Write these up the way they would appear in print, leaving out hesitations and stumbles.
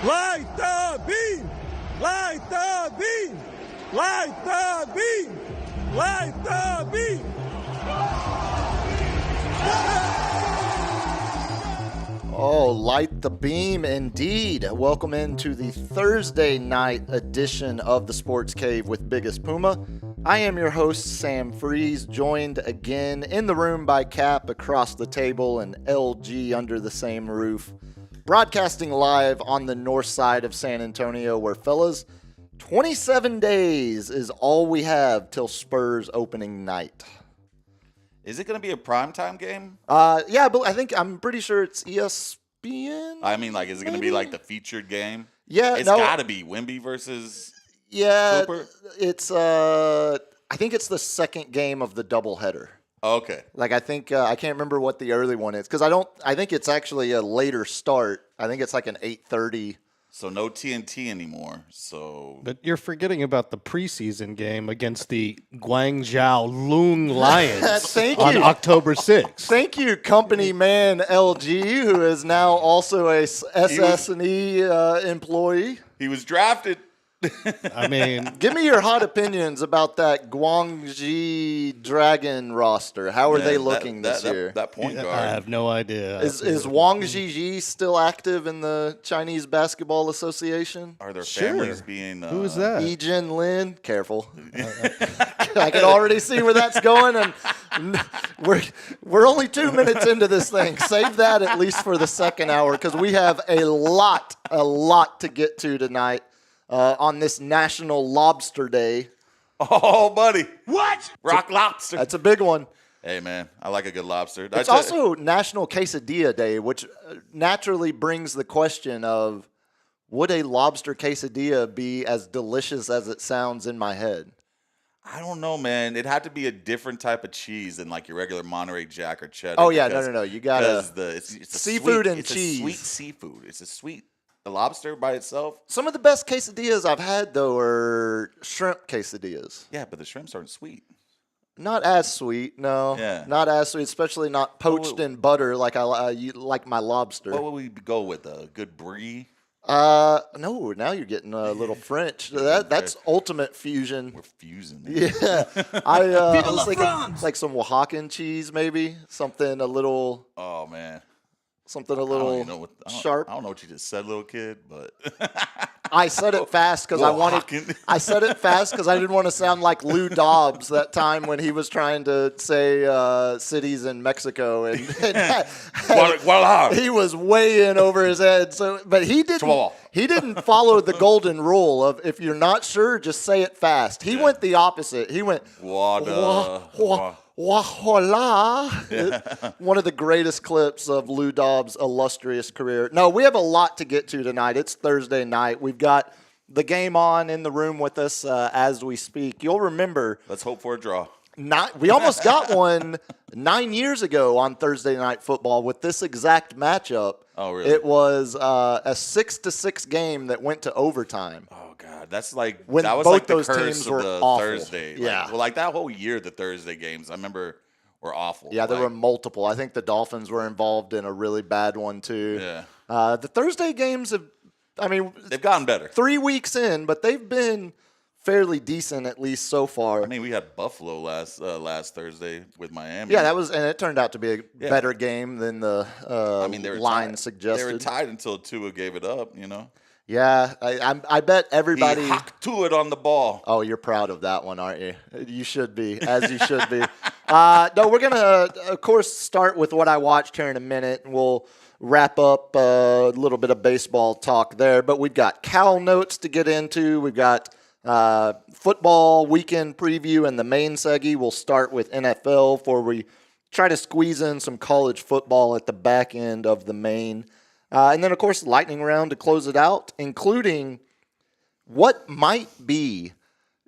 Light the beam! Light the beam! Light the beam! Light the beam! Oh, light the beam indeed. Welcome into the Thursday night edition of the Sports Cave with Biggest Puma. I am your host, Sam Freas, joined again in the room by Cap across the table and LG under the same roof. Broadcasting live on the north side of San Antonio where, fellas, 27 days is all we have till Spurs opening night. Is it going to be a primetime game? Yeah, but I'm pretty sure it's ESPN. I mean, like, is it going to be like the featured game? Yeah, It's got to be Wemby versus Cooper? It's I think it's the second game of the doubleheader. Okay. Like, I think I can't remember what the early one is because I think it's actually a later start. I think it's like an 8:30. So no TNT anymore. So, but you're forgetting about the preseason game against the Guangzhou Loon Lions on October 6th. Thank you, company man LG, who is now also a SS&E employee. He was drafted. I mean, give me your hot opinions about that Guangxi Dragon roster. How are they looking this year? That point guard. I have no idea. Is Wang Zhizhi still active in the Chinese Basketball Association? Are their families being... Who is that? Yi Jin Lin. Careful. I can already see where that's going, and we're only 2 minutes into this thing. Save that at least for the second hour because we have a lot to get to tonight. On this National Lobster Day. Oh, buddy. What? Rock lobster. That's a big one. Hey, man. I like a good lobster. It's also National Quesadilla Day, which naturally brings the question of, would a lobster quesadilla be as delicious as it sounds in my head? I don't know, man. It had to be a different type of cheese than like your regular Monterey Jack or cheddar. Oh, yeah. No. You got to. It's seafood and cheese. It's a sweet seafood. It's a sweet. The lobster by itself? Some of the best quesadillas I've had, though, are shrimp quesadillas. Yeah, but the shrimps aren't sweet. Not as sweet, no. Yeah. Not as sweet, especially not poached in butter like you like my lobster. What would we go with? A good brie? No, now you're getting a little French. That's ultimate fusion. We're fusing. Man. Yeah. I was thinking like some Oaxacan cheese, maybe. Something a little... Oh, man. Something a little sharp. I don't know what you just said, little kid, but I said it fast because I said it fast because I didn't want to sound like Lou Dobbs that time when he was trying to say cities in Mexico and he was way in over his head. So, but he didn't follow the golden rule of if you're not sure, just say it fast. He went the opposite. He went Wahola. One of the greatest clips of Lou Dobbs' illustrious career. No, we have a lot to get to tonight. It's Thursday night. We've got the game on in the room with us as we speak. You'll remember. Let's hope for a draw. We almost got one 9 years ago on Thursday Night Football with this exact matchup. Oh, really? It was a 6-6 game that went to overtime. Oh, God. That's like when that was both like the those curse teams of were the awful. Thursday. Yeah. Like that whole year, the Thursday games, I remember were awful. Yeah, there were multiple. I think the Dolphins were involved in a really bad one, too. Yeah. The Thursday games they've gotten better. 3 weeks in, but they've been fairly decent at least so far. I mean, we had Buffalo last Thursday with Miami. Yeah, and it turned out to be a better game than the line suggested. They were tied until Tua gave it up, you know. Yeah, I bet everybody. He hocked to it on the ball. Oh, you're proud of that one, aren't you? You should be, as you should be. No, we're gonna, of course, start with what I watched here in a minute, and we'll wrap up a little bit of baseball talk there. But we've got Cal notes to get into. We've got football weekend preview and the main seggy. We'll start with NFL before we try to squeeze in some college football at the back end of the main. And then, of course, lightning round to close it out, including what might be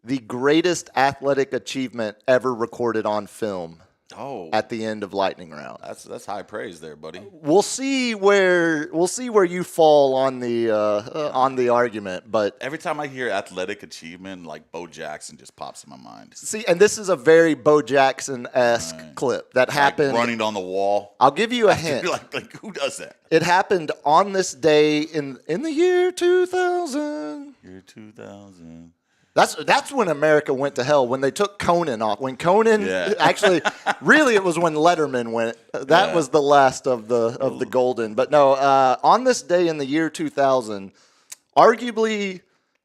the greatest athletic achievement ever recorded on film. at the end of lightning round. That's high praise there, buddy. We'll see where you fall on the argument, but Every time I hear athletic achievement, like Bo Jackson just pops in my mind. see, and this is a very Bo Jackson-esque clip that happened. Like running on the wall. I'll give you a hint. like who does that? It happened on this day in the year 2000. Year 2000. That's when America went to hell, when they took Conan off. When Conan actually, really, it was when Letterman went. That was the last of the golden. But no, on this day in the year 2000, arguably,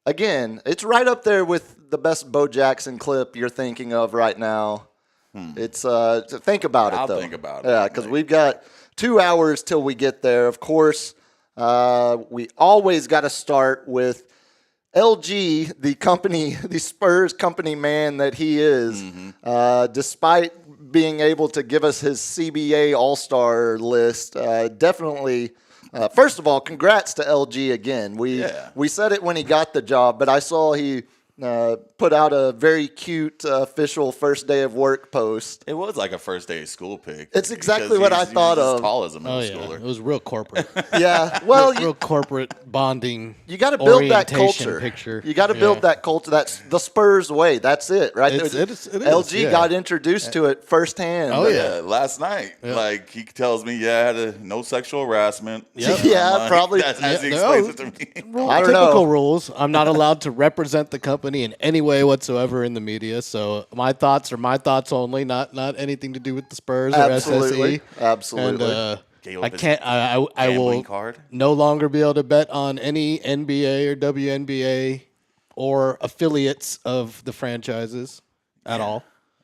again, it's right up there with the best Bo Jackson clip you're thinking of right now. It's think about it though. I'll think about it. Yeah, because we've got 2 hours till we get there. Of course, we always got to start with LG, the company, the Spurs company man that he is, despite being able to give us his CBA All-Star list, definitely. First of all, congrats to LG again. We said it when he got the job, but I saw he put out a very cute official first day of work post. It was like a first day of school pic. It's exactly what I thought he's of. As tall as a middle schooler. It was real corporate. Yeah, well, real corporate bonding. You got to build that orientation culture. Picture. You got to build that culture. That's the Spurs way. That's it, right? It is, LG got introduced to it firsthand. Oh, yeah. Last night, like he tells me, I had no sexual harassment. Yep. Yeah, probably. As he explains it to me. I don't know. Typical rules. I'm not allowed to represent the company in any way whatsoever in the media. So my thoughts are my thoughts only, not anything to do with the Spurs or Absolutely. SSE. Absolutely. And I can't. I will no longer be able to bet on any NBA or WNBA or affiliates of the franchises at all.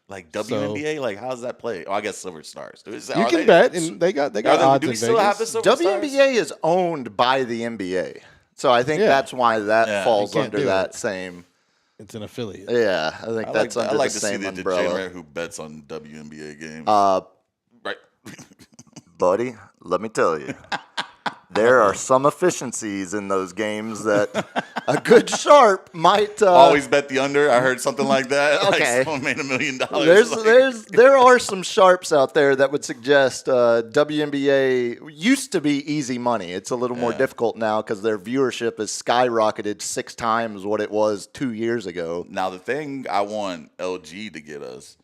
Like WNBA, like how's that play? Oh, I guess Silver Stars. You can bet, and they got odds. Do we in still Vegas. have the Silver Stars? WNBA is owned by the NBA, so I think that's why that falls can't under do that it. same. It's an affiliate. Yeah, I think that's under like the to same see the umbrella. degenerate who bets on WNBA games. Right. Buddy, let me tell you, there are some efficiencies in those games that a good sharp might always bet the under. I heard something like that. Okay. Like someone made $1 million. There are some sharps out there that would suggest WNBA used to be easy money. It's a little more difficult now because their viewership has skyrocketed 6 times what it was 2 years ago. Now the thing I want LG to get us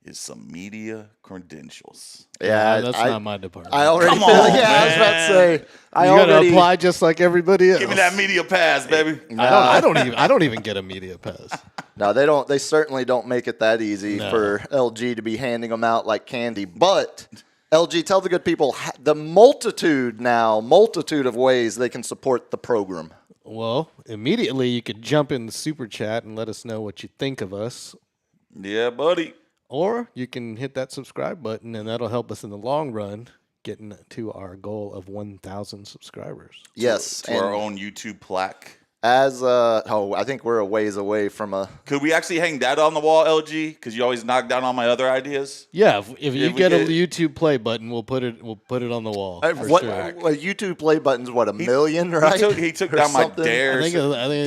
is some media credentials. Yeah, that's not my department. I already Come feel on, I was about to say. You gotta apply just like everybody else. Give me that media pass, baby. I don't even get a media pass. No, they don't. They certainly don't make it that easy for LG to be handing them out like candy. But LG, tell the good people the multitude of ways they can support the program. Well, immediately you could jump in the super chat and let us know what you think of us. Yeah, buddy. Or you can hit that subscribe button, and that'll help us in the long run getting to our goal of 1,000 subscribers. Yes. To our own YouTube plaque. I think we're a ways away from a. Could we actually hang that on the wall, LG? Because you always knock down all my other ideas. Yeah, if you get a YouTube play button, we'll put it on the wall. A YouTube play button's what, $1 million, right? He took down my Dare. I think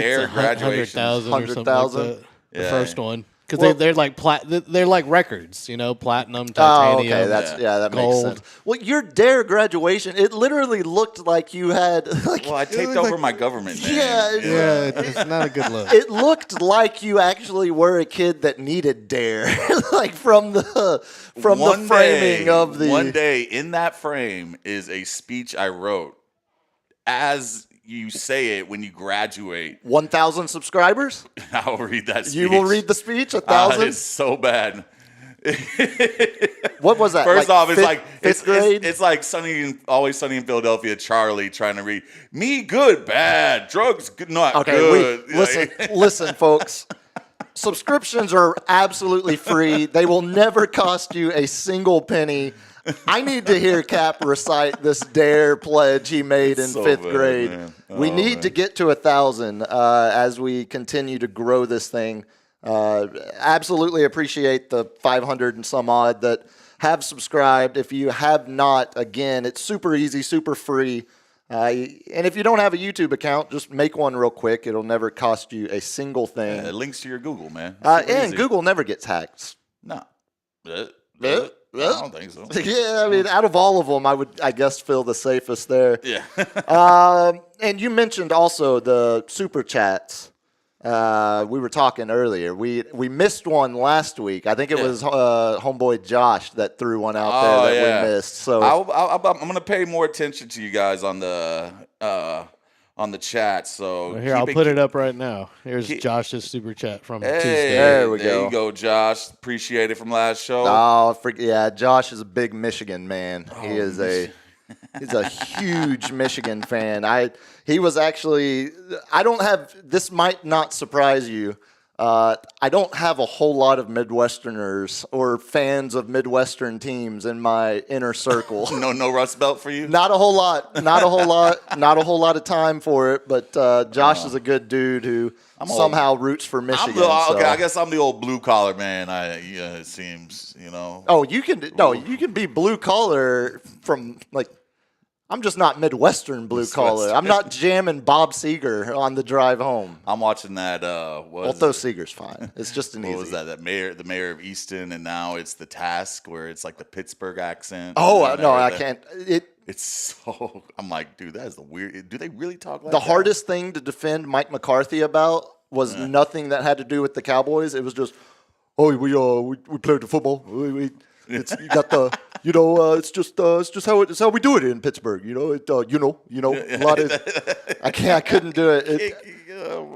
Dare it's graduation. 100,000 or something like that. The Yeah. first one. Because they're like they're like records, platinum, titanium, that gold. makes sense. Well, your Dare graduation, it literally looked like you had Well, I taped over my government name. Yeah, it's not a good look. It looked like you actually were a kid that needed Dare, like from the framing of the. One day in that frame is a speech I wrote as you say it when you graduate. 1,000 subscribers? I'll read that speech. You will read the speech? 1,000? It's so bad. What was that? First off, it's like fifth grade? It's like Always Sunny in Philadelphia. Charlie trying to read me good, bad, drugs not good. Listen, folks. Subscriptions are absolutely free. They will never cost you a single penny. I need to hear Cap recite this Dare pledge he made in 5th grade. We need to get to 1,000 as we continue to grow this thing. Absolutely appreciate the 500 and some odd that have subscribed. If you have not, again, it's super easy, super free. And if you don't have a YouTube account, just make one real quick. It'll never cost you a single thing. It links to your Google, man. And Google never gets hacked. No. I don't think so. Yeah, I mean, out of all of them, I guess feel the safest there. Yeah. And you mentioned also the super chats. We were talking earlier. We missed one last week. I think it was homeboy Josh that threw one out there that we missed. So I'm going to pay more attention to you guys on the chat. So here, I'll put it up right now. Here's Josh's super chat from Tuesday. There we go. There you go, Josh. Appreciate it from last show. Yeah, Josh is a big Michigan man. He's a huge Michigan fan. He was actually. I don't have. This might not surprise you. I don't have a whole lot of Midwesterners or fans of Midwestern teams in my inner circle. No Rust Belt for you? Not a whole lot. Not a whole lot of time for it. But Josh is a good dude who somehow roots for Michigan. I guess I'm the old blue collar man. It seems, Oh, you can be blue collar from like. I'm just not Midwestern blue collar. I'm not jamming Bob Seger on the drive home. I'm watching that. Although Seger's fine, it's just an easy. What was that? The mayor of Easton, and now it's the Task, where it's like the Pittsburgh accent. Oh no, I can't. It's so. I'm like, dude, that is the weird. Do they really talk like that? The hardest thing to defend Mike McCarthy about was nothing that had to do with the Cowboys. It was just, we played the football. It's you got the it's just how we do it in Pittsburgh. A lot of I couldn't do it.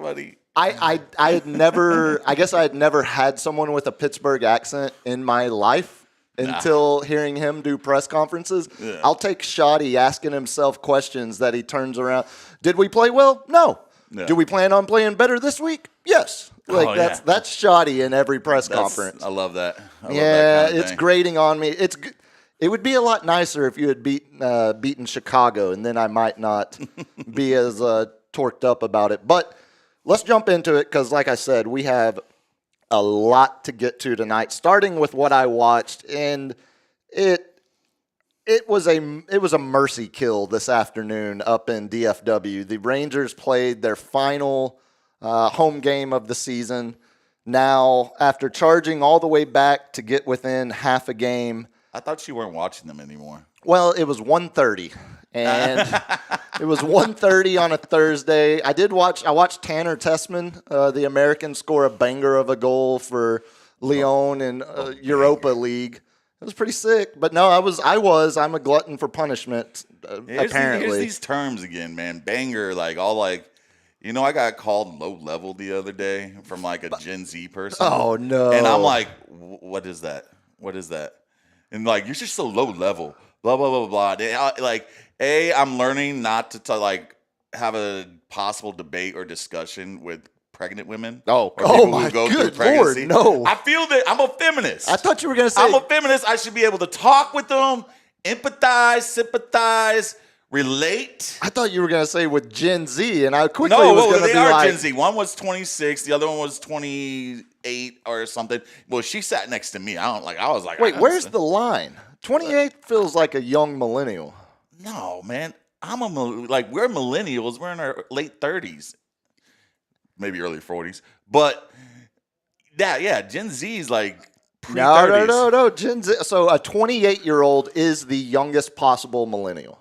Buddy. I had never I guess I had never had someone with a Pittsburgh accent in my life until hearing him do press conferences. Yeah. I'll take Shoddy asking himself questions that he turns around. Did we play well? No. Yeah. Do we plan on playing better this week? Yes. That's Shoddy in every press conference. I love that. It's grating on me. It would be a lot nicer if you had beaten Chicago, and then I might not be as torqued up about it. But let's jump into it because, like I said, we have a lot to get to tonight. Starting with what I watched, and it was a mercy kill this afternoon up in DFW. The Rangers played their final home game of the season. Now, after charging all the way back to get within half a game. I thought you weren't watching them anymore. Well, it was 1:30, and it was 1:30 on a Thursday. I watched Tanner Tessman, the American, score a banger of a goal for Lyon in Europa League. It was pretty sick, but no, I'm a glutton for punishment. Apparently, here's these terms again, man. Banger, I got called low level the other day from like a Gen Z person. Oh no! And I'm like, what is that? What is that? And like, you're just so low level. Blah blah blah blah. I'm learning not to have a possible debate or discussion with pregnant women. Oh my good Lord, no. I feel that I'm a feminist. I thought you were going to say I'm a feminist. I should be able to talk with them, empathize, sympathize, relate. I thought you were going to say with Gen Z, and I quickly was going to be they are Gen Z. One was 26, the other one was 28 or something. Well, she sat next to me. I was like, wait, where's the line? 28 feels like a young millennial. No, man. We're millennials. We're in our late 30s. Maybe early 40s. But, Gen Z is like pre-30s. No. Gen Z. So a 28-year-old is the youngest possible millennial.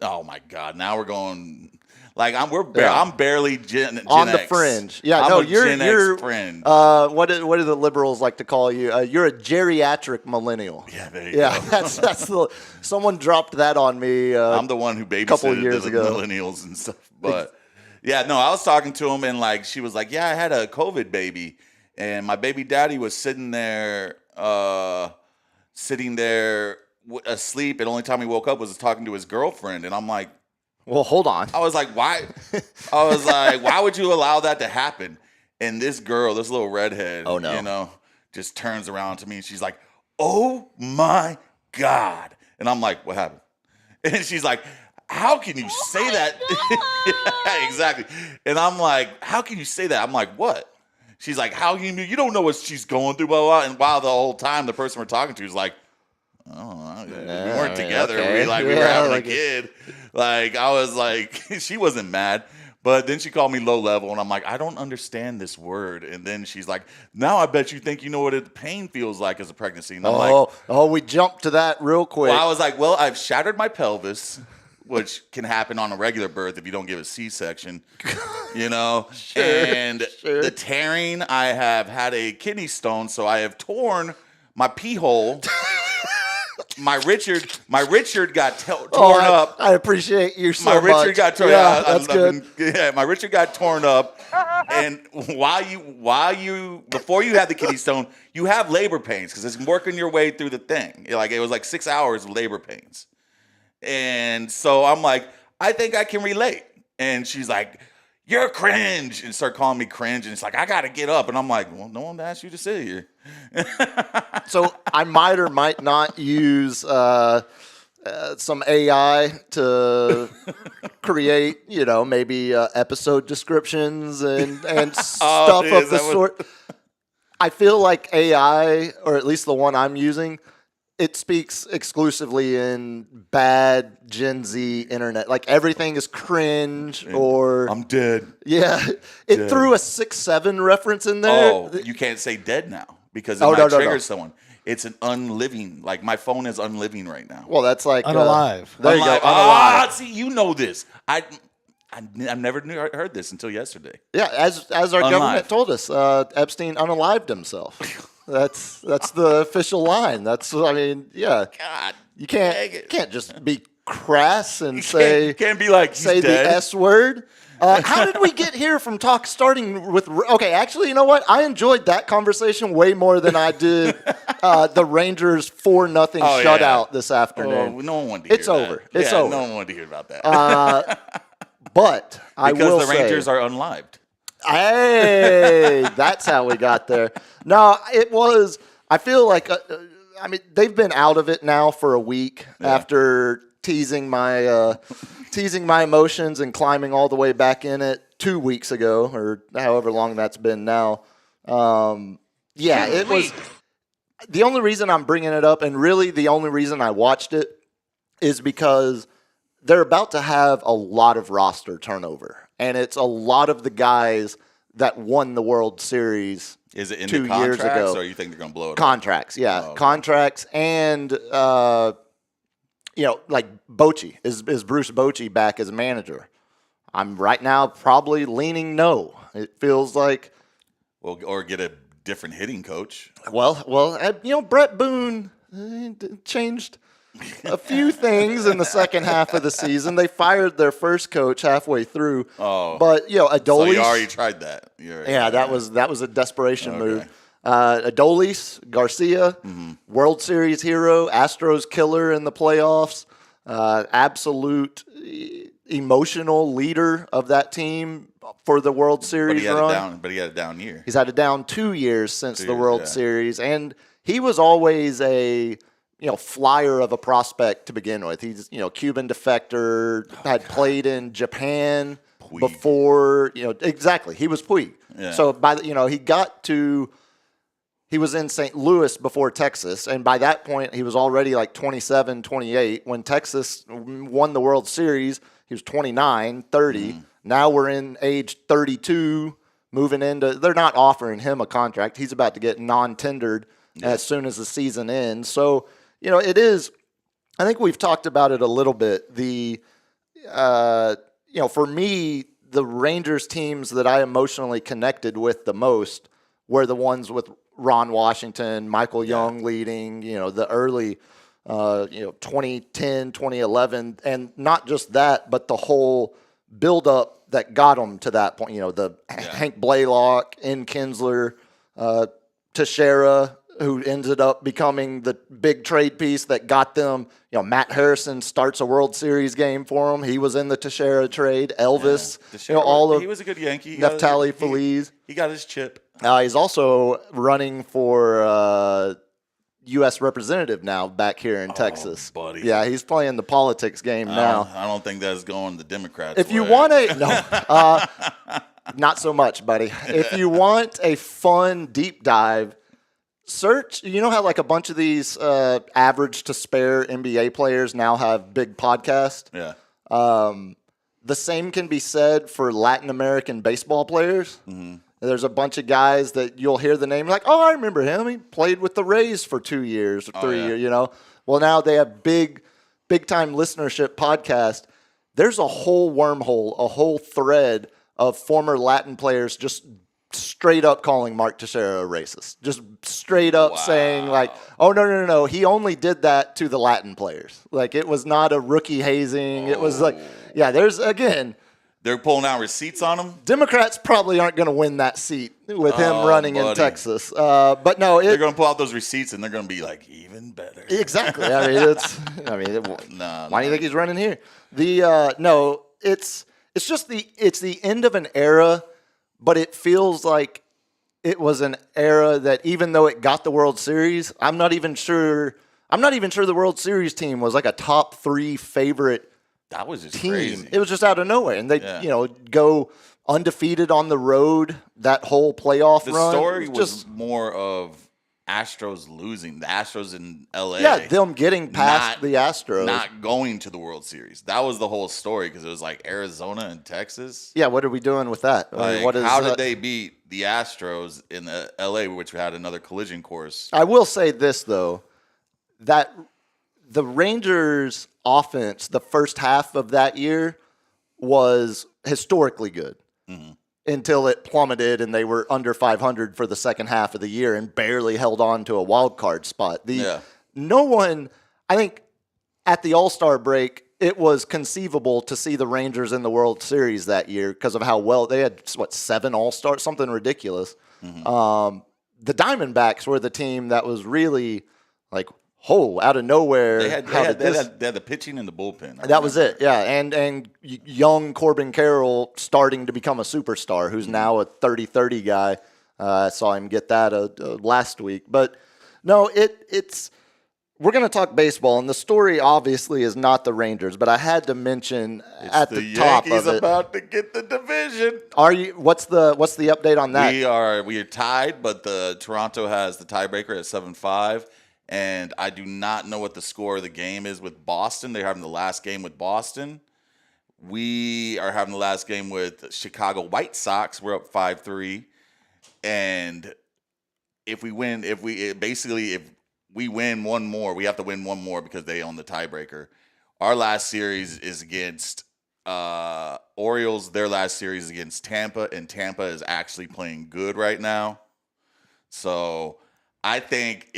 Oh, my God. Now we're going... I'm barely Gen on X. The fringe. Yeah, I'm Gen X fringe. What do the liberals like to call you? You're a geriatric millennial. Yeah, there you go. that's someone dropped that on me. I'm the one who babysitted the millennials and stuff. But I was talking to him and she was like, "Yeah, I had a COVID baby, and my baby daddy was sitting there asleep, and the only time he woke up was talking to his girlfriend." And I'm like, well, hold on. I was like, why? Why would you allow that to happen? And this little redhead, just turns around to me and she's like, "Oh my God." And I'm like, "What happened?" And she's like, "How can you say that?" Yeah, exactly. And I'm like, "How can you say that?" I'm like, "What?" She's like, "How can you don't know what she's going through, blah, blah, blah." And while the whole time the person we're talking to is like, "Oh, we weren't together. Okay. We were having a kid." I was like, she wasn't mad, But then she called me low level, and I'm like, I don't understand this word. And then she's like, now I bet you think you know what pain feels like as a pregnancy. And I'm we jumped to that real quick. Well, I was like, well, I've shattered my pelvis, which can happen on a regular birth if you don't give a C-section, Sure, and the tearing, I have had a kidney stone, so I have torn my pee hole. My Richard got torn up. I appreciate you so much. My Richard got torn up. Yeah, that's good. Yeah, my Richard got torn up. And before you have the kidney stone, you have labor pains because it's working your way through the thing. It was like 6 hours of labor pains. And so I'm like, I think I can relate. And she's like, you're cringe, and start calling me cringe. And it's like, I got to get up. And I'm like, well, no one asked you to sit here. So I might or might not use some AI to create, maybe episode descriptions and stuff of the sort. I feel like AI, or at least the one I'm using, it speaks exclusively in bad Gen Z internet. Like everything is cringe or I'm dead. Yeah, it threw a 6'7" reference in there. Oh, you can't say dead now because it might trigger someone. It's an unliving. Like my phone is unliving right now. Well, that's like unalive. There you go. Unalive. See, you know this. I never heard this until yesterday. Yeah, as our government told us, Epstein unalived himself. That's the official line. Yeah. God, you can't just be crass and say can't be like say dead. The S word. How did we get here from starting with? Okay, actually, you know what? I enjoyed that conversation way more than I did the Rangers 4-0 shutout this afternoon. Oh, no one wanted to hear It's over. That. It's over. No one wanted to hear about that. But I will because the Rangers are unlived. Hey, that's how we got there. No, it was. I feel like they've been out of it now for a week after teasing my emotions and climbing all the way back in it 2 weeks ago or however long that's been now. It was. The only reason I'm bringing it up, and really the only reason I watched it, is because they're about to have a lot of roster turnover. And it's a lot of the guys that won the World Series 2 years ago. Is it in the contracts, or you think they're going to blow it Contracts, up? yeah. Contracts and, like Bochy. Is Bruce Bochy back as a manager? I'm right now probably leaning no. It feels like. Well, or get a different hitting coach. Well, Brett Boone changed a few things in the second half of the season. They fired their first coach halfway through. Oh, but Adolis. So you already tried that. That was a desperation move. Adolis Garcia, World Series hero, Astros killer in the playoffs, absolute emotional leader of that team for the World Series run. But he had a down year. He's had a down 2 years since the World Series, and he was always a flyer of a prospect to begin with. He's, Cuban defector, had played in Japan before, exactly. He was Puig. Yeah. So he was in St. Louis before Texas. And by that point, he was already like 27, 28. When Texas won the World Series, he was 29, 30. Now we're in age 32, moving into, they're not offering him a contract. He's about to get non-tendered as soon as the season ends. So, it is, I think we've talked about it a little bit. For me, the Rangers teams that I emotionally connected with the most were the ones with Ron Washington, Michael Young leading, the early, 2010, 2011. And not just that, but the whole buildup that got them to that point. The Hank Blaylock, N. Kinsler, Teixeira, who ended up becoming the big trade piece that got them. Matt Harrison starts a World Series game for him. He was in the Teixeira trade. Elvis, he was a good Yankee. Neftali Feliz. He got his chip. He's also running for U.S. representative now back here in Texas. Buddy. Yeah, he's playing the politics game now. I don't think that's going the Democrats' If you way. want not so much, buddy. If you want a fun deep dive, search, how like a bunch of these average to spare NBA players now have big podcasts? Yeah. the same can be said for Latin American baseball players. Mm-hmm. There's a bunch of guys that you'll hear the name like, oh, I remember him. He played with the Rays for 2 years or 3 years, you know. Well, now they have big time listenership podcast. There's a whole wormhole, a whole thread of former Latin players just straight up calling Mark Teixeira a racist. Just straight up saying like, oh, no. He only did that to the Latin players. Like it was not a rookie hazing. It was like, there's, again. They're pulling out receipts on him? Democrats probably aren't going to win that seat with him running in Texas. But no. They're going to pull out those receipts and they're going to be like, even better. Exactly. I mean, why do you think he's running here? It's just the end of an era, but it feels like it was an era that even though it got the World Series, I'm not even sure the World Series team was like a top 3 favorite that was just team. Crazy. It was just out of nowhere. And they, go undefeated on the road that whole playoff run. The story was more of Astros losing. The Astros in L.A. Yeah, them getting past the Astros. Not going to the World Series. That was the whole story because it was like Arizona and Texas. Yeah, what are we doing with that? Like, how did they beat the Astros in the L.A., which had another collision course? I will say this, though, that the Rangers' offense, the first half of that year, was historically good. Mm-hmm. Until it plummeted and they were under 500 for the second half of the year and barely held on to a wild card spot. No one, I think, at the All-Star break, it was conceivable to see the Rangers in the World Series that year because of how well they had, 7 All-Stars, something ridiculous. Mm-hmm. The Diamondbacks were the team that was really like, out of nowhere. They had the pitching and the bullpen. That was it, yeah. And young Corbin Carroll starting to become a superstar, who's now a 30-30 guy. I saw him get that last week. But no, it's we're going to talk baseball, and the story obviously is not the Rangers, but I had to mention at the top of it. The Yankees about to get the division. Are you? What's the update on that? We are tied, but Toronto has the tiebreaker at 7-5. And I do not know what the score of the game is with Boston. They're having the last game with Boston. We are having the last game with Chicago White Sox. We're up 5-3. And if we win one more, we have to win one more because they own the tiebreaker. Our last series is against Orioles. Their last series is against Tampa, and Tampa is actually playing good right now. So I think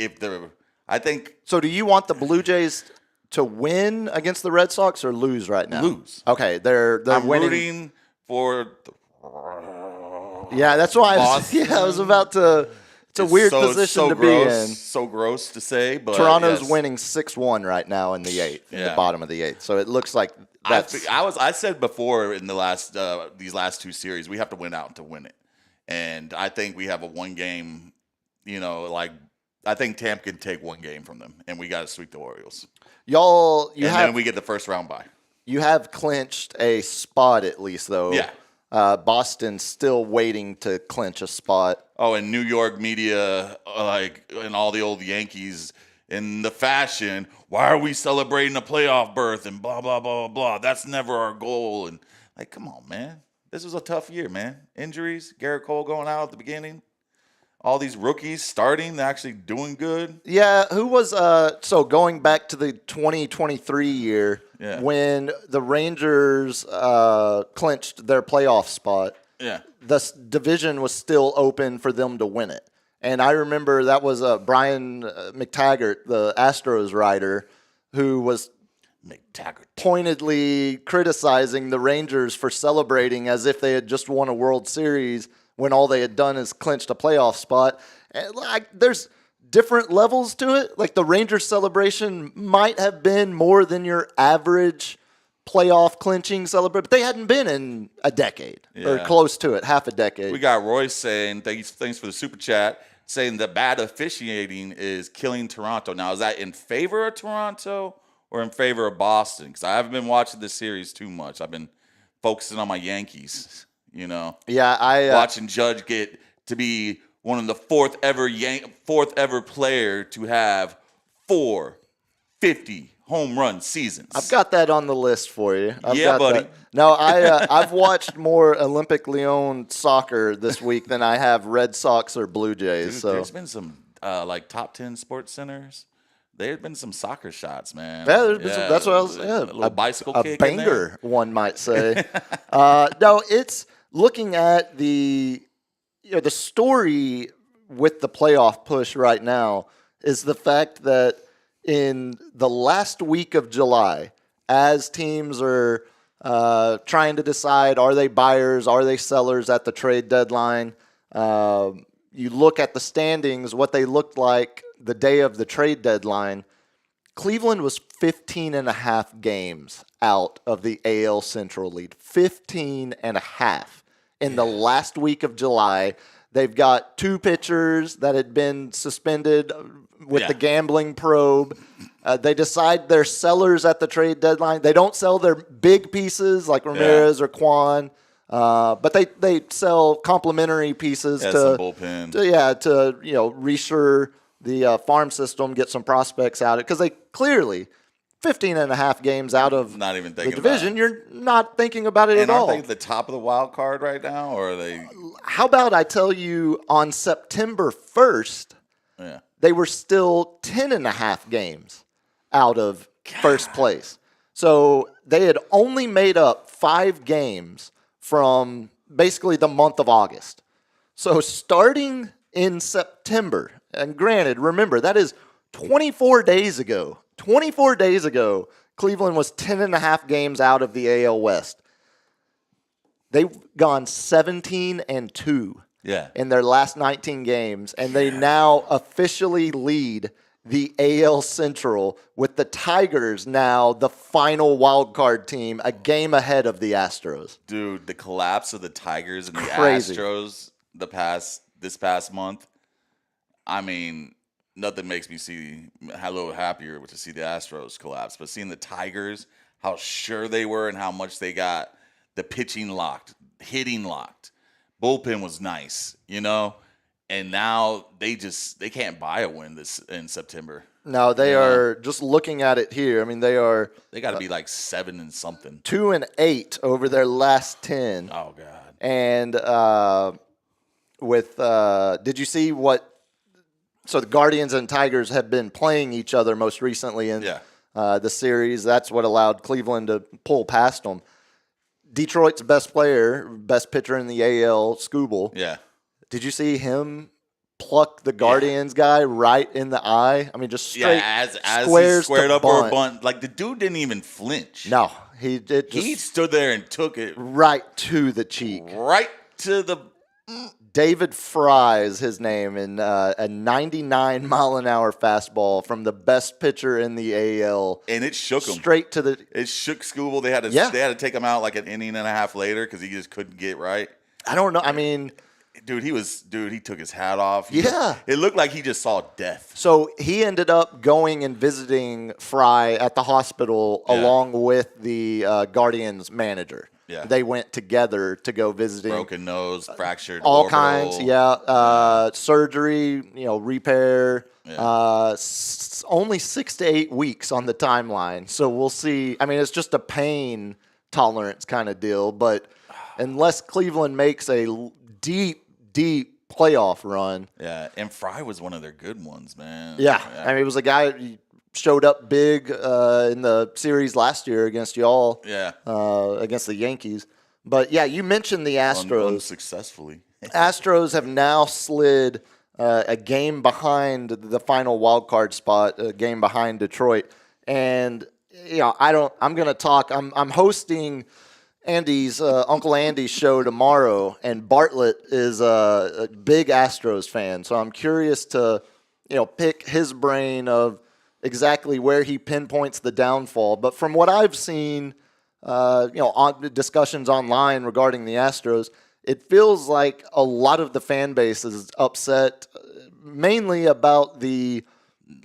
So do you want the Blue Jays to win against the Red Sox or lose right now? Lose. Okay, they're I'm winning. Rooting for Yeah, that's why I was about to. It's a weird position to be in. So gross to say, but Toronto's winning 6-1 right now in the 8th, in the bottom of the 8th. So it looks like that's. I said before in the last these last 2 series, we have to win out to win it, and I think we have a 1 game. I think Tampa can take 1 game from them, and we got to sweep the Orioles. Then we get the first round bye. You have clinched a spot at least, though. Yeah. Boston's still waiting to clinch a spot. Oh, and New York media, and all the old Yankees in the fashion, why are we celebrating a playoff berth and blah, blah, blah, blah. That's never our goal. And, come on, man. This was a tough year, man. Injuries, Garrett Cole going out at the beginning. All these rookies starting, actually doing good. Yeah, who was so going back to the 2023 year when the Rangers clinched their playoff spot. Yeah, the division was still open for them to win it, and I remember that was Brian McTaggart, the Astros writer, who was pointedly criticizing the Rangers for celebrating as if they had just won a World Series, when all they had done is clinched a playoff spot. And there's different levels to it. Like the Rangers celebration might have been more than your average playoff clinching celebration, but they hadn't been in a decade or close to it, half a decade. We got Royce saying, thanks for the super chat, saying the bad officiating is killing Toronto. Now, is that in favor of Toronto or in favor of Boston? Because I haven't been watching this series too much. I've been focusing on my Yankees. Watching Judge get to be one of the fourth ever player to have 4 50 home run seasons. I've got that on the list for you. Yeah, buddy. That. No, I've watched more Olympic Lyon soccer this week than I have Red Sox or Blue Jays. Dude, so there's been some like top 10 sports centers. There's been some soccer shots, man. Yeah, there's been some, that's what I was. Yeah, a little bicycle kick. A banger, one might say. No, it's looking at the story with the playoff push right now is the fact that in the last week of July, as teams are trying to decide, are they buyers, are they sellers at the trade deadline, you look at the standings, what they looked like the day of the trade deadline. Cleveland was 15 and a half games out of the AL Central lead. 15 and a half in the last week of July. They've got 2 pitchers that had been suspended with the gambling probe. They decide they're sellers at the trade deadline. They don't sell their big pieces like Ramirez or Kwan, but they sell complementary pieces to some bullpen. To resure the farm system, get some prospects out because they clearly 15 and a half games out of not even the division. You're not thinking about it at all. And aren't they at the top of the wild card right now, or are they? How about I tell you on September 1st, they were still 10 and a half games out of first place. So they had only made up 5 games from basically the month of August. So starting in September, and granted, remember, that is 24 days ago. 24 days ago, Cleveland was 10 and a half games out of the AL West. They've gone 17-2 in their last 19 games, and they now officially lead the AL Central with the Tigers now the final wild card team, a game ahead of the Astros. Dude, the collapse of the Tigers and the Astros this past month, I mean, nothing makes me a little happier to see the Astros collapse. But seeing the Tigers, how sure they were and how much they got the pitching locked, hitting locked. Bullpen was nice, and now they can't buy a win this in September. No, they are just looking at it here. I mean, they got to be like 7 and something. 2-8 over their last 10. Oh God. And did you see what? So the Guardians and Tigers have been playing each other most recently in the series. That's what allowed Cleveland to pull past them. Detroit's best pitcher in the AL, Skubal. Yeah. Did you see him pluck the Guardians guy right in the eye? I mean, just straight as squares he squared to up bunt. for a bunt. Like, the dude didn't even flinch. No, he did. He stood there and took it right to the cheek. Right to the... David Freas, his name, in a 99-mile-an-hour fastball from the best pitcher in the AL. And it shook him. Straight to the... It shook Skubal. They had to take him out like an inning and a half later because he just couldn't get right. I don't know. I mean... Dude, he took his hat off. Yeah. It looked like he just saw death. So he ended up going and visiting Fry at the hospital along with the Guardians manager. Yeah. They went together to go visiting. Broken nose, fractured all orbital. kinds, surgery, repair. Yeah. Only 6 to 8 weeks on the timeline. So we'll see. I mean, it's just a pain tolerance kind of deal. But unless Cleveland makes a deep playoff run. Yeah, and Fry was one of their good ones, man. Yeah. I mean, it was a guy who showed up big in the series last year against y'all. Yeah. Against the Yankees. But, yeah, you mentioned the Astros. Unsuccessfully. Astros have now slid a game behind the final wild card spot, a game behind Detroit. And, I'm going to talk. I'm hosting Andy's Uncle Andy's show tomorrow, and Bartlett is a big Astros fan. So I'm curious to, pick his brain of exactly where he pinpoints the downfall. But from what I've seen, on discussions online regarding the Astros, it feels like a lot of the fan base is upset, mainly about the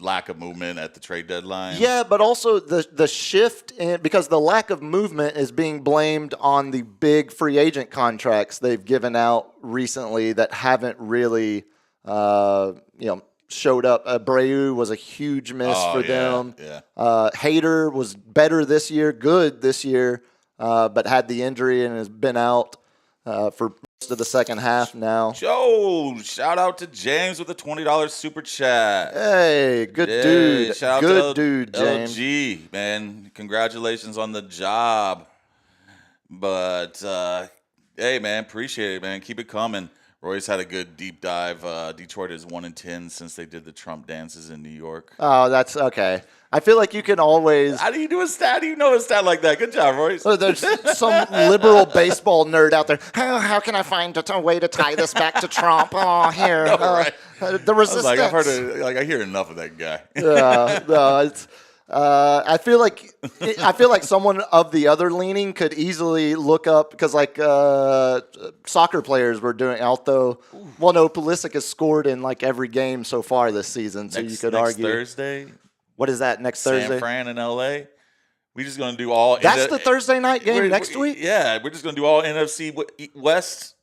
lack of movement at the trade deadline. Yeah, but also the shift because the lack of movement is being blamed on the big free agent contracts they've given out recently that haven't really, showed up. Abreu was a huge miss for them. Yeah. Hader was better this year, good this year, but had the injury and has been out for most of the second half now. Shout out to James with a $20 super chat. Hey, good dude. Shout good out to dude, James. LG, man. Congratulations on the job. But, hey, man, appreciate it, man. Keep it coming. Roy's had a good deep dive. Detroit is 1-10 since they did the Trump dances in New York. Oh, that's okay. I feel like you can always. How do you do a stat? How do you know a stat like that? Good job, Royce. So there's some liberal baseball nerd out there. Oh, how can I find a way to tie this back to Trump? Oh, here. Right. The resistance. I've heard it, I hear enough of that guy. Yeah, no, it's. I feel like someone of the other leaning could easily look up because soccer players were doing. Although, well, no, Pulisic has scored in like every game so far this season, so you could argue. Thursday. What is that next Thursday? San Fran in LA. We're just gonna do all. That's the Thursday night game next week. Yeah, we're just gonna do all NFC West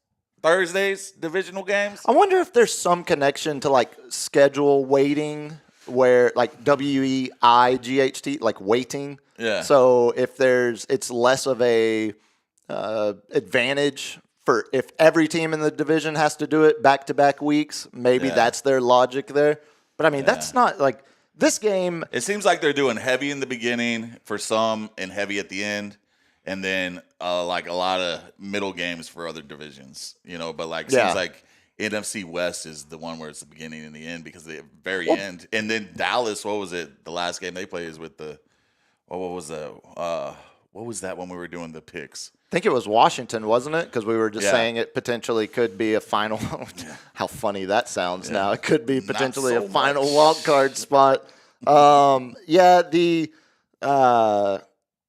Thursdays divisional games. I wonder if there's some connection to like schedule weighting. Where like WEIGHT, like weighting. Yeah. So if it's less of a advantage for if every team in the division has to do it back-to-back weeks, maybe that's their logic there. But I mean, that's not like this game. It seems like they're doing heavy in the beginning for some and heavy at the end, and then like a lot of middle games for other divisions. But like seems like. NFC West is the one where it's the beginning and the end because the very end. And then Dallas, what was it? The last game they played is with the what was that when we were doing the picks? I think it was Washington, wasn't it? Because we were just saying it potentially could be a final. How funny that sounds now. It could be potentially a final wild card spot.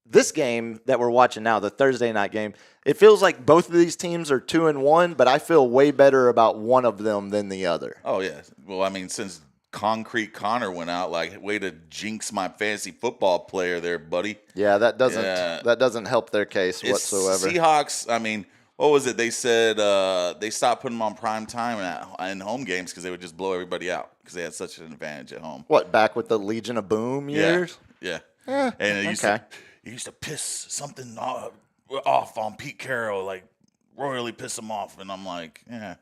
This game that we're watching now, the Thursday night game, it feels like both of these teams are 2-1, but I feel way better about one of them than the other. Oh, yeah. Well, I mean, since Concrete Connor went out, like, way to jinx my fantasy football player there, buddy. Yeah, that doesn't help their case whatsoever. Seahawks, I mean, what was it? They said they stopped putting them on prime time in home games because they would just blow everybody out because they had such an advantage at home. What, back with the Legion of Boom years? Yeah. And it used to piss something off on Pete Carroll, like royally piss him off, and I'm like, yeah.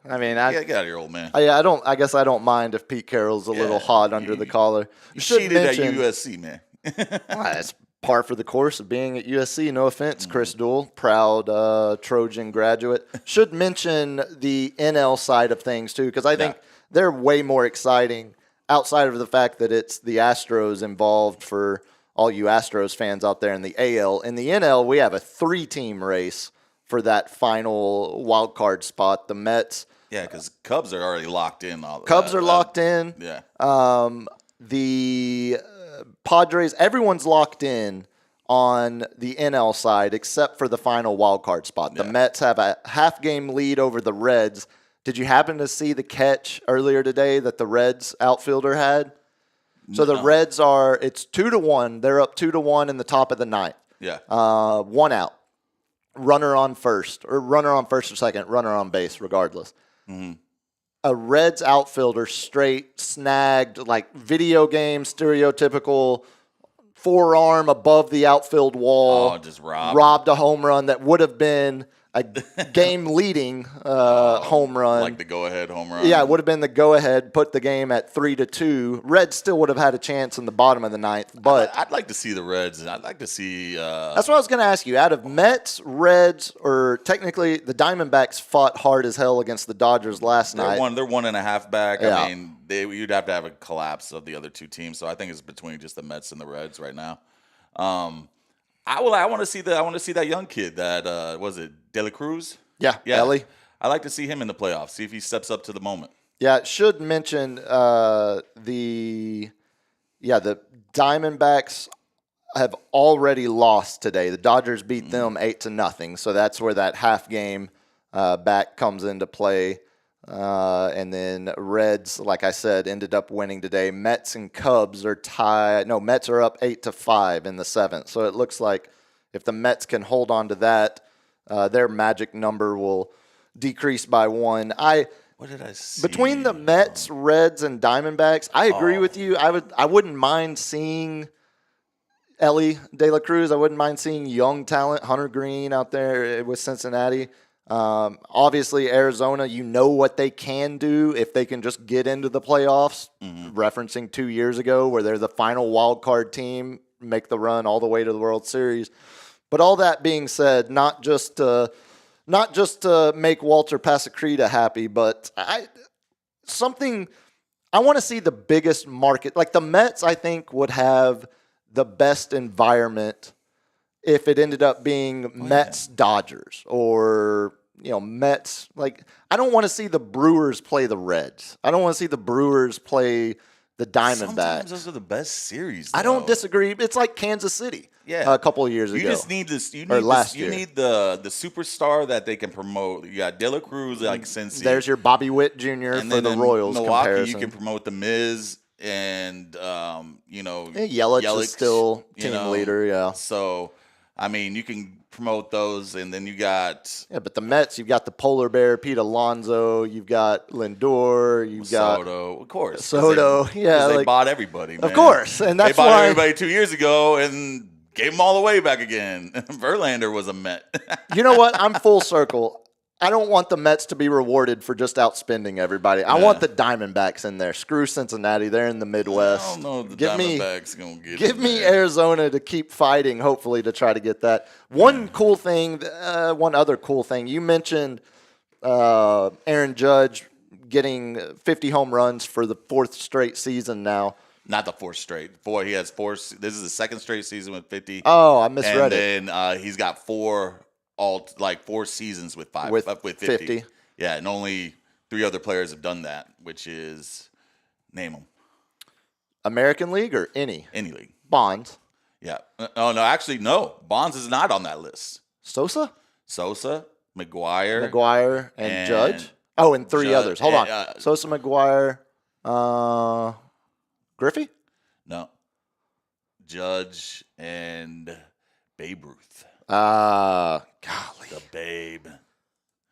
I mean, get out of here, old man. I guess I don't mind if Pete Carroll's a little hot under the collar. You cheated at USC, man. That's par for the course of being at USC. No offense, Chris Duell, proud Trojan graduate. Should mention the NL side of things too, because I think they're way more exciting outside of the fact that it's the Astros involved for all you Astros fans out there in the AL. In the NL, we have a 3-team race for that final wild card spot. The Mets. Yeah, because Cubs are already locked in. Cubs are locked in. Yeah. The Padres, everyone's locked in on the NL side except for the final wild card spot. The Mets have a half-game lead over the Reds. Did you happen to see the catch earlier today that the Reds outfielder had? So the Reds it's 2-1. They're up 2-1 in the top of the ninth. Yeah. 1 out. Runner on first or second, runner on base, regardless. Mm-hmm. A Reds outfielder straight snagged, like video game stereotypical forearm above the outfield wall. Oh, just robbed a home run that would have been a game-leading home run. Like the go-ahead home run. Yeah, it would have been the go-ahead, put the game at 3-2. Reds still would have had a chance in the bottom of the ninth, but I'd like to see the Reds. I'd like to see. That's what I was going to ask you. Out of Mets, Reds, or technically the Diamondbacks fought hard as hell against the Dodgers last night. They're 1.5 back. Yeah. I mean, you'd have to have a collapse of the other two teams. So I think it's between just the Mets and the Reds right now. I want to see that young kid that was it De La Cruz? Yeah, Ellie. I like to see him in the playoffs. See if he steps up to the moment. Yeah, should mention the Diamondbacks have already lost today. The Dodgers beat them 8-0, so that's where that half game back comes into play. And then Reds, like I said, ended up winning today. Mets and Cubs are tied. No, Mets are up 8-5 in the 7th. So it looks like if the Mets can hold on to that, their magic number will decrease by 1. What did I see? Between the Mets, Reds, and Diamondbacks, I agree with you. I wouldn't mind seeing Ellie De La Cruz. I wouldn't mind seeing young talent, Hunter Green out there with Cincinnati. Obviously, Arizona, you know what they can do if they can just get into the playoffs. Referencing 2 years ago where they're the final wild card team, make the run all the way to the World Series. But all that being said, not just to make Walter Pasacreta happy, but I want to see the biggest market. Like the Mets, I think, would have the best environment if it ended up being Mets-Dodgers or, Mets. Like, I don't want to see the Brewers play the Reds. I don't want to see the Brewers play the Diamondbacks. Sometimes those are the best series, though. I don't disagree. It's like Kansas City a couple of years ago. You just need this. You need the superstar that they can promote. You got De La Cruz, like Cincy. There's your Bobby Witt Jr. And for the Royals Milwaukee, comparison. you can promote the Miz and, Yelich is still team leader, yeah. So, I mean, you can promote those, and then you got... Yeah, but the Mets, you've got the Polar Bear, Pete Alonso, you've got Lindor, you've got... Soto, of course. Soto, they bought everybody, man. Of course, and that's why... They bought why... everybody 2 years ago and gave them all the way back again. Verlander was a Met. You know what? I'm full circle. I don't want the Mets to be rewarded for just outspending everybody. I want the Diamondbacks in there. Screw Cincinnati. They're in the Midwest. I don't know if the Diamondbacks going to get Give me Arizona to keep fighting, hopefully, to try to get that. One other cool thing. You mentioned Aaron Judge getting 50 home runs for the fourth straight season now. Not the fourth straight. He has four. This is the second straight season with 50. Oh, I misread it. And then he's got four seasons with 50. Yeah, and only 3 other players have done that, which is, name them. American League or any? Any league. Bonds. Yeah. Oh, no, actually, no. Bonds is not on that list. Sosa, McGuire, and Judge. Oh, and 3 others. Hold on. Sosa, McGuire, Griffey? No. Judge and Babe Ruth. Golly. The Babe.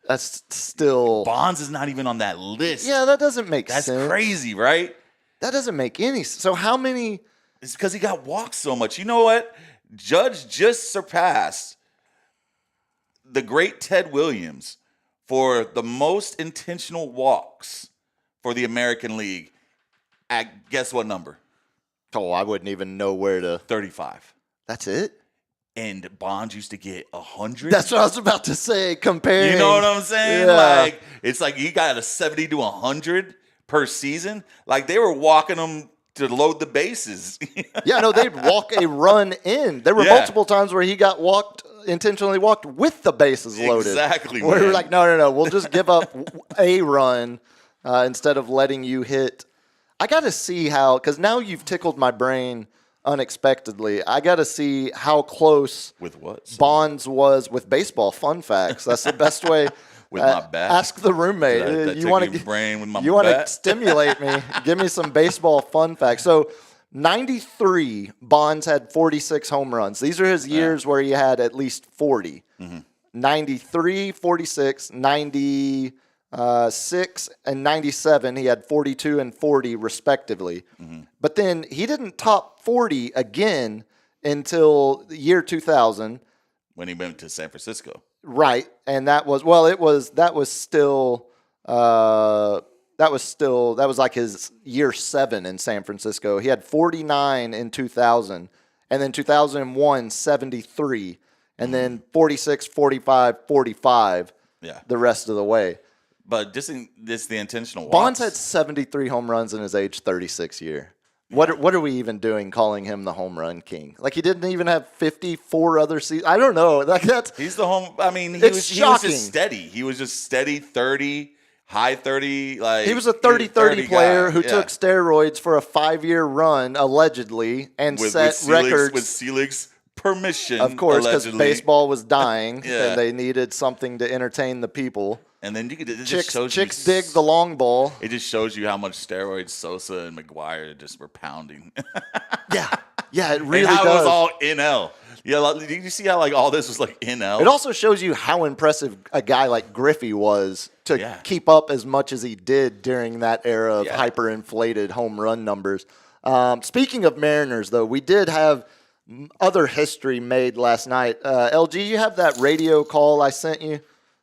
That's still... Bonds is not even on that list. Yeah, that doesn't make sense. That's crazy, right? That doesn't make any sense. So how many... It's because he got walked so much. You know what? Judge just surpassed the great Ted Williams for the most intentional walks for the American League at guess what number? Oh, I wouldn't even know where to... 35. That's it? And Bonds used to get 100. That's what I was about to say, comparing. You know what I'm saying? Yeah. It's like you got a 70 to 100 per season. Like they were walking them to load the bases. Yeah, no, they'd walk a run in. There were multiple times where he got intentionally walked with the bases loaded. Exactly, where we were like, no, we'll just give up a run instead of letting you hit. I got to see how, because now you've tickled my brain unexpectedly. I got to see how close with what Bonds was with baseball. Fun facts. That's the best way. With my bat. Ask the roommate. You want to stimulate me? Give me some baseball fun facts. So, 93, Bonds had 46 home runs. These are his years where he had at least 40. 93, 46, 96, and 97, he had 42 and 40 respectively. But then he didn't top 40 again until the year 2000. When he went to San Francisco. Right. And that was like his year 7 in San Francisco. He had 49 in 2000, and then 2001, 73, and then 46, 45, 45 the rest of the way. But this the intentional walks. Bonds had 73 home runs in his age 36 year. What are we even doing calling him the home run king? Like he didn't even have 54 other seasons. I don't know. Like he's the home. I mean, he was just steady. He was just steady 30, high 30. Like he was a 30-30 player who took steroids for a 5-year run allegedly and set records with Selig's permission. Of course, because baseball was dying and they needed something to entertain the people. And then chicks dig the long ball. It just shows you how much steroids Sosa and McGuire just were pounding. Yeah, it really and how does. It was all NL. Yeah, did you see how all this was NL? It also shows you how impressive a guy like Griffey was to keep up as much as he did during that era of hyperinflated home run numbers. Speaking of Mariners, though, we did have other history made last night. LG, you have that radio call I sent you?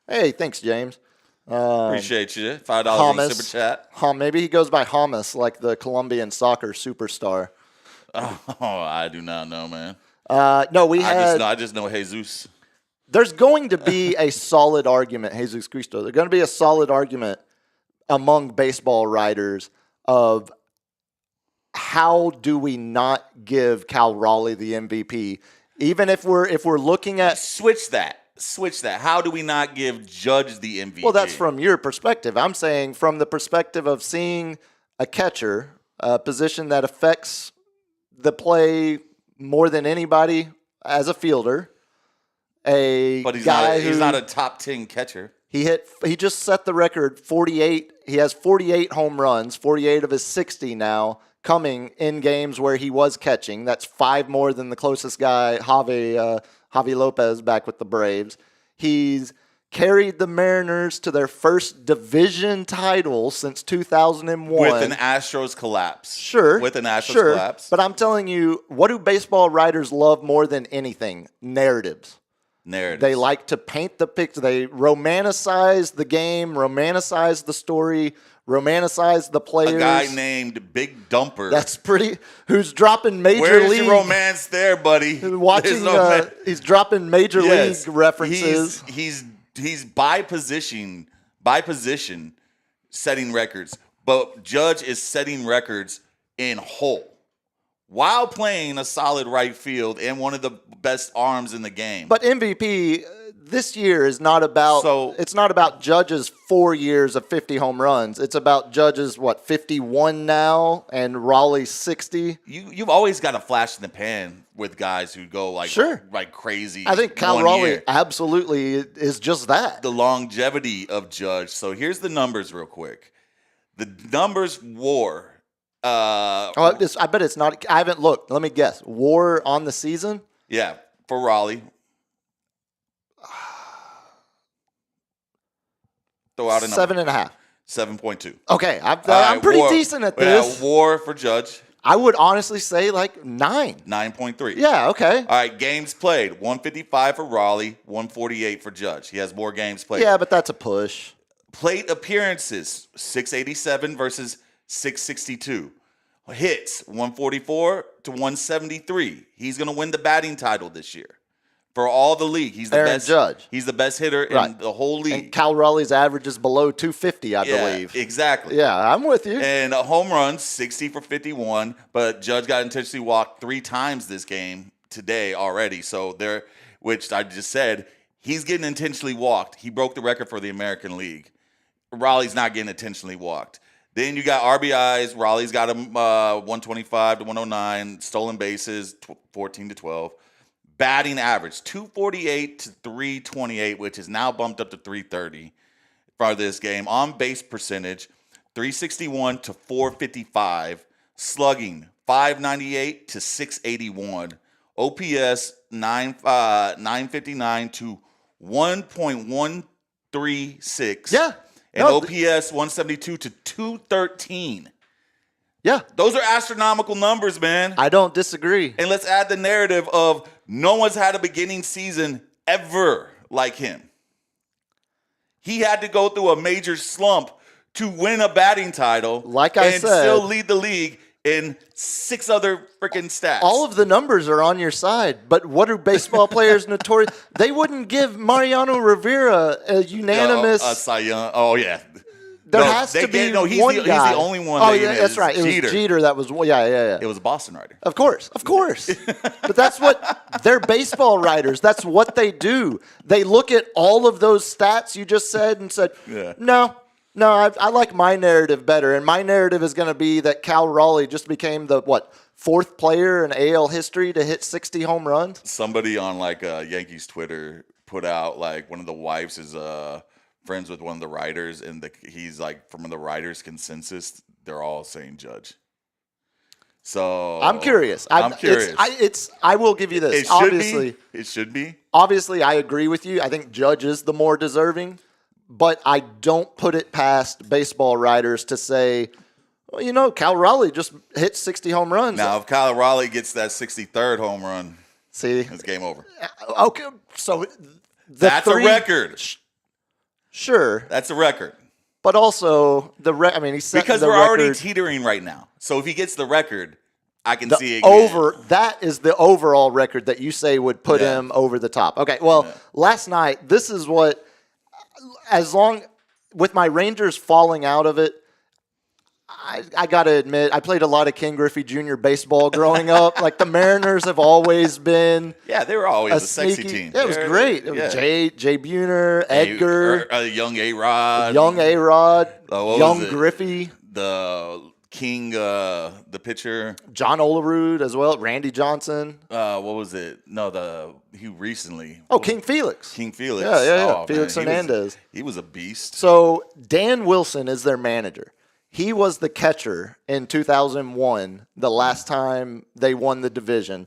Hey, thanks, James. Appreciate you. $5 on the super chat. Maybe he goes by Hamas, like the Colombian soccer superstar. Oh, I do not know, man. No, I just know Jesus. There's going to be a solid argument, Jesus Cristo. There's going to be a solid argument among baseball writers of how do we not give Cal Raleigh the MVP, even if we're looking at switch that. How do we not give Judge the MVP? Well, that's from your perspective. I'm saying from the perspective of seeing a catcher, a position that affects the play more than anybody as a fielder. But he's not a top 10 catcher. He just set the record 48. He has 48 home runs, 48 of his 60 now coming in games where he was catching. That's 5 more than the closest guy, Javi Lopez, back with the Braves. He's carried the Mariners to their first division title since 2001. With an Astros collapse. Sure. With an Astros collapse. But I'm telling you, what do baseball writers love more than anything? Narratives. They like to paint the picture. They romanticize the game, romanticize the story, romanticize the players. A guy named Big Dumper. That's pretty. Who's dropping major league. Where's your romance there, buddy? Watching. He's dropping major league references. He's by position setting records, but Judge is setting records in whole while playing a solid right field and one of the best arms in the game. But MVP this year is not about. It's not about Judge's 4 years of 50 home runs. It's about Judge's 51 now and Raleigh's 60. You've always got a flash in the pan with guys who go like crazy. I think Cal Raleigh absolutely is just that. The longevity of Judge. So here's the numbers real quick. The numbers WAR. I bet it's not. I haven't looked. Let me guess. WAR on the season? Yeah, for Raleigh. Throw out a number. 7.5. 7.2. Okay, I'm pretty decent at this. WAR for Judge. I would honestly say 9. 9.3. Yeah, okay. All right, games played. 155 for Raleigh, 148 for Judge. He has more games played. Yeah, but that's a push. Plate appearances, 687 versus 662. Hits, 144 to 173. He's going to win the batting title this year. For all the league, he's the best Judge. He's the best hitter in the whole league. And Cal Raleigh's average is below 250, I believe. Exactly. Yeah, I'm with you. And home runs, 60 for 51, but Judge got intentionally walked 3 times this game today already. So which I just said, he's getting intentionally walked. He broke the record for the American League. Raleigh's not getting intentionally walked. Then you got RBIs. Raleigh's got him 125 to 109. Stolen bases, 14 to 12. Batting average, 248 to 328, which is now bumped up to 330 for this game. On base percentage, 361 to 455. Slugging, 598 to 681. OPS, 959 to 1.136. Yeah. And OPS 172 to 213. Yeah. Those are astronomical numbers, man. I don't disagree. And let's add the narrative of no one's had a beginning season ever like him. He had to go through a major slump to win a batting title. And still lead the league in 6 other freaking stats. All of the numbers are on your side, but what are baseball players notorious? They wouldn't give Mariano Rivera a unanimous. A Cy Young. Oh, yeah. There has to be one guy. He's the only one. Oh, yeah, that's right. It was Jeter. That was, yeah. It was a Boston writer. Of course. But that's what, they're baseball writers. That's what they do. They look at all of those stats you just said and said, no, I like my narrative better. And my narrative is going to be that Cal Raleigh just became the, 4th player in AL history to hit 60 home runs? Somebody on Yankees Twitter put out one of the wives is friends with one of the writers, and he's from the writers' consensus, they're all saying Judge. So I'm curious. I'm curious. I will give you this. It should be. Obviously, I agree with you. I think Judge is the more deserving, but I don't put it past baseball writers to say, well, Cal Raleigh just hit 60 home runs. Now, if Cal Raleigh gets that 63rd home run, see, it's game over. Okay, so that's a record. Sure, that's a record. But also he set because the we're record. already teetering right now. So if he gets the record, I can see it that is the overall record that you say would put him over the top. Okay, well, last night, this is what, with my Rangers falling out of it, I got to admit, I played a lot of Ken Griffey Jr. baseball growing up. Like, the Mariners have always been they were always a sexy team. Yeah, it was great. It was Jay Buhner, Edgar. Young A-Rod. Young Griffey. The King, the pitcher. John Olerud as well. Randy Johnson. What was it? No, he recently. Oh, King Felix. King Felix. Yeah. Oh, Felix Hernandez. He was a beast. So Dan Wilson is their manager. He was the catcher in 2001, the last time they won the division.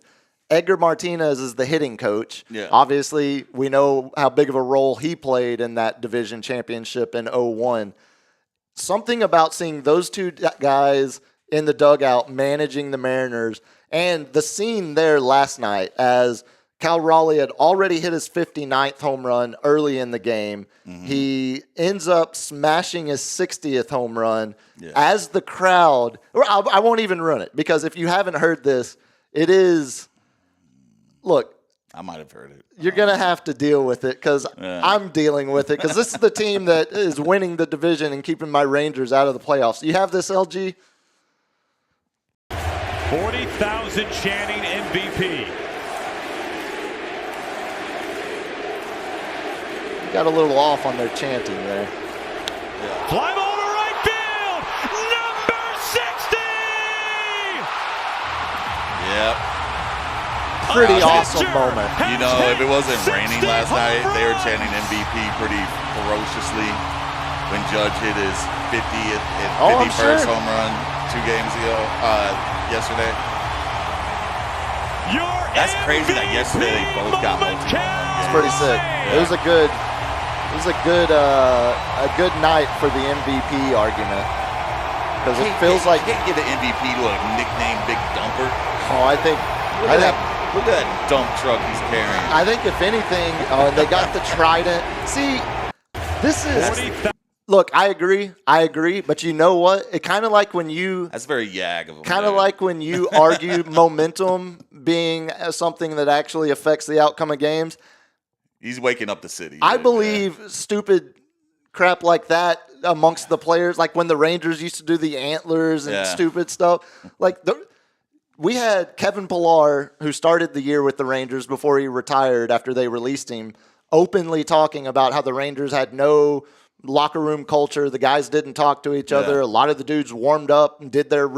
Edgar Martinez is the hitting coach. Yeah. Obviously, we know how big of a role he played in that division championship in 2001. Something about seeing those two guys in the dugout managing the Mariners, and the scene there last night as Cal Raleigh had already hit his 59th home run early in the game. Mm-hmm. He ends up smashing his 60th home run as the crowd – I won't even run it, because if you haven't heard this, it is – look. I might have heard it. You're going to have to deal with it, because I'm dealing with it, because this is the team that is winning the division and keeping my Rangers out of the playoffs. You have this, LG? 40,000 chanting MVP. Got a little off on their chanting there. Fly ball to right field, number 60. Yep. Pretty awesome moment. If it wasn't raining last night, they were chanting MVP pretty ferociously when Judge hit his 51st home run 2 games ago, yesterday. That's crazy that yesterday they both got multi-home runs. It's pretty sick. Yeah. It was a good night for the MVP argument, because it feels like you can't give the MVP to a nickname Big Dumper. Oh, I think look at that dump truck he's carrying. I think if anything, they got the Trident. See, this is. Look, I agree, but you know what? It kind of like when you. That's very Yag of him. Kind of like when you argue momentum being something that actually affects the outcome of games. He's waking up the city. I believe stupid crap like that amongst the players, like when the Rangers used to do the antlers and stupid stuff. Like we had Kevin Pillar, who started the year with the Rangers before he retired after they released him, openly talking about how the Rangers had no locker room culture. The guys didn't talk to each other. A lot of the dudes warmed up and did their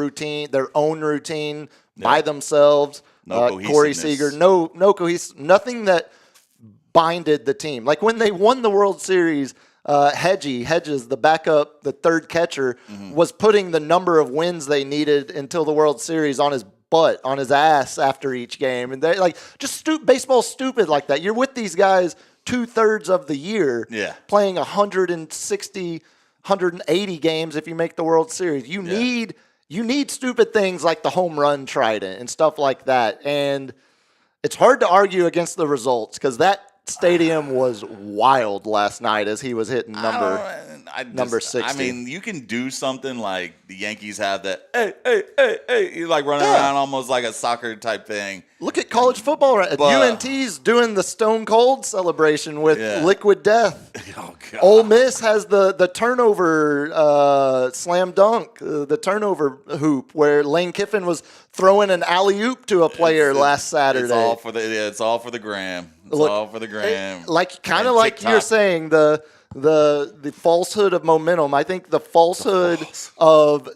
own routine by themselves. No Corey Seager, no cohesive, nothing that binded the team. Like when they won the World Series, Hedges, the backup, the third catcher, was putting the number of wins they needed until the World Series on his butt, on his ass after each game. And they're like, baseball's stupid like that. You're with these guys 2/3 of the year, playing 160, 180 games if you make the World Series. You need stupid things like the home run trident and stuff like that. And it's hard to argue against the results, because that stadium was wild last night as he was hitting number 60. I mean, you can do something like the Yankees have that, hey, you're like running around almost like a soccer type thing. Look at college football. UNT's doing the Stone Cold celebration with Liquid Death. Oh, God. Ole Miss has the turnover slam dunk, the turnover hoop, where Lane Kiffin was throwing an alley-oop to a player last Saturday. It's all for the gram. All for the gram. Kind of like you're saying, the falsehood of momentum. I think the falsehood of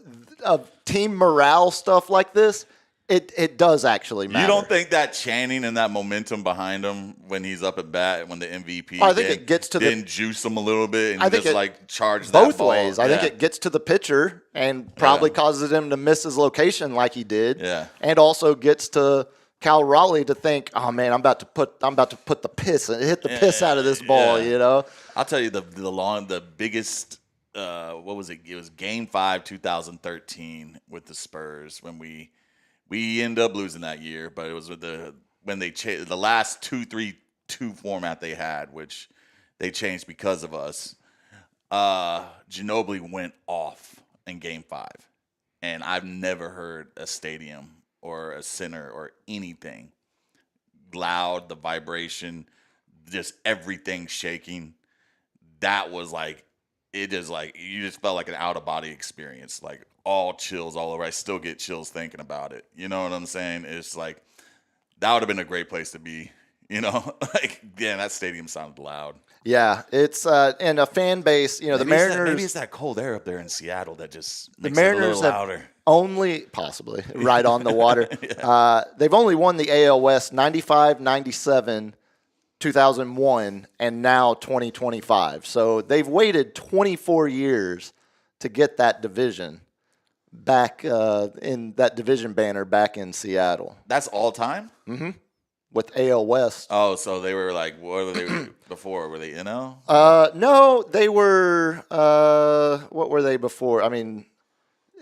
team morale stuff like this, It does actually matter. You don't think that chanting and that momentum behind him when he's up at bat, when the MVP, I think it gets to didn't juice him a little bit and I think just charge that both ball. ways. I think it gets to the pitcher and probably causes him to miss his location like he did. Yeah. And also gets to Cal Raleigh to think, oh man, I'm about to put the piss and hit the piss out of this ball. You know. I'll tell you the biggest. What was it? It was Game 5, 2013, with the Spurs when we ended up losing that year, but it was with when they changed the last 2-3-2 format they had, which they changed because of us. Ginobili went off in Game 5, and I've never heard a stadium or a center or anything loud, the vibration, just everything shaking. That was it just you just felt like an out of body experience, all chills all over. I still get chills thinking about it. You know what I'm saying? It's that would have been a great place to be. You know, that stadium sounded loud. Yeah, it's and a fan base. The Mariners. Maybe it's that cold air up there in Seattle that just makes the Mariners it a little louder. Only possibly right on the water. They've only won the AL West 95, 97. 2001 and now 2025. So they've waited 24 years to get that division back in that division banner back in Seattle. That's all time? Mm-hmm. With AL West. Oh, so they were what were they before? Were they NL? No, they were what were they before? I mean,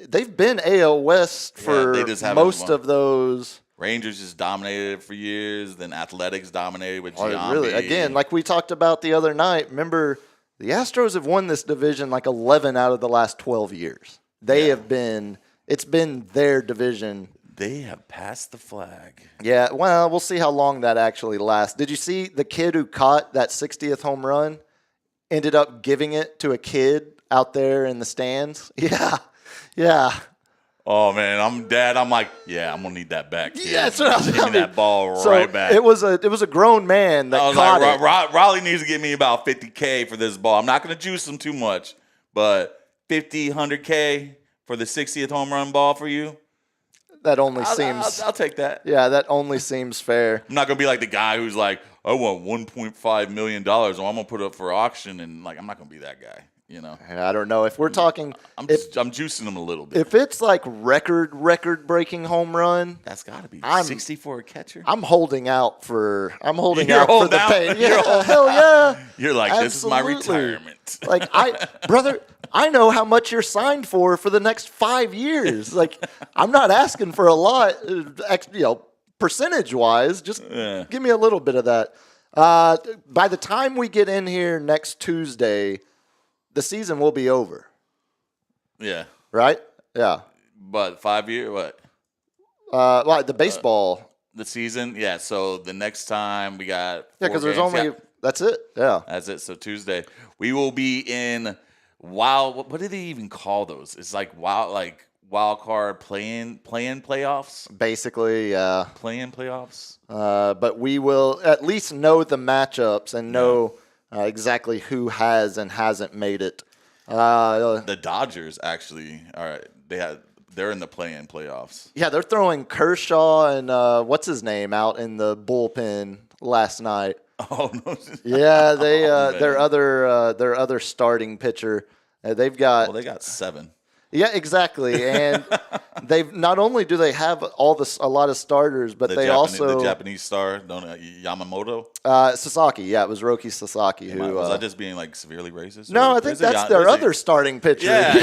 they've been AL West for most of those. Rangers just dominated it for years. Then Athletics dominated with Giambi. Really? Again, like we talked about the other night, remember the Astros have won this division 11 out of the last 12 years. They have been – it's been their division. They have passed the flag. Yeah, well, we'll see how long that actually lasts. Did you see the kid who caught that 60th home run ended up giving it to a kid out there in the stands? Yeah. Oh man, I'm like, I'm gonna need that back. Kid. Yeah, that's what I was Give me that ball right back. It was a grown man that caught it. Raleigh needs to give me about $50K for this ball. I'm not gonna juice him too much, but $50, $100K for the 60th home run ball for you. That only seems. I'll take that. Yeah, that only seems fair. I'm not gonna be like the guy who's like, I want $1.5 million, or I'm gonna put it up for auction, and I'm not gonna be that guy. You know, I don't know if we're talking. I'm juicing them a little bit. If it's record-breaking home run, that's got to be 60 for a catcher. I'm holding out for. The pay. Yeah, hell yeah. You're like, absolutely. This is my retirement. Brother, I know how much you're signed for the next 5 years. I'm not asking for a lot, percentage-wise. Just give me a little bit of that. By the time we get in here next Tuesday, the season will be over. Yeah. Right? Yeah. But 5 years, what? The baseball. The season? Yeah. So the next time we got. Yeah, because there's only. That's it. Yeah. That's it. So Tuesday. We will be in what do they even call those? It's wild card play-in playoffs? Basically, yeah. Play-in playoffs? But we will at least know the matchups and know. Exactly who has and hasn't made it. The Dodgers actually they're in the play-in playoffs. Yeah, they're throwing Kershaw and what's his name out in the bullpen last night. Oh no! Yeah, their other starting pitcher. They've got. Well, they got 7. Yeah, exactly. And they've not only do they have a lot of starters, but the Japanese star, Yamamoto, Sasaki. Yeah, it was Roki Sasaki. Was I just being severely racist? No, I think that's their other starting pitcher. Yeah.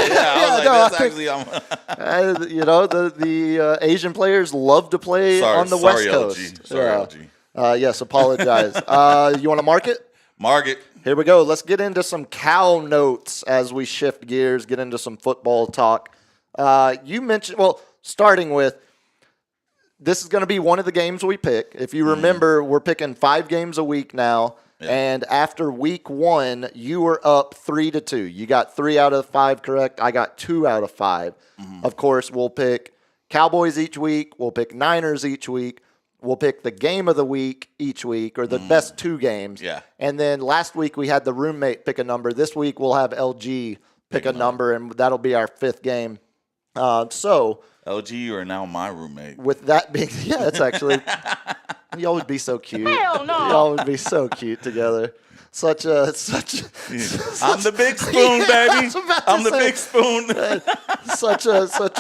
The Asian players love to play on the West Coast. Sorry, LG. Yes, apologize. You want to mark it? Mark it. Here we go. Let's get into some Cal notes as we shift gears, get into some football talk. You mentioned, starting with, this is going to be one of the games we pick. If you remember, we're picking 5 games a week now. Yeah. And after week 1, you were up 3-2. You got 3 out of 5 correct. I got 2 out of 5. Mm-hmm. Of course, we'll pick Cowboys each week. We'll pick Niners each week. We'll pick the game of the week each week, or the best 2 games. Yeah. And then last week we had the roommate pick a number. This week we'll have LG pick a number, and that'll be our 5th game. LG, you are now my roommate. With that being, yeah, it's actually, y'all would be so cute. Hell no. Y'all would be so cute together. I'm the big spoon, baby. I'm the big spoon. such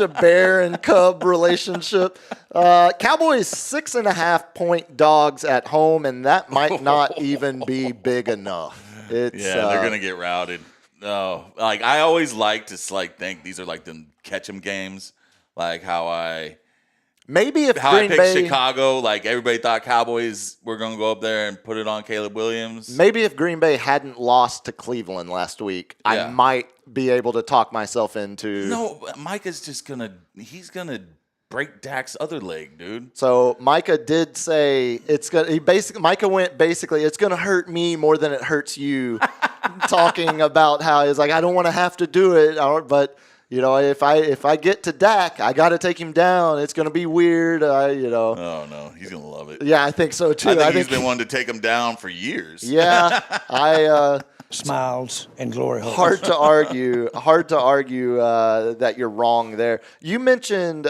a bear and cub relationship. Cowboys 6.5-point dogs at home, and that might not even be big enough. They're gonna get routed. No, like I always like to think these are like them catch 'em games, like how I picked Chicago. Like everybody thought Cowboys were gonna go up there and put it on Caleb Williams. Maybe if Green Bay hadn't lost to Cleveland last week, I might be able to talk myself into. No, Micah's just gonna break Dak's other leg, dude. So Micah did say Micah went basically, it's gonna hurt me more than it hurts you. Talking about how he's like, I don't want to have to do it, but if I get to Dak, I got to take him down. It's gonna be weird, Oh no, he's gonna love it. Yeah, I think so too. I think he's been wanting to take him down for years. Yeah, smiles and glory holes. Hard to argue that you're wrong there. You mentioned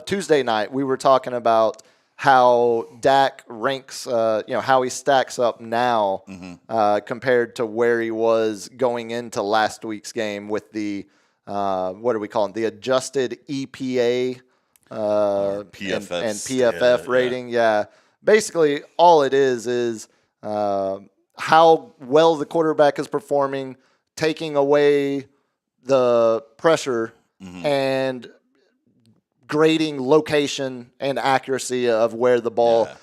Tuesday night we were talking about how Dak ranks, how he stacks up now compared to where he was going into last week's game with the what are we calling the adjusted EPA PFF and PFF rating. Yeah, basically all it is how well the quarterback is performing, taking away the pressure and grading location and accuracy of where the ball. Yeah.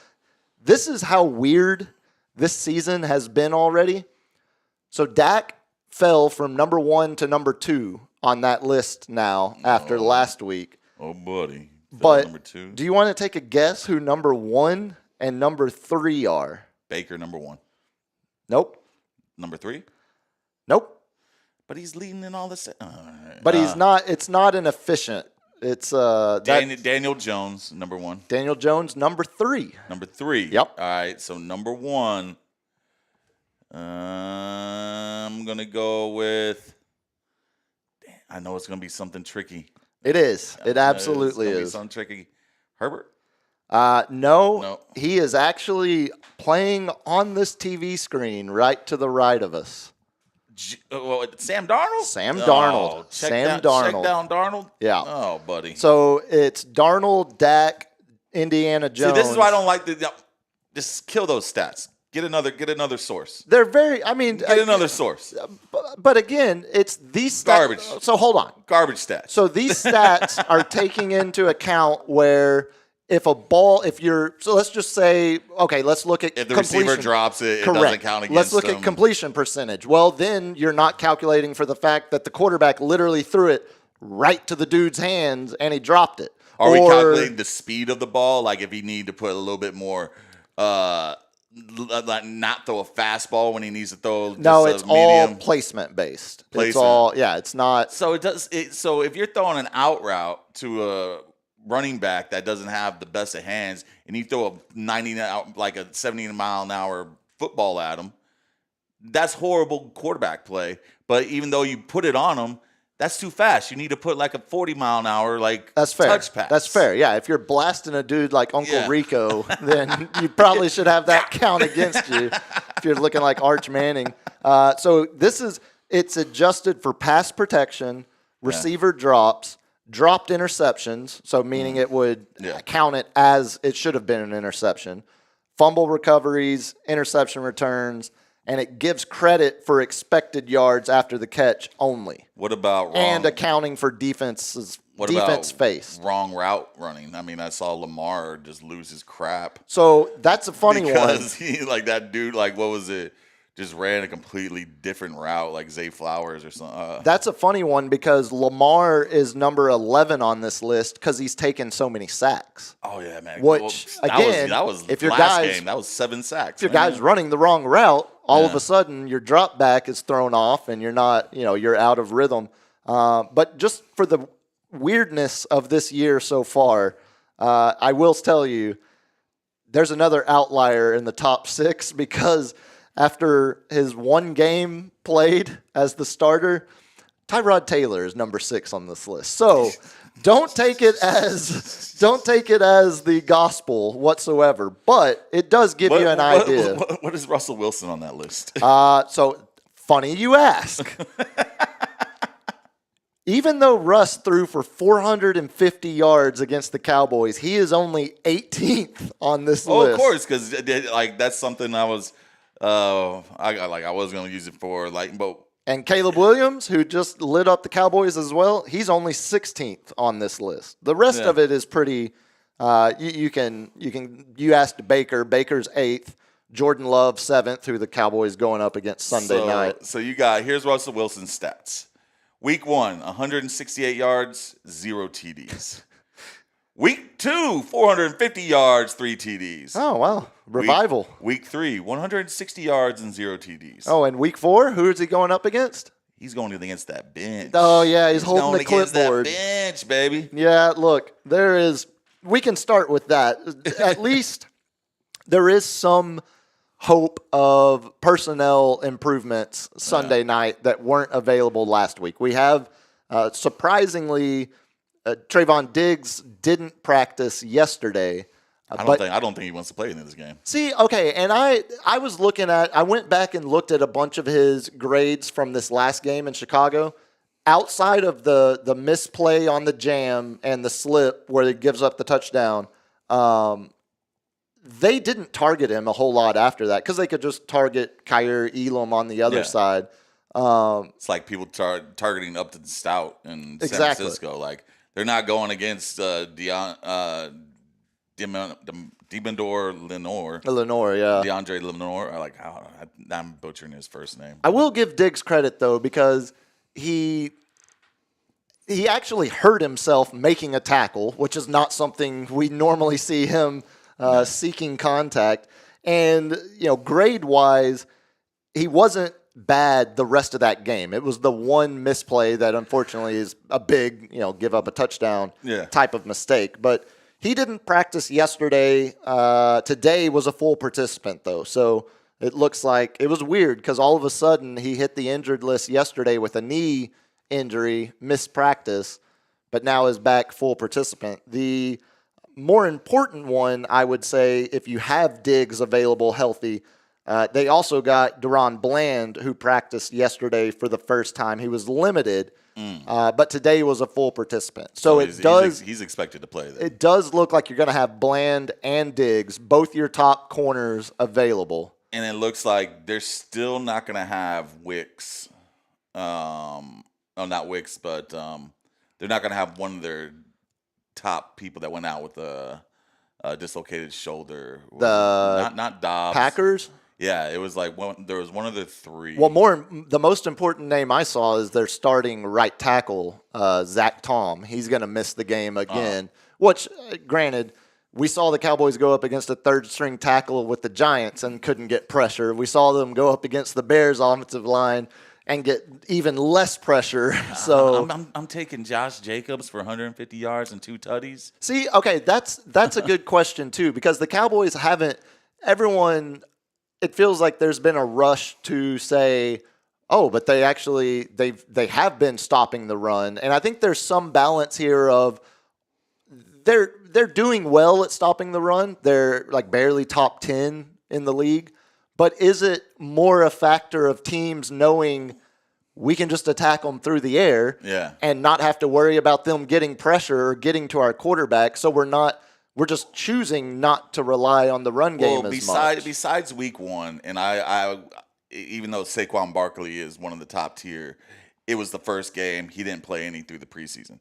This is how weird this season has been already. So Dak fell from number 1 to number 2 on that list now after last week. Oh, buddy. But number 2. Do you want to take a guess who number 1 and number 3 are? Baker, number 1. Nope. Number 3? Nope. But he's leading in all this. But he's not. It's not an efficient. It's Daniel Jones, number 1. Daniel Jones, number 3. Number 3. Yep. All right. So number 1, I'm gonna go with. I know it's gonna be something tricky. It is. It absolutely is. Be something tricky. Herbert. No. He is actually playing on this TV screen right to the right of us. Sam Darnold? Sam Darnold. Check down Darnold? Yeah. Oh, buddy. So it's Darnold, Dak, Indiana Jones. See, this is why I don't like just kill those stats. Get another source. They're very, Get another source. But again, it's these stats. Garbage. So hold on. Garbage stats. So these stats are taking into account where so let's just say, okay, let's look at if the completion. receiver drops it, Correct. It doesn't count against Let's look them. at completion percentage. Well, then you're not calculating for the fact that the quarterback literally threw it right to the dude's hands and he dropped it. Are we calculating the speed of the ball? Like if he need to put a little bit more, like not throw a fastball when he needs to throw. No, just it's a medium. all placement based. Placement. It's all, it's not. So So if you're throwing an out route to a running back that doesn't have the best of hands, and you throw a 70 mile an hour football at him, that's horrible quarterback play. But even though you put it on him, that's too fast. You need to put like a 40 mile an hour that's fair. touch pass. That's fair. Yeah, if you're blasting a dude like Uncle Rico, then you probably should have that count against you if you're looking like Arch Manning. So it's adjusted for pass protection, receiver drops, dropped interceptions, so meaning it would count it as it should have been an interception, fumble recoveries, interception returns, and it gives credit for expected yards after the catch only. What about and accounting for defense face? Wrong route running. I mean, I saw Lamar just lose his crap. So that's a funny one. Because he, like that dude, like what was it? Just ran a completely different route, like Zay Flowers or something. That's a funny one because Lamar is number 11 on this list because he's taken so many sacks. Oh yeah, man. Which again, that was if your last guys, game, that was 7 sacks. If your guy's running the wrong route, all of a sudden your drop back is thrown off and you're not, you're out of rhythm. But just for the weirdness of this year so far, I will tell you, there's another outlier in the top 6 because after his one game played as the starter, Tyrod Taylor is number 6 on this list. So don't take it as the gospel whatsoever. But it does give you an idea. What is Russell Wilson on that list? So funny you ask. Even though Russ threw for 450 yards against the Cowboys, he is only 18th on this list. Of course, because that's something I was I was going to use it for but. And Caleb Williams, who just lit up the Cowboys as well, he's only 16th on this list. The rest of it is pretty. You asked Baker. Baker's 8th. Jordan Love 7th, who the Cowboys going up against Sunday night. So here's Russell Wilson's stats. Week 1, 168 yards, 0 TDs. Week 2, 450 yards, 3 TDs. Oh, wow. Revival. Week 3, 160 yards and 0 TDs. Oh, and week 4, who is he going up against? He's going against that bench. Oh, yeah, he's holding the clipboard. That bench, baby. Yeah, look, we can start with that. At least there is some hope of personnel improvements Sunday night that weren't available last week. We have, surprisingly, Trayvon Diggs didn't practice yesterday. I don't think he wants to play in this game. See, okay, and I went back and looked at a bunch of his grades from this last game in Chicago. Outside of the misplay on the jam and the slip where he gives up the touchdown, they didn't target him a whole lot after that because they could just target Kyer Elam on the other side. It's like people targeting up to the Stout in San Francisco. Like, they're not going against Demondor Lenore, yeah. DeAndre Lenore. I'm butchering his first name. I will give Diggs credit, though, because he actually hurt himself making a tackle, which is not something we normally see him seeking contact. And, grade-wise, he wasn't bad the rest of that game. It was the one misplay that unfortunately is a big, give up a touchdown type of mistake. But he didn't practice yesterday. Today was a full participant, though. So it looks like it was weird because all of a sudden he hit the injured list yesterday with a knee injury, missed practice, but now is back full participant. The more important one, I would say, if you have Diggs available healthy, they also got Deron Bland, who practiced yesterday for the first time. He was limited, but today was a full participant. So he's expected to play. It does look like you're going to have Bland and Diggs, both your top corners, available. And it looks like they're still not going to have Wicks. Not Wicks, but they're not going to have one of their top people that went out with a dislocated shoulder. Not Dobbs. Packers? Yeah, it was like there was one of the 3. Well, the most important name I saw is their starting right tackle, Zach Tom. He's going to miss the game again, which, granted, we saw the Cowboys go up against a third-string tackle with the Giants and couldn't get pressure. We saw them go up against the Bears' offensive line and get even less pressure. So I'm taking Josh Jacobs for 150 yards and 2 tutties. See, okay, that's a good question too, because the Cowboys haven't. Everyone, it feels like there's been a rush to say, oh, but they have been stopping the run, and I think there's some balance here of they're doing well at stopping the run. They're like barely top 10 in the league. But is it more a factor of teams knowing we can just attack them through the air and not have to worry about them getting pressure or getting to our quarterback? So we're just choosing not to rely on the run game as much. Besides week 1, and I even though Saquon Barkley is one of the top tier, it was the first game. He didn't play any through the preseason.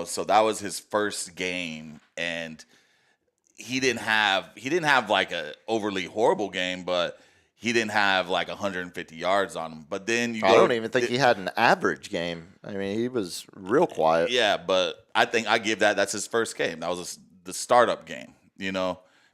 So that was his first game, and he didn't have like a overly horrible game, but he didn't have like 150 yards on him. But then I don't even think he had an average game. I mean, he was real quiet. Yeah, but I think I give that's his first game. That was the startup game,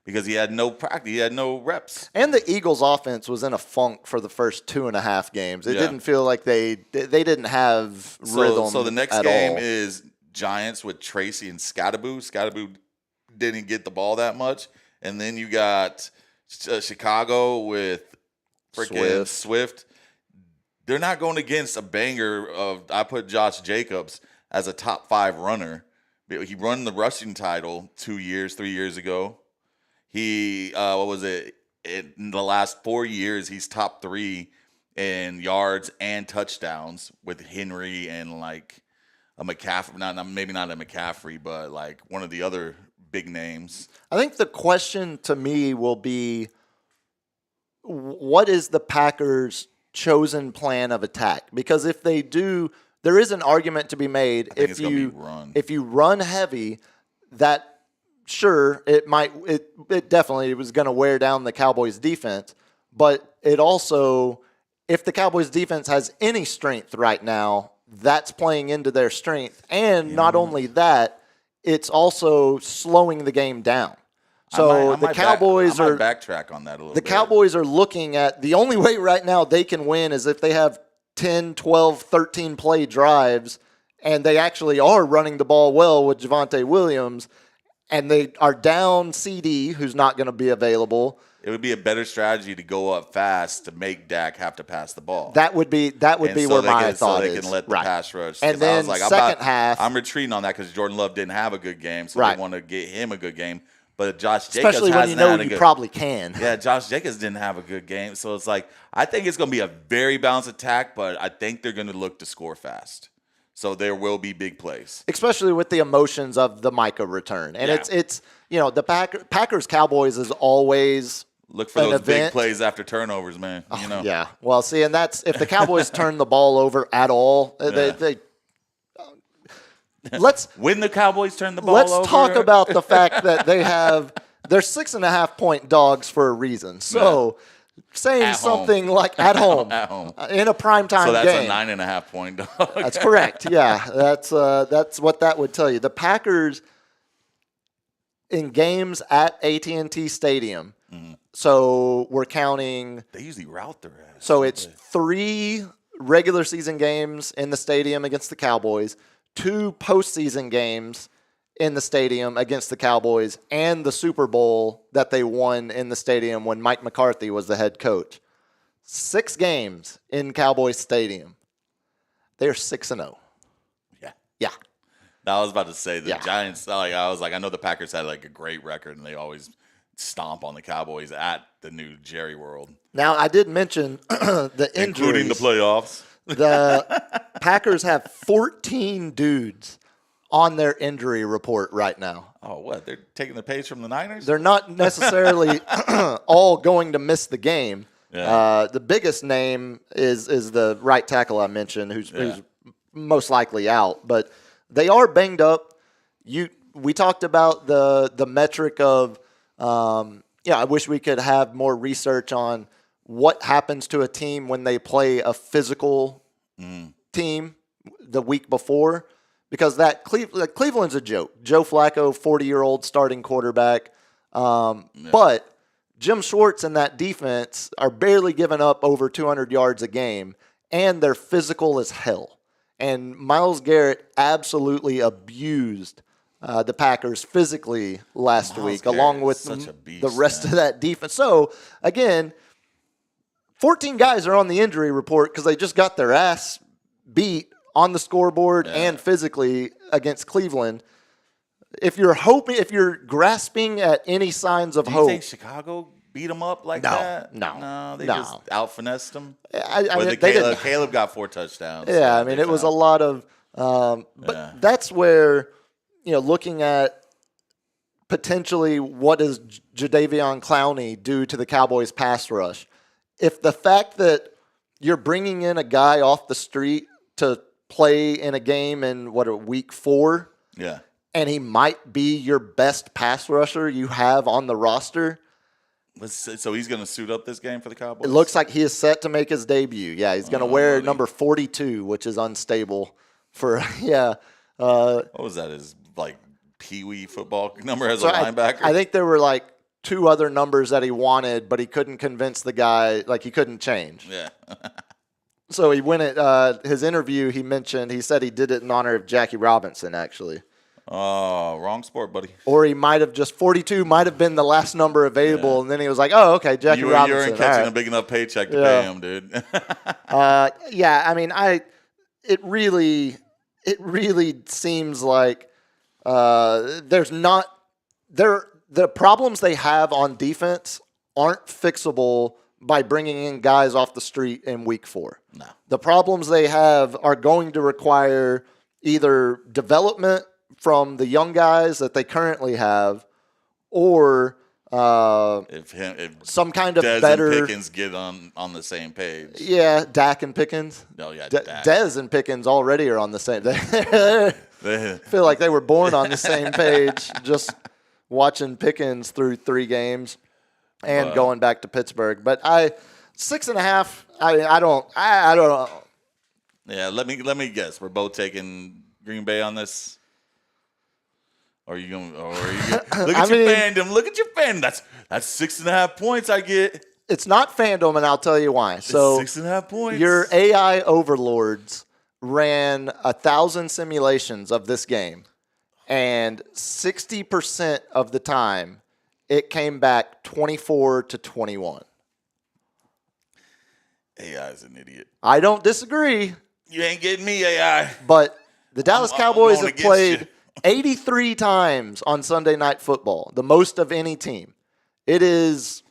because he had no practice, he had no reps. And the Eagles' offense was in a funk for the first 2.5 games. It didn't feel like they didn't have rhythm. So the next game is Giants with Tracy and Scattaboo. Scattaboo didn't get the ball that much. And then you got Chicago with freaking Swift. they're not going against a banger of. I put Josh Jacobs as a top 5 runner. He won the rushing title 3 years ago. He what was it? In the last 4 years, he's top 3 in yards and touchdowns with Henry and like a McCaffrey. Maybe not a McCaffrey, but like one of the other big names. I think the question to me will be, what is the Packers' chosen plan of attack? Because if they do, there is an argument to be made. If you run heavy, that sure it definitely was going to wear down the Cowboys' defense, but it also, if the Cowboys' defense has any strength right now, that's playing into their strength, and not only that, it's also slowing the game down. So the Cowboys are backtrack on that a little bit. The Cowboys are looking at the only way right now they can win is if they have 10, 12, 13 play drives, and they actually are running the ball well with Javonte Williams, and they are down CD, who's not going to be available. It would be a better strategy to go up fast to make Dak have to pass the ball. That would be where my thought is. So they can let the pass rush. And then second half, I'm retreating on that because Jordan Love didn't have a good game, so they want to get him a good game. But Josh Jacobs, especially when you know you probably can. Yeah, Josh Jacobs didn't have a good game, so it's like I think it's going to be a very balanced attack, but I think they're going to look to score fast. So there will be big plays, especially with the emotions of the Micah return, and it's the Packers Cowboys is always look for those big plays after turnovers, man. Yeah, well, see, and that's if the Cowboys turn the ball over at all, when the Cowboys turn the ball over. Let's talk about the fact that they're 6.5-point dogs for a reason. So. Yeah. Saying at something home. Like at home, in a primetime game. So that's a 9.5-point dog. That's correct. Yeah, that's what that would tell you. The Packers in games at AT&T Stadium. Mm-hmm. So we're counting. They usually route their ass. So it's 3 regular season games in the stadium against the Cowboys, 2 postseason games in the stadium against the Cowboys, and the Super Bowl that they won in the stadium when Mike McCarthy was the head coach. 6 games in Cowboys Stadium. They're 6-0. Yeah. Yeah. Now, I was about to say the Giants, I know the Packers had like a great record, and they always stomp on the Cowboys at the new Jerry World. Now, I did mention the injuries. Including the playoffs. The Packers have 14 dudes on their injury report right now. Oh, what? They're taking the page from the Niners? They're not necessarily all going to miss the game. Yeah. The biggest name is the right tackle I mentioned, who's most likely out. But they are banged up. We talked about the metric of, I wish we could have more research on what happens to a team when they play a physical team the week before. Because Cleveland's a joke. Joe Flacco, 40-year-old starting quarterback. But Jim Schwartz and that defense are barely giving up over 200 yards a game, and they're physical as hell. And Myles Garrett absolutely abused the Packers physically last week, along with the rest of that defense. So, again, 14 guys are on the injury report because they just got their ass beat on the scoreboard and physically against Cleveland. If you're grasping at any signs of hope. Do you think Chicago beat them up like that? No, they just out-finessed them. Caleb got 4 touchdowns. Yeah, so it was a lot of but that's where, looking at potentially what does Jadeveon Clowney do to the Cowboys pass rush. If the fact that you're bringing in a guy off the street to play in a game in week 4, and he might be your best pass rusher you have on the roster. So he's going to suit up this game for the Cowboys? It looks like he is set to make his debut. Yeah, he's going to wear number 42, which is unstable for what was that? His peewee football number as a linebacker? I think there were 2 other numbers that he wanted, but he couldn't convince the guy. He couldn't change. Yeah. So he went at his interview. He said he did it in honor of Jackie Robinson, actually. Oh, wrong sport, buddy. Or he might have just 42 might have been the last number available, and then he was like, "Oh, okay, Jackie Robinson." You weren't catching a big enough paycheck to pay him, dude. Yeah, I mean, it really seems like the problems they have on defense aren't fixable by bringing in guys off the street in week 4. No. The problems they have are going to require either development from the young guys that they currently have, or if some kind of Dez better and Pickens get on the same page. Yeah, Dak and Pickens. No, yeah, Dez and Pickens already are on the same. They feel like they were born on the same page. Just watching Pickens through 3 games and going back to Pittsburgh, but 6.5. I don't know. Yeah, let me guess. We're both taking Green Bay on this. Or are you going? Look at your fandom. Look at your fandom. That's 6.5 points I get. It's not fandom, and I'll tell you why. So 6.5 points. Your AI overlords ran 1,000 simulations of this game, and 60% of the time, it came back 24-21. AI is an idiot. I don't disagree. You ain't getting me, AI. But the Dallas Cowboys have played you. 83 times on Sunday Night Football, the most of any team. It is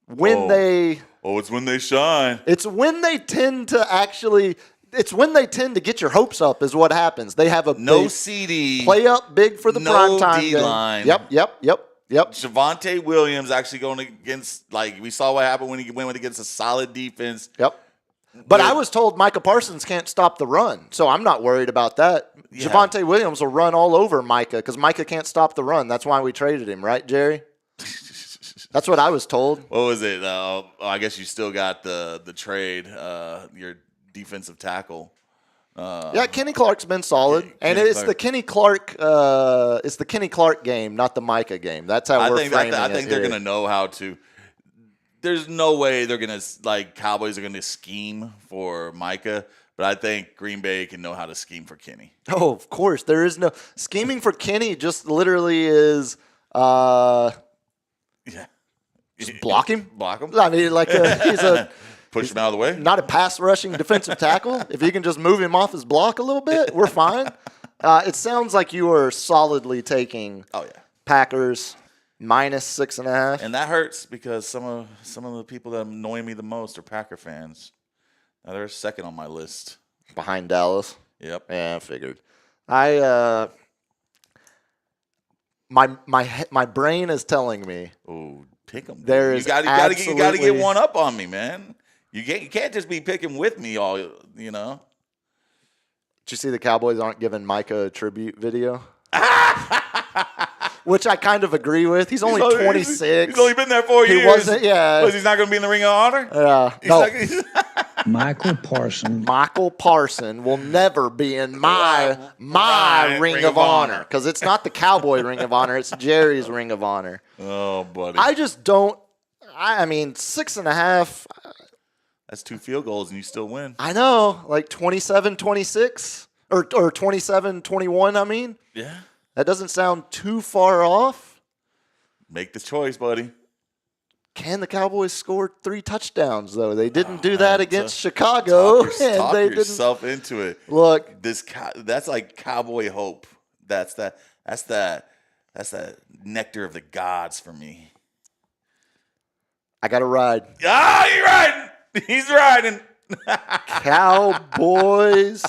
when they... Oh, it's when they shine. It's when they tend to actually... It's when they tend to get your hopes up is what happens. They have no CD. Play up big for the primetime game. No D-line. Yep. Javonte Williams actually going against, like, we saw what happened when he went against a solid defense. Yep. But I was told Micah Parsons can't stop the run, so I'm not worried about that. Yeah. Javonte Williams will run all over Micah because Micah can't stop the run. That's why we traded him, right, Jerry? That's what I was told. What was it? I guess you still got the trade, your defensive tackle. Yeah, Kenny Clark's been solid, it's the Kenny Clark. It's the Kenny Clark game, not the Micah game. That's how we're framing it. I think they're going to know how to. There's no way they're going to Cowboys are going to scheme for Micah, but I think Green Bay can know how to scheme for Kenny. Oh, of course, there is no scheming for Kenny. Just literally is. Just block him. Block him. I mean, he's a. Push him out of the way? Not a pass-rushing defensive tackle. If you can just move him off his block a little bit, we're fine. It sounds like you are solidly taking Packers minus 6.5. And that hurts because some of the people that annoy me the most are Packer fans. Now they're second on my list. Behind Dallas? Yep. Yeah, I figured. My brain is telling me. Oh, pick them. You got to get one up on me, man. You can't just be picking with me all, Did you see the Cowboys aren't giving Micah a tribute video? Which I kind of agree with. He's only 26. He's only been there 4 years. He wasn't, yeah. He's not going to be in the Ring of Honor? No. Michael Parson will never be in my Ring of Honor. Because it's not the Cowboy Ring of Honor. It's Jerry's Ring of Honor. Oh, buddy. I just don't. I mean, 6.5. That's 2 field goals and you still win. I know. Like 27-26 or 27-21, I mean. Yeah. That doesn't sound too far off. Make the choice, buddy. Can the Cowboys score 3 touchdowns, though? They didn't do that against Chicago. Talk yourself into it. Look. That's like Cowboy hope. That's that nectar of the gods for me. I got to ride. Ah, you're riding. He's riding. Cowboys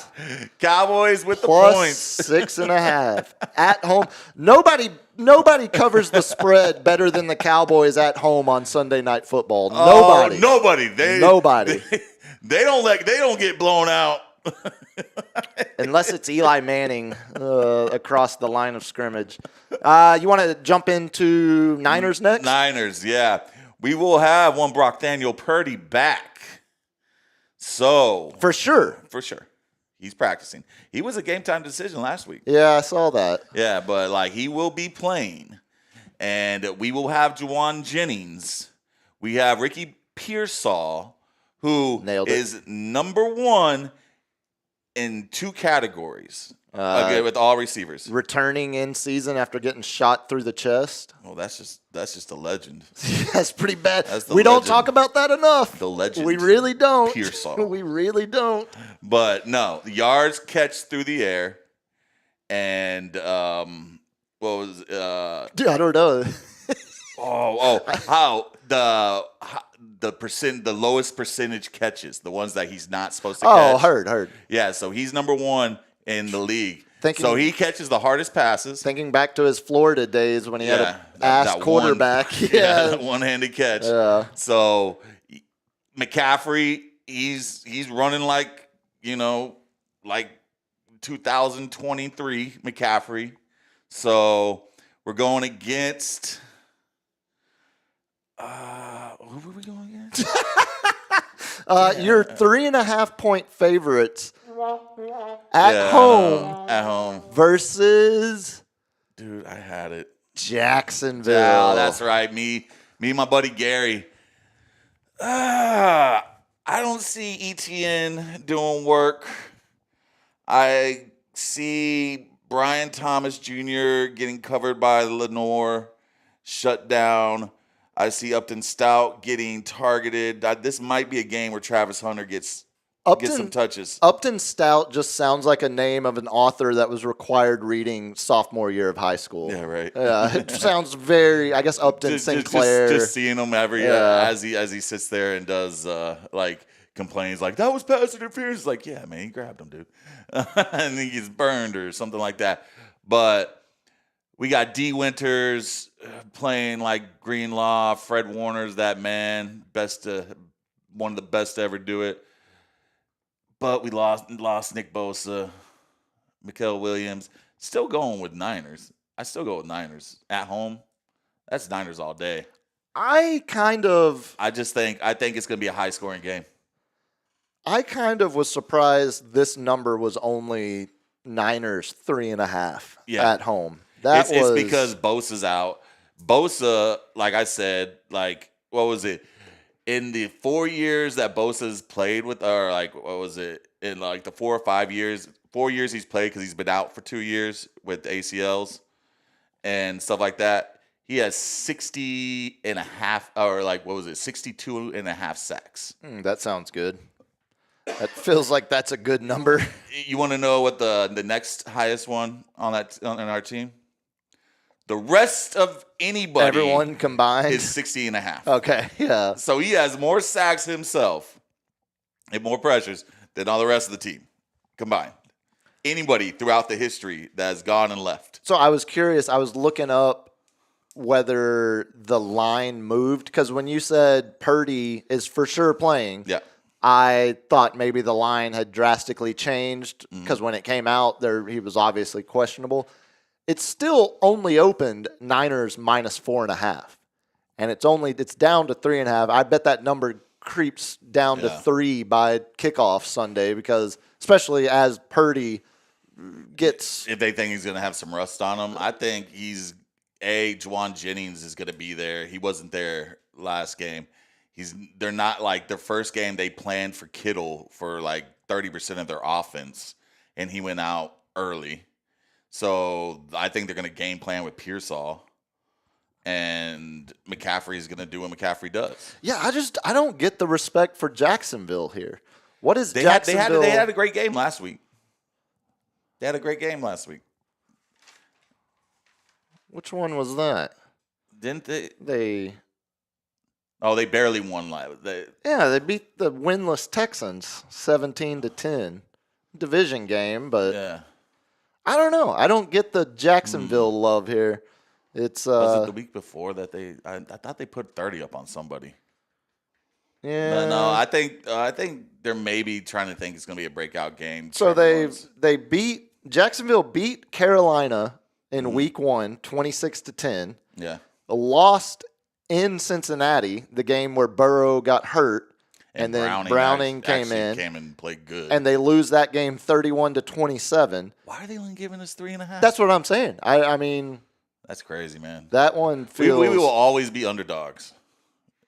with the points. 6.5 at home. Nobody covers the spread better than the Cowboys at home on Sunday Night Football. Nobody. Nobody. They don't get blown out. Unless it's Eli Manning across the line of scrimmage. You want to jump into Niners next? Niners, yeah. We will have one Brockdaniel Purdy back. So For sure. He's practicing. He was a game-time decision last week. Yeah, I saw that. Yeah, but he will be playing. And we will have Juwan Jennings. We have Ricky Pearsall, who is number 1 in 2 categories. With all receivers. Returning in season after getting shot through the chest. Well, that's just a legend. That's pretty bad. We don't talk about that enough. The legend. We really don't. Pearsall. We really don't. But no, yards catch through the air, and what was Dude, I don't know. how the lowest percentage catches, the ones that he's not supposed to catch. Oh, heard. Yeah, so he's number 1 in the league. So he catches the hardest passes. Thinking back to his Florida days when he had a ass quarterback. One-handed catch. Yeah. So McCaffrey, he's running like 2023 McCaffrey. So we're going against who were we going against? Your 3.5-point favorites at home versus, dude, I had it, Jacksonville. Yeah, that's right. Me and my buddy Gary. I don't see ETN doing work. I see Brian Thomas Jr. getting covered by Lenore, shut down. I see Upton Stout getting targeted. This might be a game where Travis Hunter gets some touches. Upton Stout just sounds like a name of an author that was required reading sophomore year of high school. Yeah, right. Yeah, it sounds very, I guess, Upton Sinclair. Just seeing him as he sits there and does complains like, that was pass interference. Like, yeah, man, he grabbed him, dude. And he gets burned or something like that. But we got D. Winters playing like Greenlaw. Fred Warner's that man. One of the best to ever do it. But we lost Nick Bosa, Mikael Williams. Still going with Niners. I still go with Niners. At home, that's Niners all day. I think it's going to be a high-scoring game. I kind of was surprised this number was only Niners 3.5 at home. It's because Bosa's out. Bosa, like I said, what was it? In the 4 years that Bosa's played with, or what was it? In the 4 or 5 years, 4 years he's played because he's been out for 2 years with ACLs and stuff like that. He has 62 and a half sacks. That sounds good. That feels like that's a good number. You want to know what the next highest one on our team? The rest of everyone combined, is 60 and a half. Okay, yeah. So he has more sacks himself and more pressures than all the rest of the team combined. Anybody throughout the history that has gone and left. So I was curious. I was looking up whether the line moved, because when you said Purdy is for sure playing, I thought maybe the line had drastically changed because when it came out, he was obviously questionable. It's still only opened Niners -4.5, and it's down to 3.5. I bet that number creeps down to 3 by kickoff Sunday, because especially as Purdy gets, if they think he's going to have some rust on him, I think Juwan Jennings is going to be there. He wasn't there last game. They're not their first game. They planned for Kittle for 30% of their offense, and he went out early. So I think they're going to game plan with Pearsall, and McCaffrey is going to do what McCaffrey does. Yeah, I don't get the respect for Jacksonville here. What is Jacksonville? They had a great game last week. Which one was that? Didn't they? They barely won. They beat the winless Texans 17-10. Division game, but yeah. I don't know. I don't get the Jacksonville love here. Was it the week before that I thought they put 30 up on somebody. Yeah. No, I think they're maybe trying to think it's going to be a breakout game. So Jacksonville beat Carolina in week 1, 26-10. Yeah. Lost in Cincinnati, the game where Burrow got hurt. And then Browning came in and played good. And they lose that game 31-27. Why are they only giving us 3.5? That's what I'm saying. I mean, that's crazy, man. That one feels. We will always be underdogs.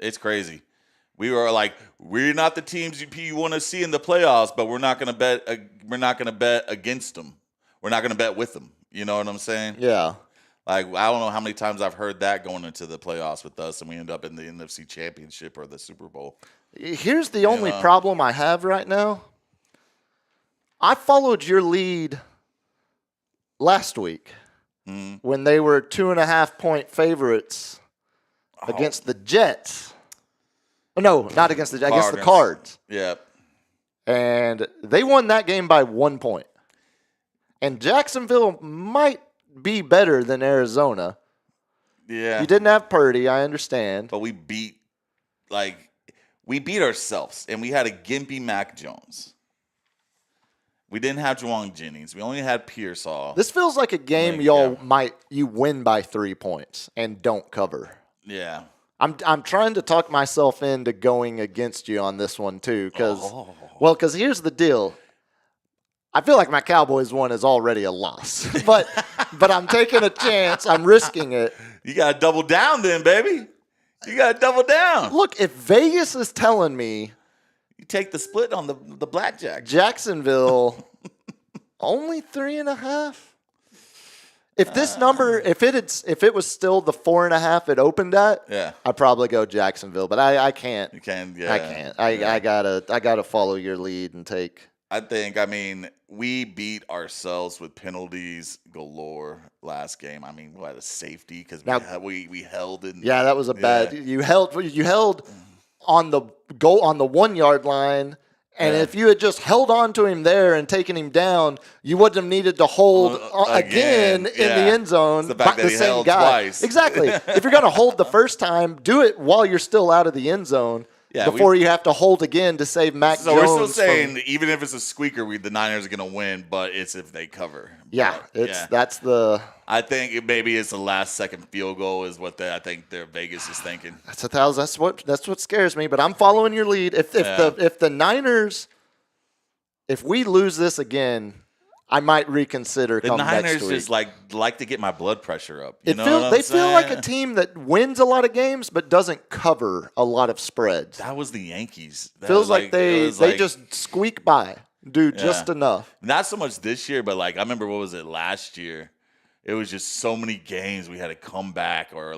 It's crazy. We were we're not the teams you want to see in the playoffs, but we're not going to bet we're not going to bet against them. We're not going to bet with them. You know what I'm saying? Yeah. Like, I don't know how many times I've heard that going into the playoffs with us, and we end up in the NFC Championship or the Super Bowl. Here's the only problem I have right now. I followed your lead last week when they were 2.5-point favorites against the Jets. No, not against the Jets, against the Cards. Yep. And they won that game by 1 point. And Jacksonville might be better than Arizona. Yeah. You didn't have Purdy, I understand. But we beat ourselves, and we had a gimpy Mac Jones. We didn't have Juwan Jennings. We only had Pearsall. This feels like a game you win by 3 points and don't cover. Yeah. I'm trying to talk myself into going against you on this one too, because here's the deal. I feel like my Cowboys one is already a loss, but I'm taking a chance. I'm risking it. You got to double down then, baby. You got to double down. Look, if Vegas is telling me you take the split on the blackjack. Jacksonville only 3.5. If this number, if it was still the 4.5 it opened at, I'd probably go Jacksonville. But I can't. You can, yeah. I can't. I gotta follow your lead and take. I mean, we beat ourselves with penalties galore last game. I mean, we had a safety because we held in. Yeah, that was a bad. You held on the goal on the 1 yard line. And if you had just held on to him there and taken him down, you wouldn't have needed to hold again in the end zone. The fact that he same held guy. twice. Exactly. If you're going to hold the first time, do it while you're still out of the end zone before you have to hold again to save Mac Jones. So we're still saying even if it's a squeaker, the Niners are going to win, but it's if they cover. Yeah, that's the. I think maybe it's the last second field goal is what I think their Vegas is thinking. That's what scares me. But I'm following your lead. If the Niners, if we lose this again, I might reconsider. The Niners just like to get my blood pressure up. They feel like a team that wins a lot of games but doesn't cover a lot of spreads. That was the Yankees. Feels like they just squeak by, do just enough. Not so much this year, but I remember what was it last year? It was just so many games we had to come back, or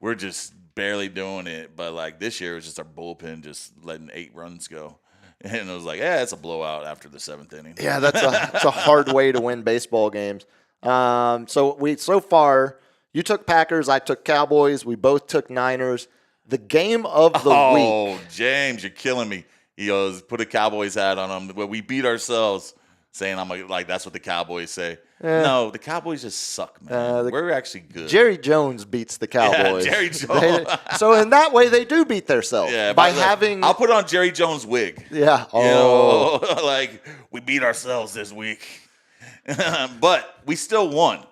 we're just barely doing it. But this year it was just our bullpen just letting 8 runs go. And it was it's a blowout after the 7th inning. Yeah, that's a hard way to win baseball games. So far, you took Packers, I took Cowboys, we both took Niners. The game of the week. Oh, James, you're killing me. He goes, put a Cowboys hat on them. Well, we beat ourselves, saying that's what the Cowboys say. No, the Cowboys just suck, man. We're actually good. Jerry Jones beats the Cowboys. Yeah, Jerry Jones. So in that way, they do beat themselves. Yeah, by having. I'll put on Jerry Jones' wig. Yeah. Oh. You know, we beat ourselves this week, but we still won.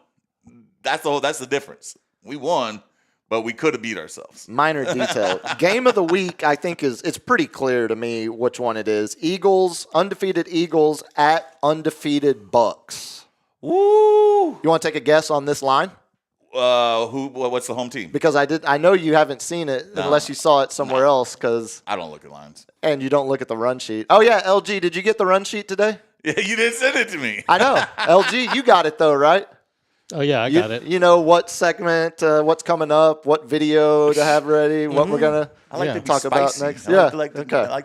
That's the difference. We won, but we could have beat ourselves. Minor detail. Game of the week, I think it's pretty clear to me which one it is. Undefeated Eagles at undefeated Bucks. Woo! You want to take a guess on this line? What's the home team? Because I know you haven't seen it unless you saw it somewhere else. Because I don't look at lines. And you don't look at the run sheet. Oh yeah, LG, did you get the run sheet today? Yeah, you didn't send it to me. I know. LG, you got it though, right? Oh yeah, I got it. You know what segment, what's coming up, what video to have ready, what we're gonna to talk about next. I like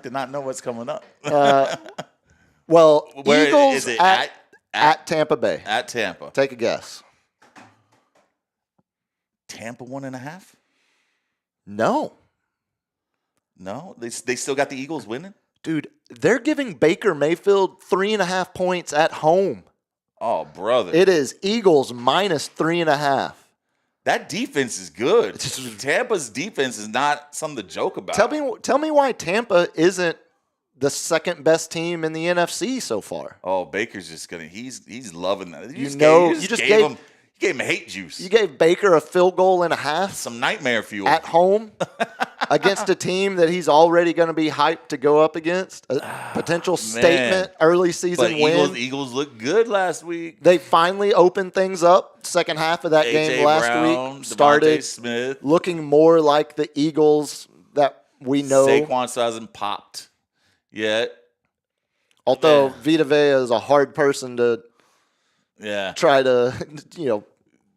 to not know what's coming up. Well, where Eagles is it at Tampa Bay. At Tampa. Take a guess. Tampa 1.5? No. No? They still got the Eagles winning? Dude, they're giving Baker Mayfield 3.5 points at home. Oh, brother. It is Eagles minus 3.5. That defense is good. Tampa's defense is not something to joke about. Tell me why Tampa isn't the second best team in the NFC so far. Oh, Baker's just he's loving that. You gave him hate juice. You gave Baker a field goal and a half. Some nightmare fuel. At home against a team that he's already going to be hyped to go up against. A potential statement, early season win. Eagles looked good last week. They finally opened things up. Second half of that game last week started Smith. Looking more like the Eagles that we know. Saquon still hasn't popped yet. Although Vita Vea is a hard person to try to,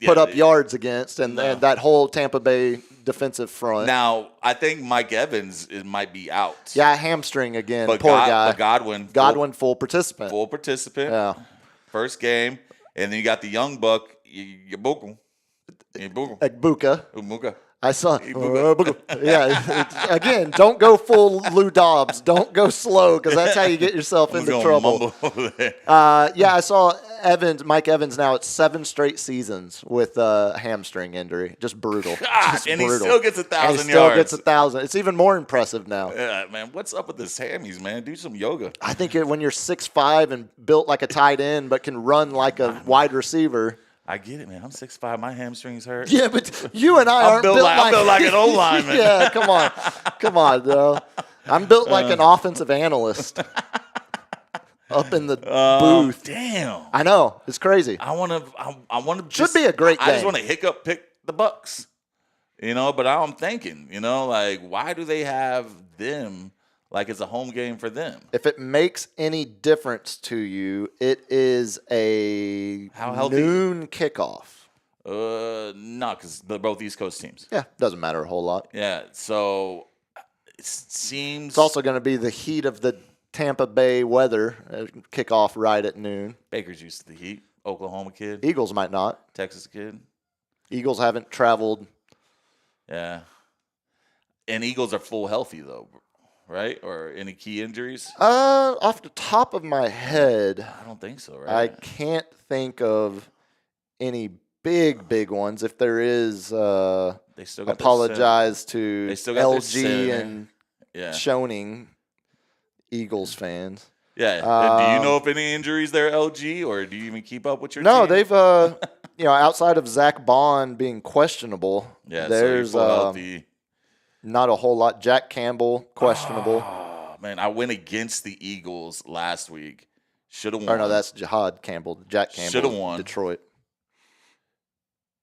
put up yards against, and that whole Tampa Bay defensive front. Now, I think Mike Evans might be out. Yeah, hamstring again. But poor guy. But Godwin, full participant. Full participant. Yeah. First game. And then you got the young buck, Ibuka. I saw. Again, don't go full Lou Dobbs. Don't go slow, because that's how you get yourself into trouble. I saw Mike Evans now at 7 straight seasons with a hamstring injury. Just brutal. And he still gets 1,000 yards. He still gets 1,000. It's even more impressive now. Yeah, man. What's up with the hammies, man? Do some yoga. I think when you're 6'5" and built like a tight end, but can run like a wide receiver. I get it, man. I'm 6'5". My hamstrings hurt. Yeah, but you and I aren't built like an O-lineman. Yeah, come on, though. I'm built like an offensive analyst up in the booth. Damn. I know. It's crazy. I want to. Should be a great game. I just want to hiccup pick the Bucks. But I'm thinking, why do they have them like it's a home game for them? If it makes any difference to you, it is a noon kickoff. No, because they're both East Coast teams. Yeah, doesn't matter a whole lot. Yeah, so it seems... It's also going to be the heat of the Tampa Bay weather. Kickoff right at noon. Baker's used to the heat. Oklahoma kid. Eagles might not. Texas kid. Eagles haven't traveled. Yeah. And Eagles are full healthy, though. Right? Or any key injuries? Off the top of my head, I don't think so, right? I can't think of any big ones. If there is, they still got apologize to LG and yeah. Schoening, Eagles fans. Yeah. Do you know if any injuries there, LG, or do you even keep up with your team? No, they've, outside of Zach Bond being questionable, there's not a whole lot. Jack Campbell, questionable. Oh, man, I went against the Eagles last week. Should have won. Or no, that's Jahad Campbell. Jack Campbell. Should have won. Detroit.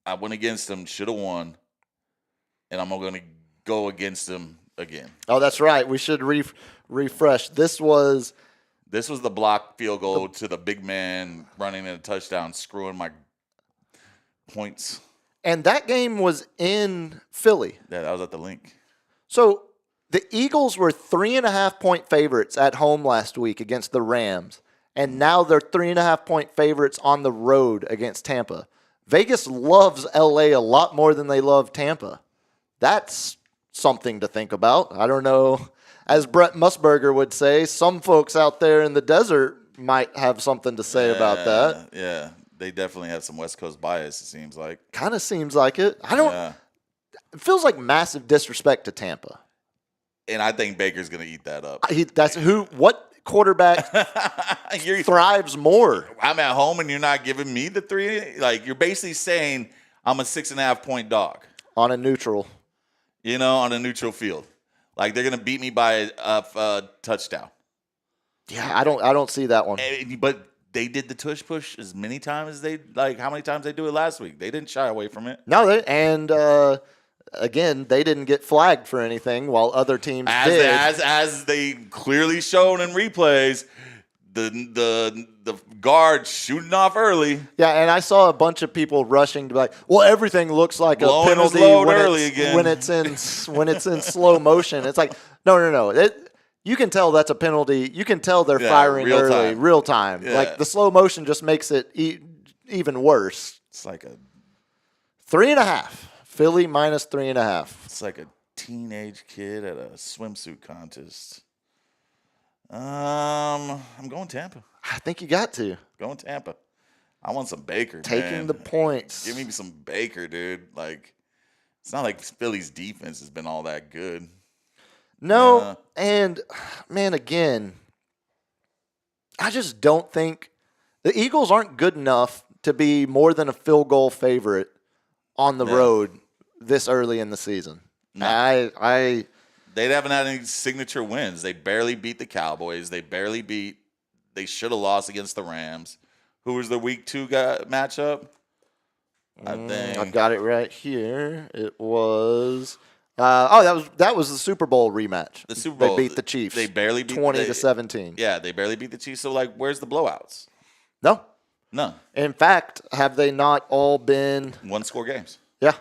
I went against them. Should have won. And I'm going to go against them again. Oh, that's right. We should refresh. This was the block field goal to the big man running in a touchdown, screwing my points. And that game was in Philly. Yeah, that was at the Link. So the Eagles were 3.5-point favorites at home last week against the Rams, and now they're 3.5-point favorites on the road against Tampa. Vegas loves LA a lot more than they love Tampa. That's something to think about. I don't know. As Brett Musburger would say, some folks out there in the desert might have something to say about that. Yeah, they definitely have some West Coast bias, it seems like. Kind of seems like it. It feels like massive disrespect to Tampa. And I think Baker's going to eat that up. What quarterback thrives more? I'm at home and you're not giving me the 3. Like, you're basically saying I'm a 6.5-point dog. On a neutral. On a neutral field. Like, they're going to beat me by a touchdown. Yeah, I don't see that one. But they did the tush push as many times as how many times they do it last week? They didn't shy away from it. No, again, they didn't get flagged for anything while other teams did. As they clearly shown in replays, the guard shooting off early. Yeah, and I saw a bunch of people rushing to be like, well, everything looks like a penalty when it's in slow motion. It's like, no. You can tell that's a penalty. You can tell they're firing early, real time. Yeah. Like the slow motion just makes it even worse. It's like a 3.5. Philly minus 3.5. It's like a teenage kid at a swimsuit contest. I'm going Tampa. I think you got to. Going Tampa. I want some Baker, Taking the points. Give me some Baker, dude. Like, it's not like Philly's defense has been all that good. No, and, man, again, I just don't think the Eagles aren't good enough to be more than a field goal favorite on the road this early in the season. No. They haven't had any signature wins. They barely beat the Cowboys. They should have lost against the Rams. Who was the week 2 matchup? I think I've got it right here. It was That was the Super Bowl rematch. The Super Bowl. They beat the Chiefs. They barely beat 20-17. Yeah, they barely beat the Chiefs. So, like, where's the blowouts? No. No. In fact, have they not all been one-score games? Yeah.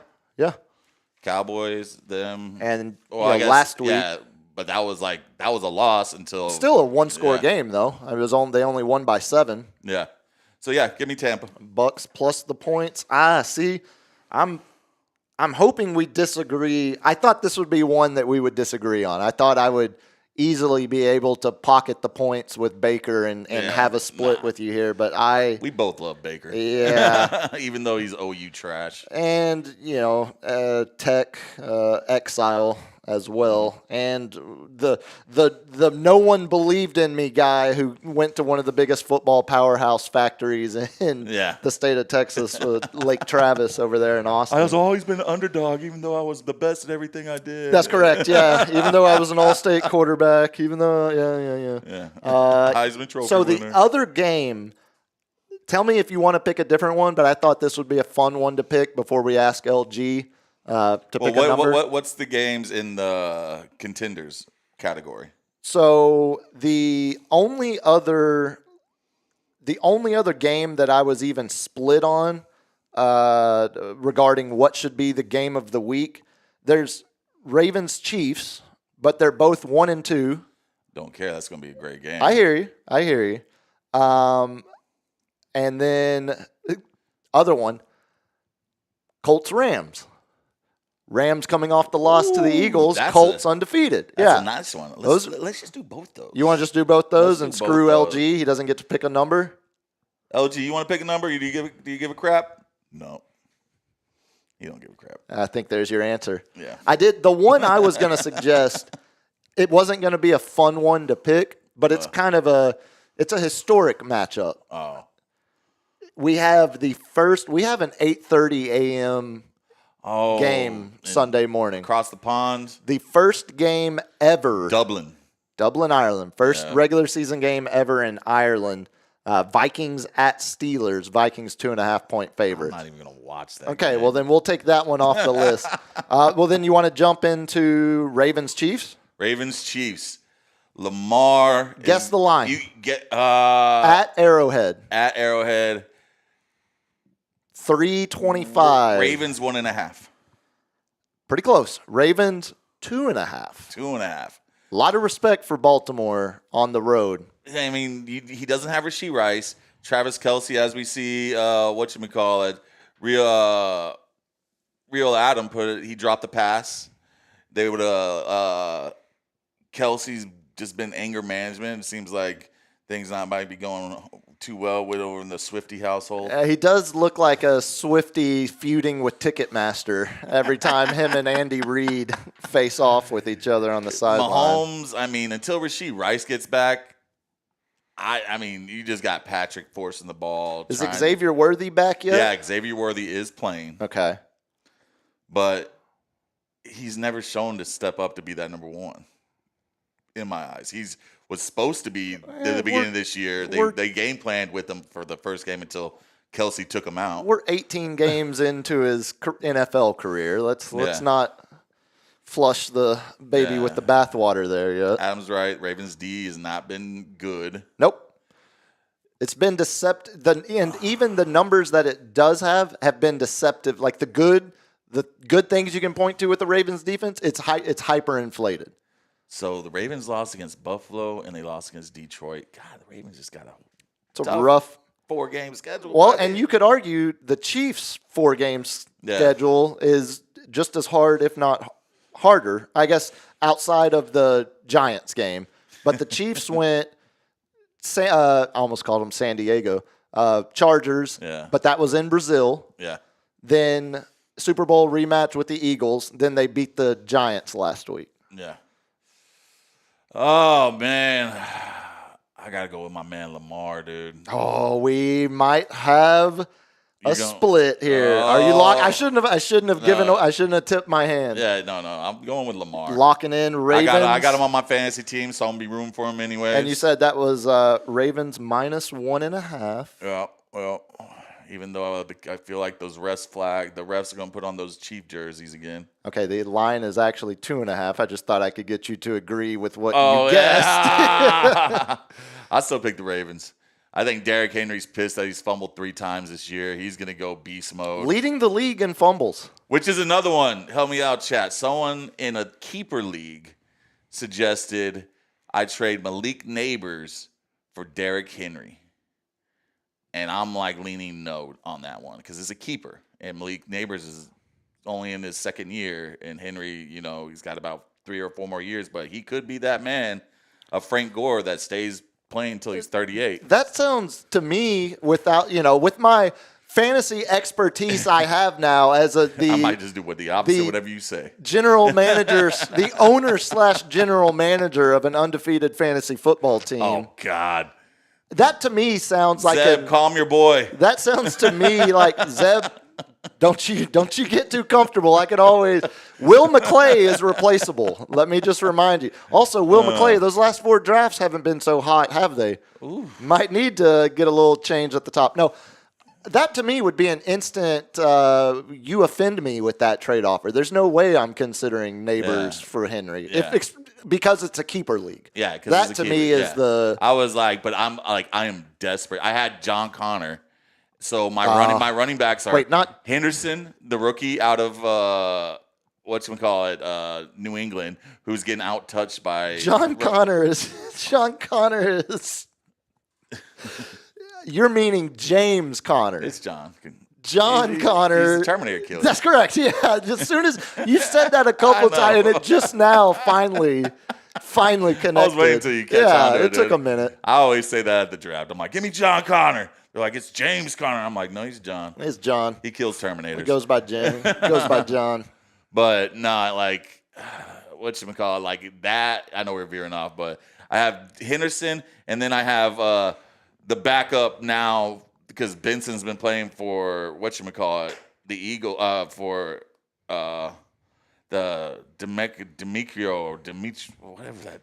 Cowboys, them, and I guess, last week. Yeah, but that was a loss until still a one-score game though. They only won by 7. Yeah. So yeah, give me Tampa. Bucks plus the points. See, I'm hoping we disagree. I thought this would be one that we would disagree on. I thought I would easily be able to pocket the points with Baker and have a split with you here, but we both love Baker. Yeah. Even though he's OU trash. And, Tech exile as well. And the no one believed in me guy who went to one of the biggest football powerhouse factories in the state of Texas, Lake Travis over there in Austin. I was always been an underdog, even though I was the best at everything I did. That's correct, yeah. Even though I was an all-state quarterback, even though, yeah. Heisman Trophy So winner. the other game, tell me if you want to pick a different one, but I thought this would be a fun one to pick before we ask LG to pick a number. What's the games in the contenders category? So the only other game that I was even split on regarding what should be the game of the week, there's Ravens Chiefs, but they're both 1-2. Don't care. That's going to be a great game. I hear you. And then other one, Colts Rams. Rams coming off the loss to the Eagles. Colts undefeated. That's a nice one. Let's just do both those. You want to just do both those and screw LG? He doesn't get to pick a number. LG, you want to pick a number? Do you give a crap? No. You don't give a crap. I think there's your answer. Yeah. I did. The one I was going to suggest, it wasn't going to be a fun one to pick, but it's kind of it's a historic matchup. Oh. We have an 8:30 a.m. game Sunday morning. Across the pond. The first game ever. Dublin, Ireland. First regular season game ever in Ireland. Vikings at Steelers. Vikings 2.5-point favorite. I'm not even going to watch that. Okay, game. well then we'll take that one off the list. Well then you want to jump into Ravens Chiefs? Ravens Chiefs. Lamar. Guess the line. You get at Arrowhead. 325. Ravens 1.5. Pretty close. Ravens 2.5. 2.5. A lot of respect for Baltimore on the road. I mean, he doesn't have Rashee Rice. Travis Kelce, as we see, Real Adam put it, he dropped the pass. They would Kelce's just been anger management. It seems like things might be going too well with over in the Swifty household. He does look like a Swifty feuding with Ticketmaster every time him and Andy Reid face off with each other on the sideline. Mahomes, I mean, until Rashee Rice gets back, I mean, you just got Patrick forcing the ball. Is Xavier Worthy back yet? Yeah, Xavier Worthy is playing. Okay. But he's never shown to step up to be that number one in my eyes. He was supposed to be at the beginning of this year. They game planned with him for the first game until Kelce took him out. We're 18 games into his NFL career. Let's not flush the baby with the bathwater there yet. Adam's right. Ravens D has not been good. Nope. It's been deceptive. And even the numbers that it does have been deceptive. Like the good things you can point to with the Ravens defense, it's hyperinflated. So the Ravens lost against Buffalo and they lost against Detroit. God, the Ravens just got a rough 4-game schedule. Well, and you could argue the Chiefs' 4-game schedule is just as hard, if not harder, I guess, outside of the Giants game. But the Chiefs went, I almost called them San Diego, Chargers, but that was in Brazil. Yeah. Then Super Bowl rematch with the Eagles. Then they beat the Giants last week. Yeah. Oh, man. I got to go with my man Lamar, dude. Oh, we might have a split here. Are you locked? I shouldn't have tipped my hand. Yeah, no. I'm going with Lamar. Locking in Ravens. I got him on my fantasy team, so I'm going to be rooting for him anyway. And you said that was Ravens minus 1.5. Yeah, well, Even though I feel like those the refs are going to put on those Chief jerseys again. Okay, the line is actually 2.5. I just thought I could get you to agree with what you guessed. I still pick the Ravens. I think Derrick Henry's pissed that he's fumbled 3 times this year. He's going to go beast mode. Leading the league in fumbles. Which is another one. Help me out, chat. Someone in a keeper league suggested I trade Malik Neighbors for Derrick Henry. And I'm like leaning no on that one because it's a keeper. And Malik Neighbors is only in his second year. And Henry, he's got about 3 or 4 more years. But he could be that man, a Frank Gore that stays playing until he's 38. That sounds to me, without, with my fantasy expertise I have now as I might just do the opposite, whatever you say. General manager, the owner/general manager of an undefeated fantasy football team. Oh, God. That to me sounds like Zeb, calm your boy. That sounds to me like Zeb. Don't you get too comfortable. I could always. Will McClay is replaceable. Let me just remind you. Also, Will McClay. Those last 4 drafts haven't been so hot, have they? Ooh. Might need to get a little change at the top. No, that to me would be an instant. You offend me with that trade offer. There's no way I'm considering Neighbors for Henry. Yeah. Because it's a keeper league. Yeah, that to me is the. I was like, but I am desperate. I had John Connor, so my running backs are not Henderson, the rookie out of New England, who's getting out touched by John Connor is. You're meaning James Connor. It's John. John Connor. He's a Terminator killer. That's correct. Yeah. As soon as you said that a couple times, and it just now finally connected. I was waiting until you catch on there, it took a minute. I always say that at the draft. I'm like, give me John Connor. They're like, it's James Connor. I'm like, no, he's John. It's John. He kills Terminators. It goes by James. Goes by John. But not like whatchamacallit, like that. I know we're veering off, but I have Henderson, and then I have the backup now. Because Benson's been playing for the Eagle for the Demetrio, whatever that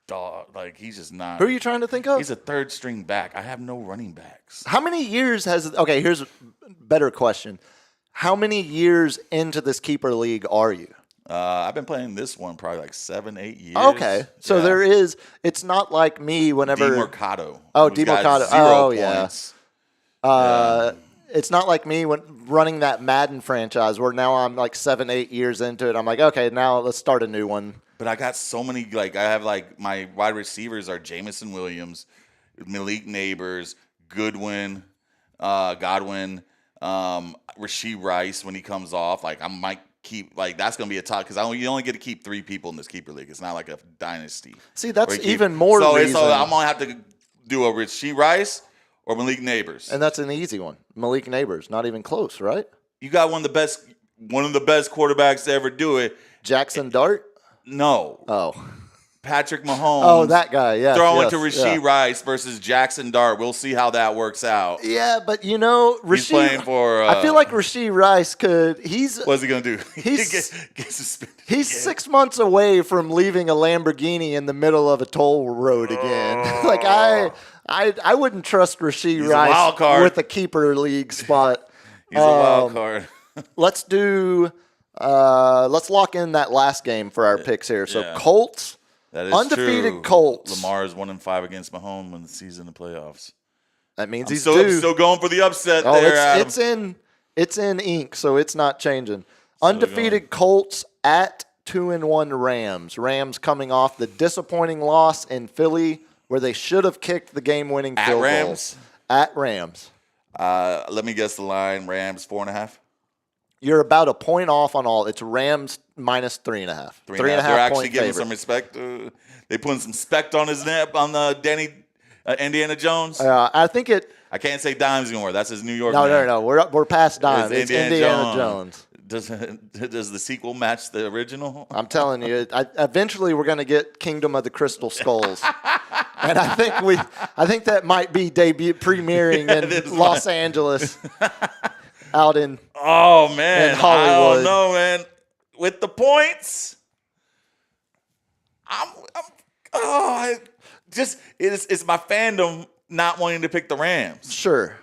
dog. Like he's just not. Who are you trying to think of? He's a 3rd string back. I have no running backs. How many years has? Okay, here's a better question. How many years into this keeper league are you? I've been playing this one probably like 7-8 years. Okay, so there is. It's not like me whenever. DeMercado. Oh, DeMercado. Oh, points. It's not like me when running that Madden franchise where now I'm like 7-8 years into it. I'm like, okay, now let's start a new one. But I got so many, I have my wide receivers are Jamison Williams, Malik Neighbors, Godwin, Rashee Rice when he comes off. I might keep, that's going to be a top because you only get to keep 3 people in this keeper league. It's not like a dynasty. See, that's even more reason. So I'm going to have to do a Rashee Rice or Malik Neighbors. And that's an easy one. Malik Neighbors, not even close, right? You got one of the best quarterbacks to ever do it. Jackson Dart? No. Oh. Patrick Mahomes. Oh, that guy, yeah. Throwing to Rashee Rice versus Jackson Dart. We'll see how that works out. Yeah, but Rashee. He's playing for. I feel like Rashee Rice could. What's he going to do? He's get suspended. He's 6 months away from leaving a Lamborghini in the middle of a toll road again. I wouldn't trust Rashee Rice with a keeper league spot. He's a wild card. Let's lock in that last game for our picks here. So Colts, that is undefeated true. Colts. Lamar is 1-5 against Mahomes in the season of playoffs. That means I'm still going for the upset there, Adam. It's in ink, so it's not changing. Undefeated Colts at 2-1 Rams. Rams coming off the disappointing loss in Philly where they should have kicked the game-winning field goal. At Rams. Let me guess the line. Rams 4.5. You're about a point off on all. It's Rams minus 3.5. 3.5. They're actually giving favorite. some respect. They putting some spect on his nap on the Indiana Jones. I think it. I can't say Dimes anymore. That's his New York. No. We're past Dimes. It's Indiana Jones. Does the sequel match the original? I'm telling you, eventually we're going to get Kingdom of the Crystal Skulls, and I think that might be premiering in Los Angeles, out in Hollywood. I don't know, man. With the points, it's my fandom not wanting to pick the Rams. Sure.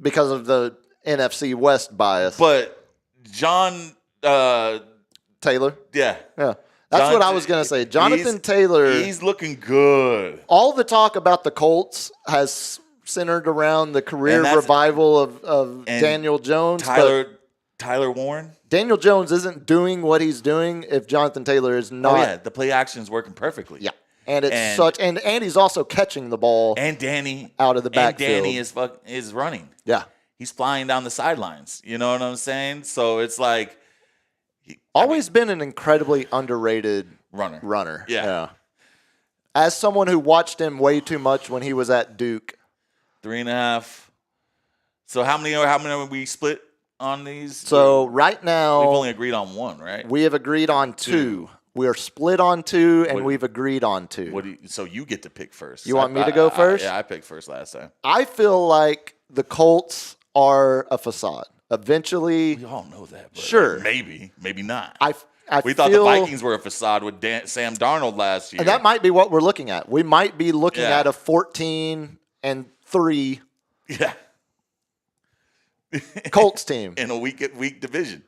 because of the NFC West bias. But John Taylor? Yeah. That's what I was going to say. Jonathan Taylor. He's looking good. All the talk about the Colts has centered around the career revival of Daniel Jones. Tyler Warren? Daniel Jones isn't doing what he's doing if Jonathan Taylor is not. Oh, yeah. The play action is working perfectly. Yeah. And and he's also catching the ball. And Danny out of the backfield. And Danny is running. Yeah. He's flying down the sidelines. You know what I'm saying? So it's like always been an incredibly underrated runner. Yeah. As someone who watched him way too much when he was at Duke. 3.5. So how many are we split on these? So right now we've only agreed on one, right? We have agreed on two. We are split on two, and we've agreed on two. So you get to pick first. You want me to go first? I picked first last time. I feel like the Colts are a facade. Eventually, we all know that. But sure, maybe not. We thought the Vikings were a facade with Sam Darnold last year, and that might be what we're looking at. We might be looking at a 14-3 Colts team in a weak division.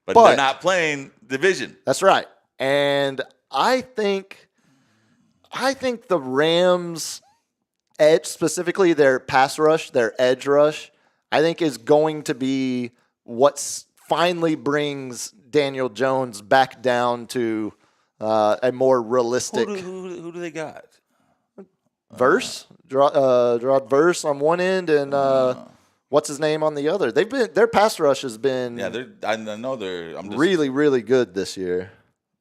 But they're not playing division. That's right. And I think the Rams edge, specifically their pass rush, their edge rush, I think is going to be what finally brings Daniel Jones back down to a more realistic. Who do they got? Verse, Gerard Verse on one end, and what's his name on the other? Their pass rush has been I know I'm just, really, really good this year.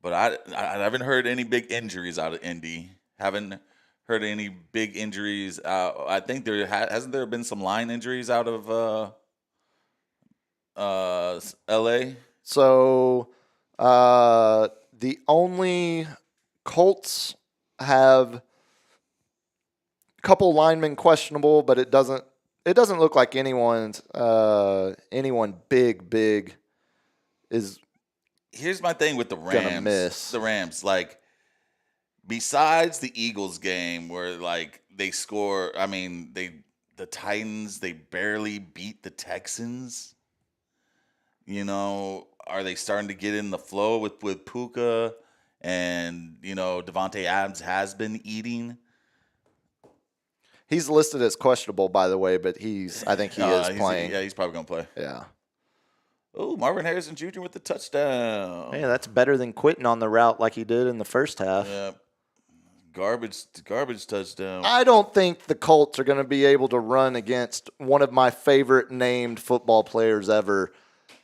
But I haven't heard any big injuries out of Indy. Haven't heard any big injuries out. I think hasn't there been some line injuries out of L.A. So the only Colts have a couple linemen questionable, but it doesn't look like anyone big is. Here's my thing with the Rams. Gonna miss. The Rams, like, besides the Eagles game where like they score, the Titans, they barely beat the Texans. You know, are they starting to get in the flow with Puka and Devontae Adams has been eating? He's listed as questionable, by the way, but I think he is playing. Yeah, he's probably gonna play. Yeah. Oh, Marvin Harrison Jr. with the touchdown. Yeah, that's better than quitting on the route like he did in the first half. Yeah. Garbage touchdown. I don't think the Colts are going to be able to run against one of my favorite named football players ever.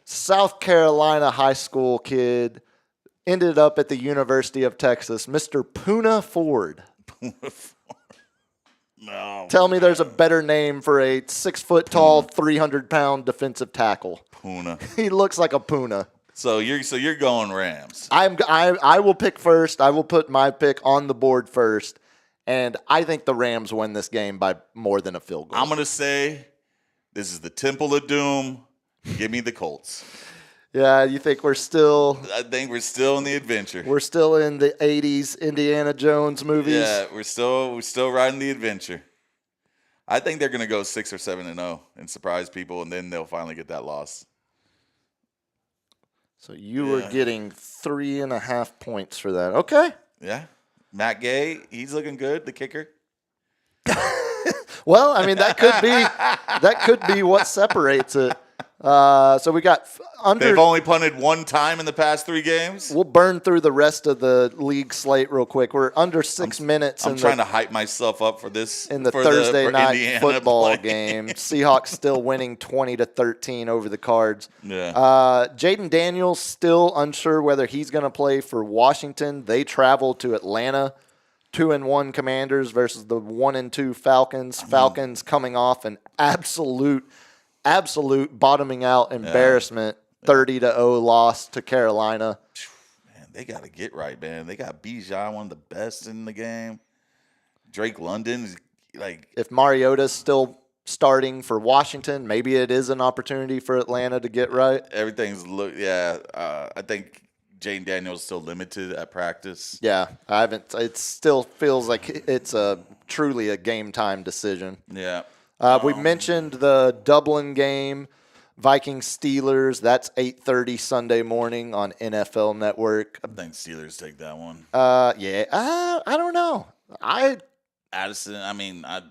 South Carolina high school kid, ended up at the University of Texas, Mr. Poona Ford. No. Tell me there's a better name for a 6-foot-tall, 300-pound defensive tackle. Poona. He looks like a Poona. So you're going Rams. I will pick first. I will put my pick on the board first, and I think the Rams win this game by more than a field goal. I'm gonna say this is the Temple of Doom. Give me the Colts. Yeah, you think we're still? I think we're still in the adventure. We're still in the '80s Indiana Jones movies. Yeah, we're still riding the adventure. I think they're gonna go 6 or 7-0 and surprise people, and then they'll finally get that loss. So you were getting 3.5 points for that. Okay. Yeah, Matt Gay, he's looking good. The kicker. Well, I mean that could be what separates it. So we got under. They've only punted one time in the past 3 games. We'll burn through the rest of the league slate real quick. We're under 6 minutes. I'm trying to hype myself up for this in the Thursday night Indiana football game. Seahawks still winning 20-13 over the Cards. Yeah. Jaden Daniels still unsure whether he's going to play for Washington. They travel to Atlanta. 2-1 Commanders versus the 1-2 Falcons. Falcons coming off an absolute bottoming out embarrassment, 30-0 loss to Carolina. Man, they got to get right, man. They got Bijan, one of the best in the game. Drake London, if Mariota's still starting for Washington, maybe it is an opportunity for Atlanta to get right. Everything's I think Jane Daniels still limited at practice. Yeah, I haven't. It still feels like it's truly a game time decision. Yeah. We mentioned the Dublin game, Vikings-Steelers. That's 8:30 Sunday morning on NFL Network. I think Steelers take that one. Yeah. I don't know. Addison, I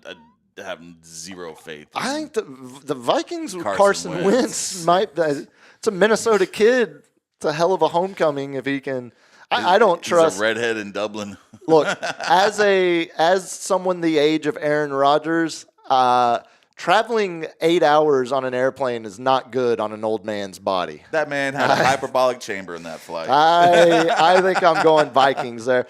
have zero faith. I think the Vikings with Carson Wentz might. It's a Minnesota kid. It's a hell of a homecoming if he can. I don't trust. He's a redhead in Dublin. Look, as someone the age of Aaron Rodgers, traveling 8 hours on an airplane is not good on an old man's body. That man had a hyperbolic chamber in that flight. I think I'm going Vikings there.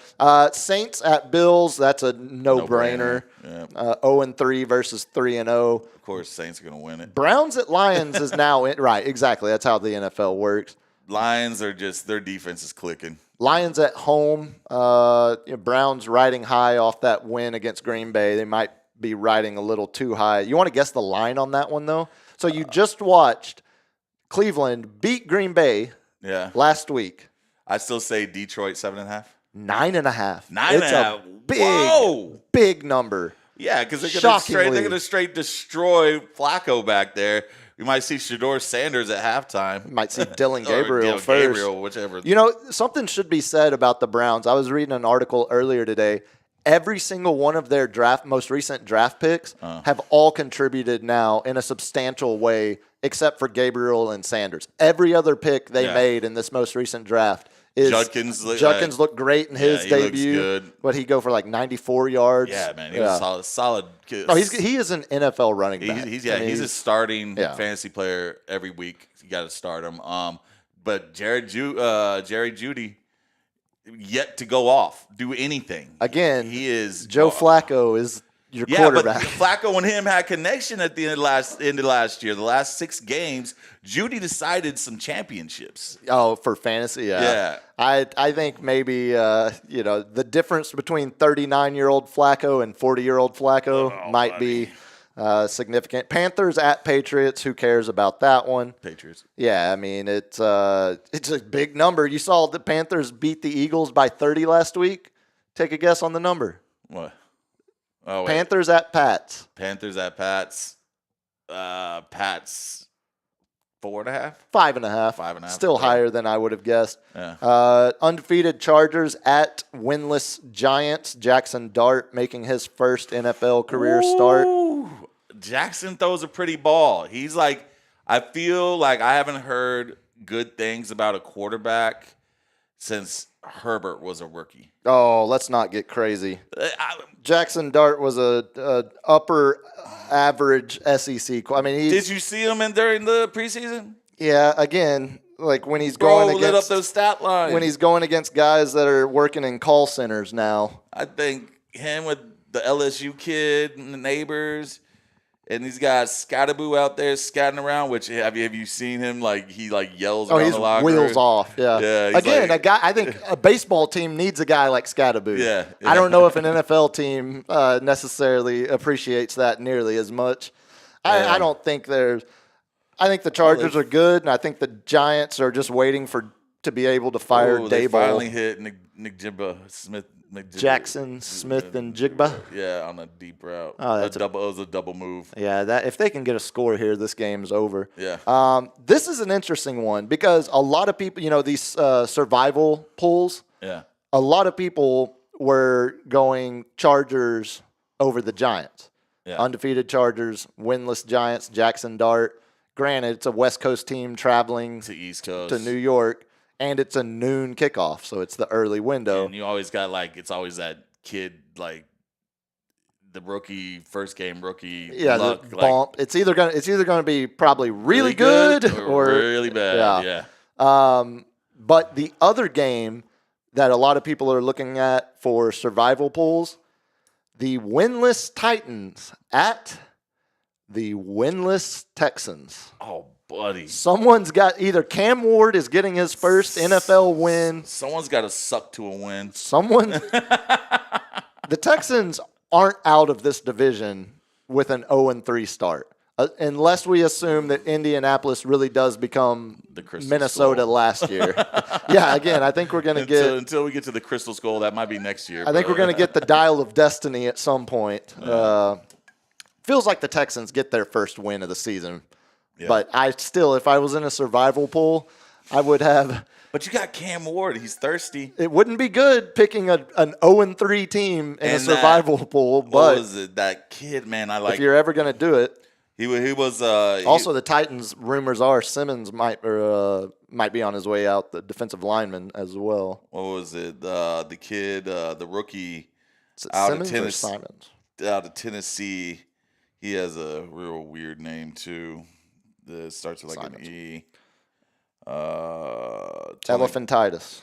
Saints at Bills, that's a no-brainer. Yeah. 0-3 versus 3-0. Of course, Saints are going to win it. Browns at Lions is now right. Exactly, that's how the NFL works. Lions are just their defense is clicking. Lions at home. Browns riding high off that win against Green Bay. They might be riding a little too high. You want to guess the line on that one, though? So you just watched Cleveland beat Green Bay last week. I still say Detroit 7.5. 9.5. 9.5. Big number. Yeah, because they're going to straight destroy Flacco back there. We might see Shedeur Sanders at halftime. Might see Dylan Gabriel first. Gabriel, whichever. Something should be said about the Browns. I was reading an article earlier today. Every single one of their most recent draft picks have all contributed now in a substantial way, except for Gabriel and Sanders. Every other pick they made in this most recent draft is Judkins looked great in his debut. Looks good. What, he go for like 94 yards? Yeah, man, he was a solid kid. No, he is an NFL running back. He's a starting fantasy player every week. You got to start him. But Jerry Jeudy yet to go off, do anything. Again, he is Joe Flacco is your quarterback. But Flacco and him had connection at the end of last year. The last 6 games, Jeudy decided some championships. Oh, for fantasy, yeah. I think maybe the difference between 39-year-old Flacco and 40-year-old Flacco might be significant. Panthers at Patriots. Who cares about that one? Patriots. Yeah, I mean it's a big number. You saw the Panthers beat the Eagles by 30 last week. Take a guess on the number. What? Oh, wait. Panthers at Pats. Panthers at Pats. Pats 4.5? 5.5. 5.5. Still higher than I would have guessed. Yeah. Undefeated Chargers at winless Giants. Jackson Dart making his first NFL career start. Jackson throws a pretty ball. He's like, I feel like I haven't heard good things about a quarterback since Herbert was a rookie. Oh, let's not get crazy. Jackson Dart was a upper average SEC. I mean, did you see him during the preseason? Yeah, again, like when he's going against lit up those stat lines. When he's going against guys that are working in call centers now. I think him with the LSU kid and the neighbors. And he's got Scattaboo out there scatting around. Which have you seen him? Like he yells around the locker room. Wheels off. Yeah. Again, a guy. I think a baseball team needs a guy like Scattaboo. Yeah. I don't know if an NFL team necessarily appreciates that nearly as much. I don't think there's. I think the Chargers are good, and I think the Giants are just waiting to be able to fire Daboll. They finally hit Jackson Smith and Jigba. Yeah, on a deep route. Oh, it was a double move. Yeah, if they can get a score here, this game's over. Yeah. This is an interesting one because a lot of people, these survival pools. Yeah. A lot of people were going Chargers over the Giants. Yeah. Undefeated Chargers, winless Giants, Jackson Dart. Granted, it's a West Coast team traveling to East Coast to New York. And it's a noon kickoff, so it's the early window. And you always got it's always that kid the rookie first game rookie. Yeah, luck, the bump. It's either gonna be probably really good or really bad. Yeah. But the other game that a lot of people are looking at for survival pools, the winless Titans at the winless Texans. Oh, buddy. Someone's got either Cam Ward is getting his first NFL win. Someone's got to suck to a win. The Texans aren't out of this division with an 0-3 start. Unless we assume that Indianapolis really does become the Minnesota Skull. Last year. Yeah, again, I think we're going to get... Until we get to the Crystal Skull, that might be next year. I think we're going to get the Dial of Destiny at some point. feels like the Texans get their first win of the season. Yeah. But if I was in a survival pool, I would have. But you got Cam Ward. He's thirsty. It wouldn't be good picking an 0-3 team in a survival pool. But what was it? That kid, man, I like. If you're ever going to do it. He was. Also, the Titans, rumors are Simmons might be on his way out, the defensive lineman as well. What was it? The kid, the rookie out of Tennessee. Out of Tennessee. He has a real weird name, too. That starts with like an E. Elephantitis.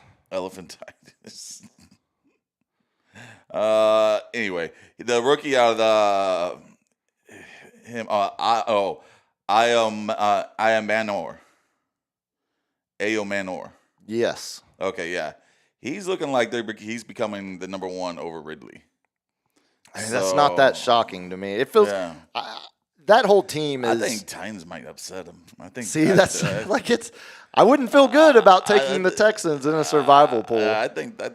Anyway, the rookie out of him. I am Manor. Ayo Manor. Yes. Okay, yeah. He's looking like he's becoming the number one over Ridley. That's not that shocking to me. It feels that whole team is. I think Titans might upset him. I think. See, that's like it's. I wouldn't feel good about taking the Texans in a survival pool. I think the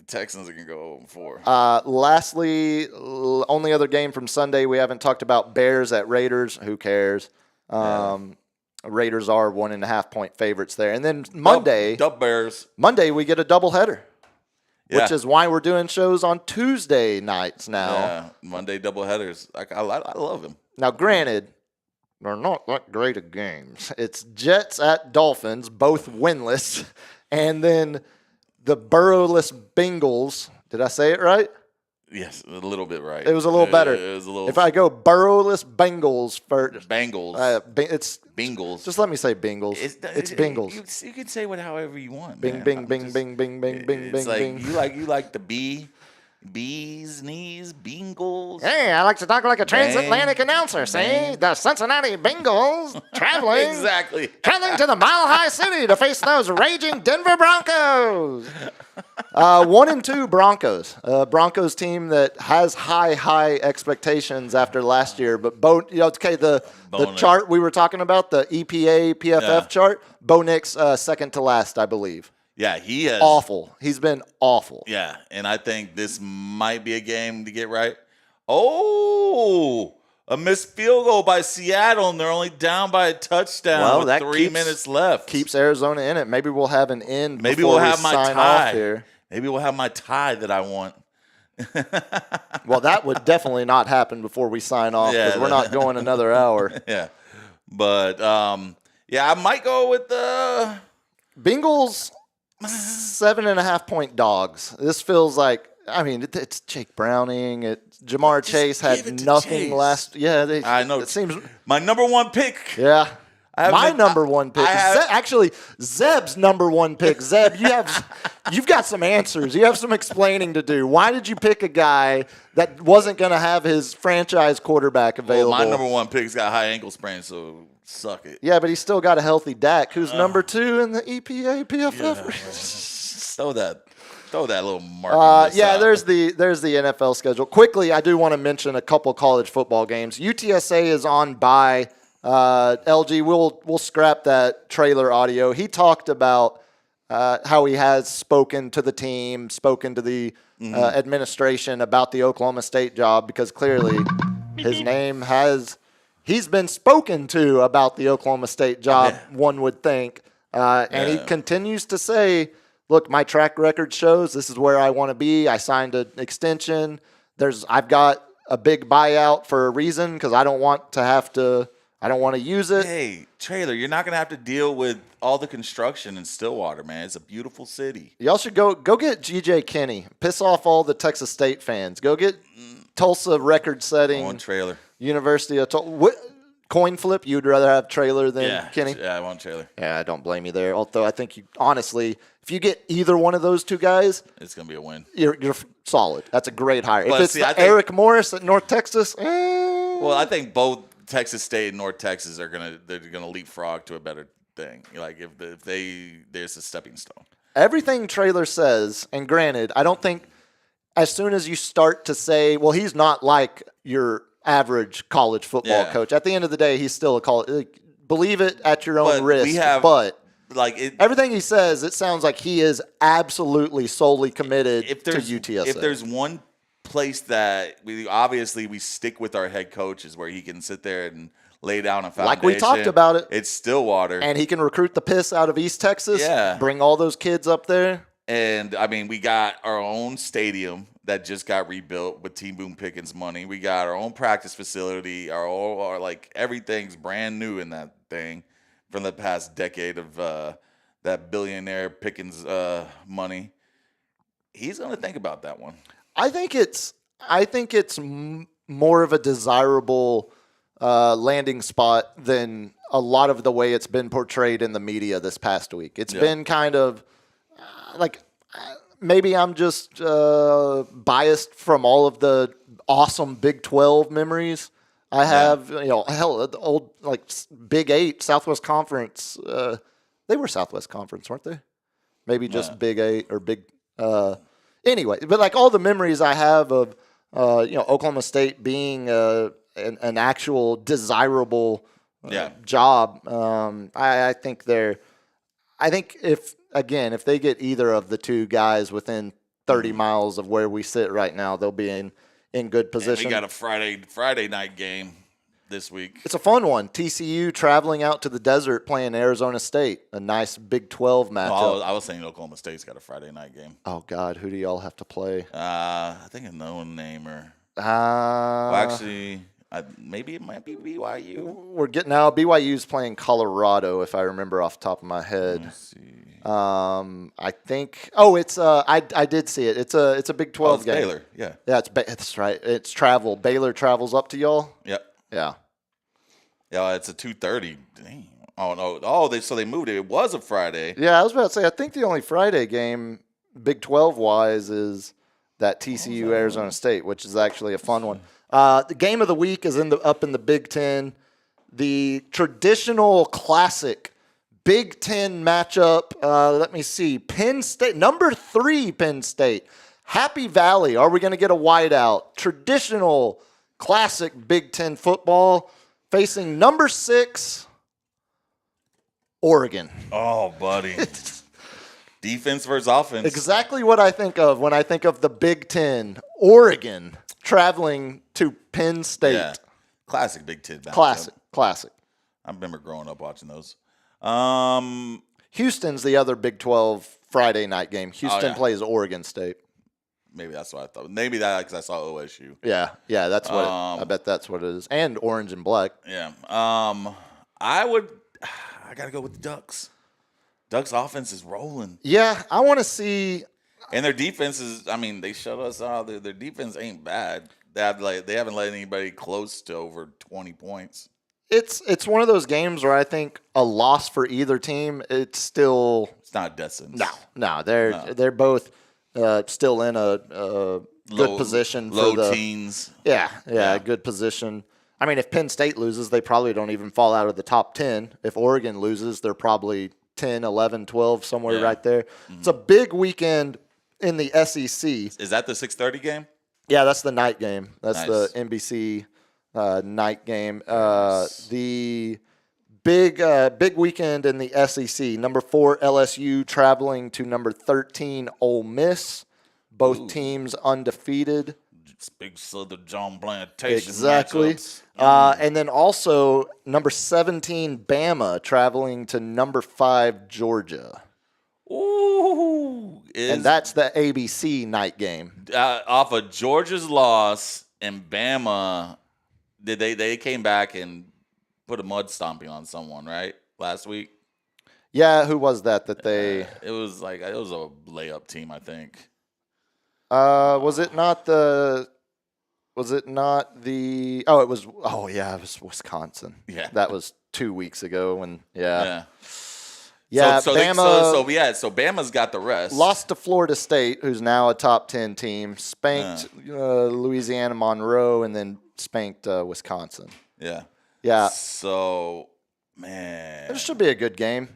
Texans are gonna go 0-4. Lastly, only other game from Sunday we haven't talked about: Bears at Raiders. Who cares? Raiders are 1.5-point favorites there, and then Monday, Bears. Monday we get a doubleheader. Which is why we're doing shows on Tuesday nights now. Yeah, Monday doubleheaders. I love them. Now, granted, they're not that great of games. It's Jets at Dolphins, both winless, and then the Burrowless Bengals. Did I say it right? Yes, a little bit right. It was a little better. It was a little. If I go Burrowless Bengals first. Bengals. It's Bengals. Just let me say Bengals. It's Bengals. You can say it however you want. Bing, man. bing, bing, bing, bing, bing, bing, It's bing, like bing. you like the bees, knees, Bengals. Hey, I like to talk like a transatlantic announcer. See, the Cincinnati Bengals traveling. Exactly. Traveling to the Mile High City to face those raging Denver Broncos. 1-2 Broncos. Broncos team that has high expectations after last year. But the chart we were talking about, the EPA PFF chart, Bo Nix second to last, I believe. Yeah, he is awful. He's been awful. Yeah, and I think this might be a game to get right. Oh, a missed field goal by Seattle, and they're only down by a touchdown with 3 minutes left. Keeps Arizona in it. Maybe we'll have an end. Maybe we'll have my tie here. Maybe we'll have my tie that I want. Well, that would definitely not happen before we sign off because we're not going another hour. Yeah, but I might go with the Bengals. 7.5-point dogs. This feels like, I mean, it's Jake Browning. Jamar Chase had nothing last. Yeah, I know. It seems my number one pick. Yeah, my number one pick. Actually, Zeb's number one pick. Zeb, you've got some answers. You have some explaining to do. Why did you pick a guy that wasn't going to have his franchise quarterback available? Well, my number one pick's got high ankle sprain, so. Suck it. Yeah, but he's still got a healthy Dak, who's number 2 in the EPA PFF. Yeah. Throw that little mark. There's the NFL schedule. Quickly, I do want to mention a couple college football games. UTSA is on bye. LG, we'll scrap that trailer audio. He talked about how he has spoken to the team, spoken to the administration about the Oklahoma State job because clearly his name has. He's been spoken to about the Oklahoma State job, one would think. And he continues to say, look, my track record shows this is where I want to be. I signed an extension. I've got a big buyout for a reason because I don't want to use it. Hey, trailer, you're not going to have to deal with all the construction in Stillwater, man. It's a beautiful city. Y'all should go get G.J. Kinney. Piss off all the Texas State fans. Go get Tulsa record-setting. On trailer. University of coin flip. You'd rather have trailer than Kenny? Yeah, I want trailer. Yeah, I don't blame you there. Although I think honestly, if you get either one of those two guys, it's gonna be a win. You're solid. That's a great hire. But if it's Eric Morris at North Texas, well, I think both Texas State and North Texas they're gonna leapfrog to a better thing. Like if there's a stepping stone. Everything trailer says, and granted, I don't think as soon as you start to say, well, he's not like your average college football coach. At the end of the day, he's still a college. Believe it at your own risk. Everything he says, it sounds like he is absolutely solely committed to UTSA. If there's one place that we stick with our head coaches where he can sit there and lay down a foundation. Like we talked about it. It's Stillwater. And he can recruit the piss out of East Texas. Yeah. Bring all those kids up there. And, I mean, we got our own stadium that just got rebuilt with Team Boone Pickens money. We got our own practice facility. Our everything's brand new in that thing from the past decade of that billionaire Pickens money. He's going to think about that one. I think it's more of a desirable landing spot than a lot of the way it's been portrayed in the media this past week. It's been kind of maybe I'm just biased from all of the awesome Big 12 memories I have. Hell, the old Big 8 Southwest Conference. They were Southwest Conference, weren't they? Maybe just Big 8 or Big. Anyway, but all the memories I have of Oklahoma State being an actual desirable job. I think if they get either of the two guys within 30 miles of where we sit right now, they'll be in good position. And we got a Friday night game this week. It's a fun one. TCU traveling out to the desert playing Arizona State. A nice Big 12 matchup. I was saying Oklahoma State's got a Friday night game. Oh, God. Who do y'all have to play? I think a no-namer. Maybe it might be BYU. We're getting out. BYU's playing Colorado, if I remember off the top of my head. Let's see. I think. Oh, it's. I did see it. It's a Big 12 game. Baylor. Yeah. Yeah, that's right. It's travel. Baylor travels up to y'all. Yep. Yeah. Yeah, it's a 2:30. Dang. Oh no. Oh, they moved it. It was a Friday. Yeah, I was about to say. I think the only Friday game, Big 12 wise, is that TCU Arizona State, which is actually a fun one. The game of the week is up in the Big Ten. The traditional classic Big Ten matchup. Let me see. Penn State, number 3 Penn State. Happy Valley. Are we going to get a whiteout? Traditional classic Big Ten football facing number 6 Oregon. Oh, buddy. Defense versus offense. Exactly what I think of when I think of the Big Ten. Oregon traveling to Penn State. Yeah. Classic Big Ten matchup. Classic. I remember growing up watching those. Houston's the other Big 12 Friday night game. Houston plays Oregon State. Maybe that's what I thought. Maybe that because I saw OSU. Yeah, that's what I bet that's what it is. And orange and black. Yeah. I got to go with the Ducks. Ducks offense is rolling. Yeah, I want to see. And their defense is, they shut us out. Their defense ain't bad. They haven't let anybody close to over 20 points. It's one of those games where I think a loss for either team, it's not decent. No, they're both still in a good position. Low teens. Yeah, good position. If Penn State loses, they probably don't even fall out of the top 10. If Oregon loses, they're probably 10, 11, 12, somewhere right there. Mm-hmm. It's a big weekend in the SEC. Is that the 6:30 game? Yeah, that's the night game. That's nice. The NBC night game. The big weekend in the SEC. Number 4 LSU traveling to number 13 Ole Miss. Both teams undefeated. Big Southern John Plantation. Exactly. And then also number 17 Bama traveling to number 5 Georgia. Ooh. And that's the ABC night game. Off of Georgia's loss and Bama, they came back and put a mud stomping on someone, right? Last week. Yeah, who was that they? It was a layup team, I think. Was it not the? Oh, it was. Oh, yeah, it was Wisconsin. Yeah, that was 2 weeks ago. When yeah. So Bama. So Bama's got the rest. Lost to Florida State, who's now a top 10 team. Spanked Louisiana Monroe, and then spanked Wisconsin. Yeah. So, man, it should be a good game.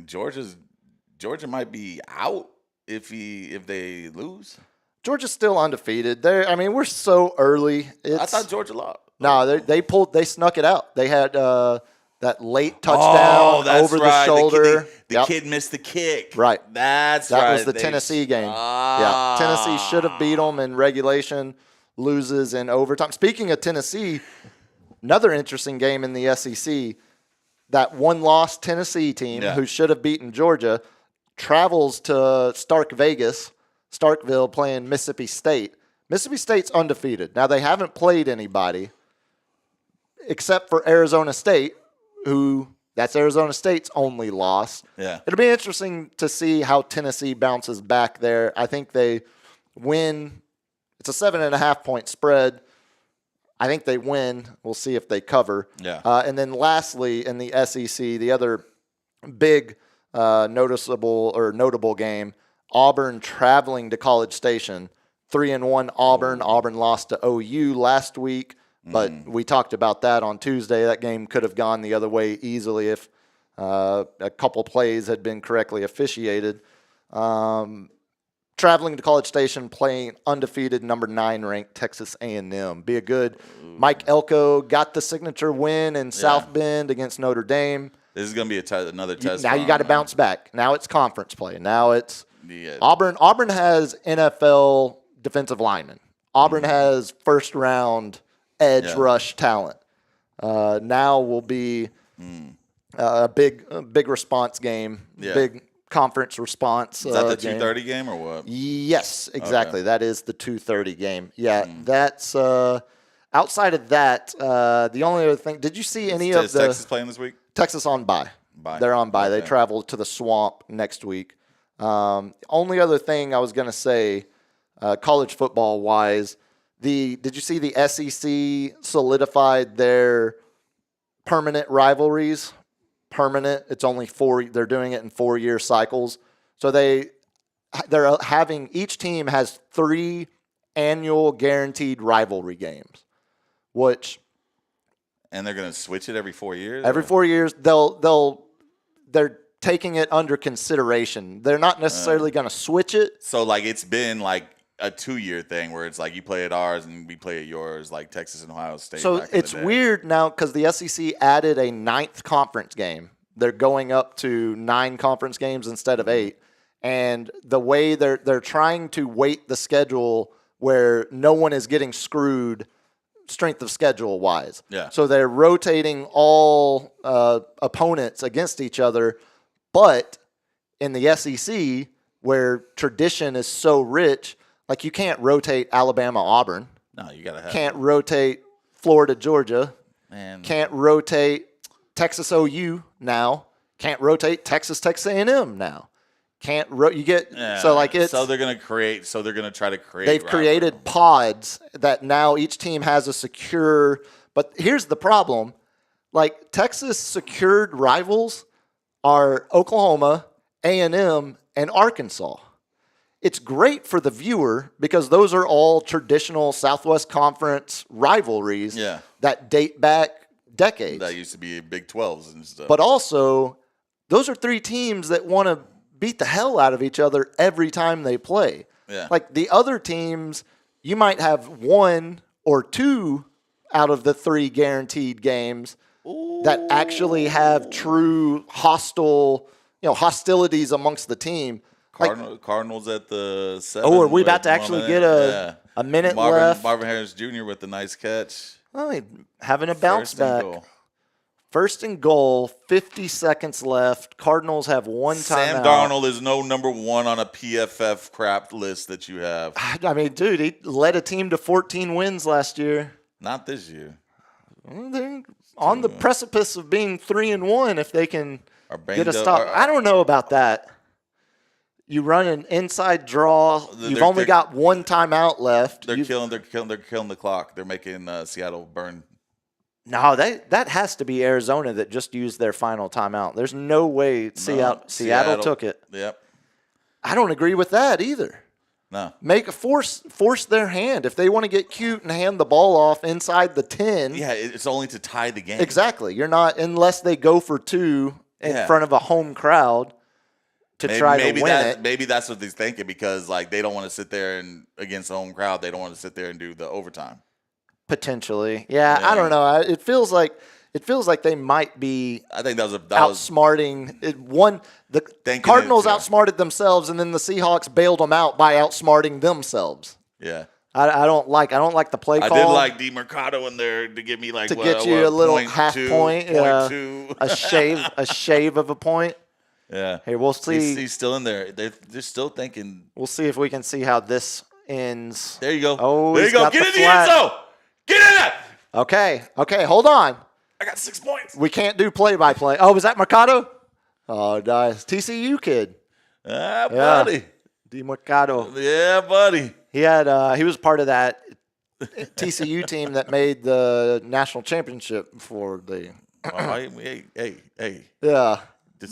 Georgia might be out if they lose. Georgia's still undefeated. We're so early. I thought Georgia lost. No, they snuck it out. They had That late touchdown over the shoulder. The kid missed the kick. Right. That was the Tennessee game. Yeah. Tennessee should have beat them in regulation, loses in overtime. Speaking of Tennessee, another interesting game in the SEC, that one-loss Tennessee team who should have beaten Georgia travels to Starkville playing Mississippi State. Mississippi State's undefeated. Now, they haven't played anybody except for Arizona State, that's Arizona State's only loss. Yeah. It'll be interesting to see how Tennessee bounces back there. I think they win. It's a 7.5-point spread. I think they win. We'll see if they cover. Yeah. And then lastly, in the SEC, the other big notable game, Auburn traveling to College Station. 3-1 Auburn. Auburn lost to OU last week. But we talked about that on Tuesday. That game could have gone the other way easily if a couple plays had been correctly officiated. Traveling to College Station, playing undefeated number 9 ranked Texas A&M. Be a good. Mike Elko got the signature win in South Bend against Notre Dame. This is going to be another test. Now you got to bounce back. Now it's conference play. Now it's Auburn. Auburn has NFL defensive linemen. Auburn has first-round edge rush talent. Now will be a big response game, big conference response. Is that the 2:30 game or what? Yes, exactly. Okay. That is the 2:30 game. Yeah, that's outside of that. The only other thing, did you see any of the Texas playing this week? Texas on bye. They're on bye. Okay. They travel to the Swamp next week. Only other thing I was going to say, college football wise. Did you see the SEC solidified their permanent rivalries? Permanent. It's only 4. They're doing it in 4-year cycles. So they're having, each team has 3 annual guaranteed rivalry games, and they're going to switch it every 4 years. Every 4 years, they're taking it under consideration. They're not necessarily going to switch it. So like it's been like a 2-year thing where it's like you play at ours and we play at yours, like Texas and Ohio State. So it's weird now because the SEC added a 9th conference game. They're going up to 9 conference games instead of 8. And the way they're trying to weight the schedule where no one is getting screwed strength of schedule wise. Yeah. So they're rotating all opponents against each other. But in the SEC, where tradition is so rich, like you can't rotate Alabama, Auburn. No, you gotta have. Can't rotate Florida, Georgia. Man. Can't rotate Texas, OU now. Can't rotate Texas A&M now. Can't you get so like it's so they're gonna create. So they're gonna try to create. They've created pods that now each team has a secure. But here's the problem: like Texas secured rivals are Oklahoma, A&M, and Arkansas. It's great for the viewer because those are all traditional Southwest Conference rivalries that date back decades. That used to be Big 12s and stuff. But also, those are 3 teams that want to beat the hell out of each other every time they play. Yeah. Like the other teams, you might have 1 or 2 out of the 3 guaranteed games that actually have true hostilities amongst the team. Cardinals at the 7. Oh, are we about to actually get a minute left? Marvin Harris Jr. with a nice catch. Oh, having a bounce back. First and goal, 50 seconds left. Cardinals have 1 timeout. Sam Darnold is no number 1 on a PFF crap list that you have. I mean, dude, he led a team to 14 wins last year. Not this year. They're on the precipice of being 3-1 if they can get a stop. I don't know about that. You run an inside draw. You've only got 1 timeout left. They're killing the clock. They're making Seattle burn. No, that has to be Arizona that just used their final timeout. There's no way Seattle took it. Yep. I don't agree with that either. No. Force their hand. If they want to get cute and hand the ball off inside the 10. Yeah, it's only to tie the game. Exactly. You're not, unless they go for 2 in front of a home crowd. Maybe that's what they're thinking because like they don't want to sit there and against the home crowd. They don't want to sit there and do the overtime. Potentially, yeah. I don't know. It feels like it feels like they might be. I think that was outsmarting it. The Cardinals outsmarted themselves, and then the Seahawks bailed them out by outsmarting themselves. Yeah. I don't like the play call. I did like DeMarcado in there to give me like get you a little half point, a shave of a point. Yeah. Hey, we'll see. He's still in there. They're still thinking. We'll see if we can see how this ends. There you go. Oh, there you go. Get in the end zone. Get in it. Okay. Hold on. I got 6 points. We can't do play-by-play. Oh, was that Mercado? Oh, nice. TCU kid. Buddy. DeMarcado. Yeah, buddy. He was part of that TCU team that made the national championship for the. Hey. Yeah.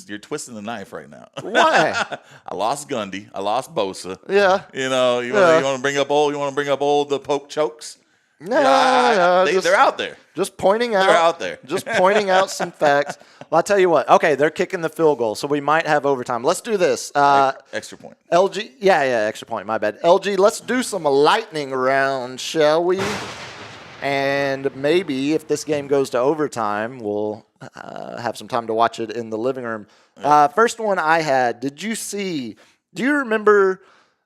You're twisting the knife right now. Why? I lost Gundy. I lost Bosa. Yeah. You want to bring up old. You want to bring up old the poke chokes. No, they're out there. Just pointing out. They're out there. Just pointing out some facts. Well, I'll tell you what. Okay, they're kicking the field goal, so we might have overtime. Let's do this. Extra point. LG, yeah, extra point. My bad. LG, let's do some lightning round, shall we? And maybe if this game goes to overtime, we'll have some time to watch it in the living room. First one I had. Do you remember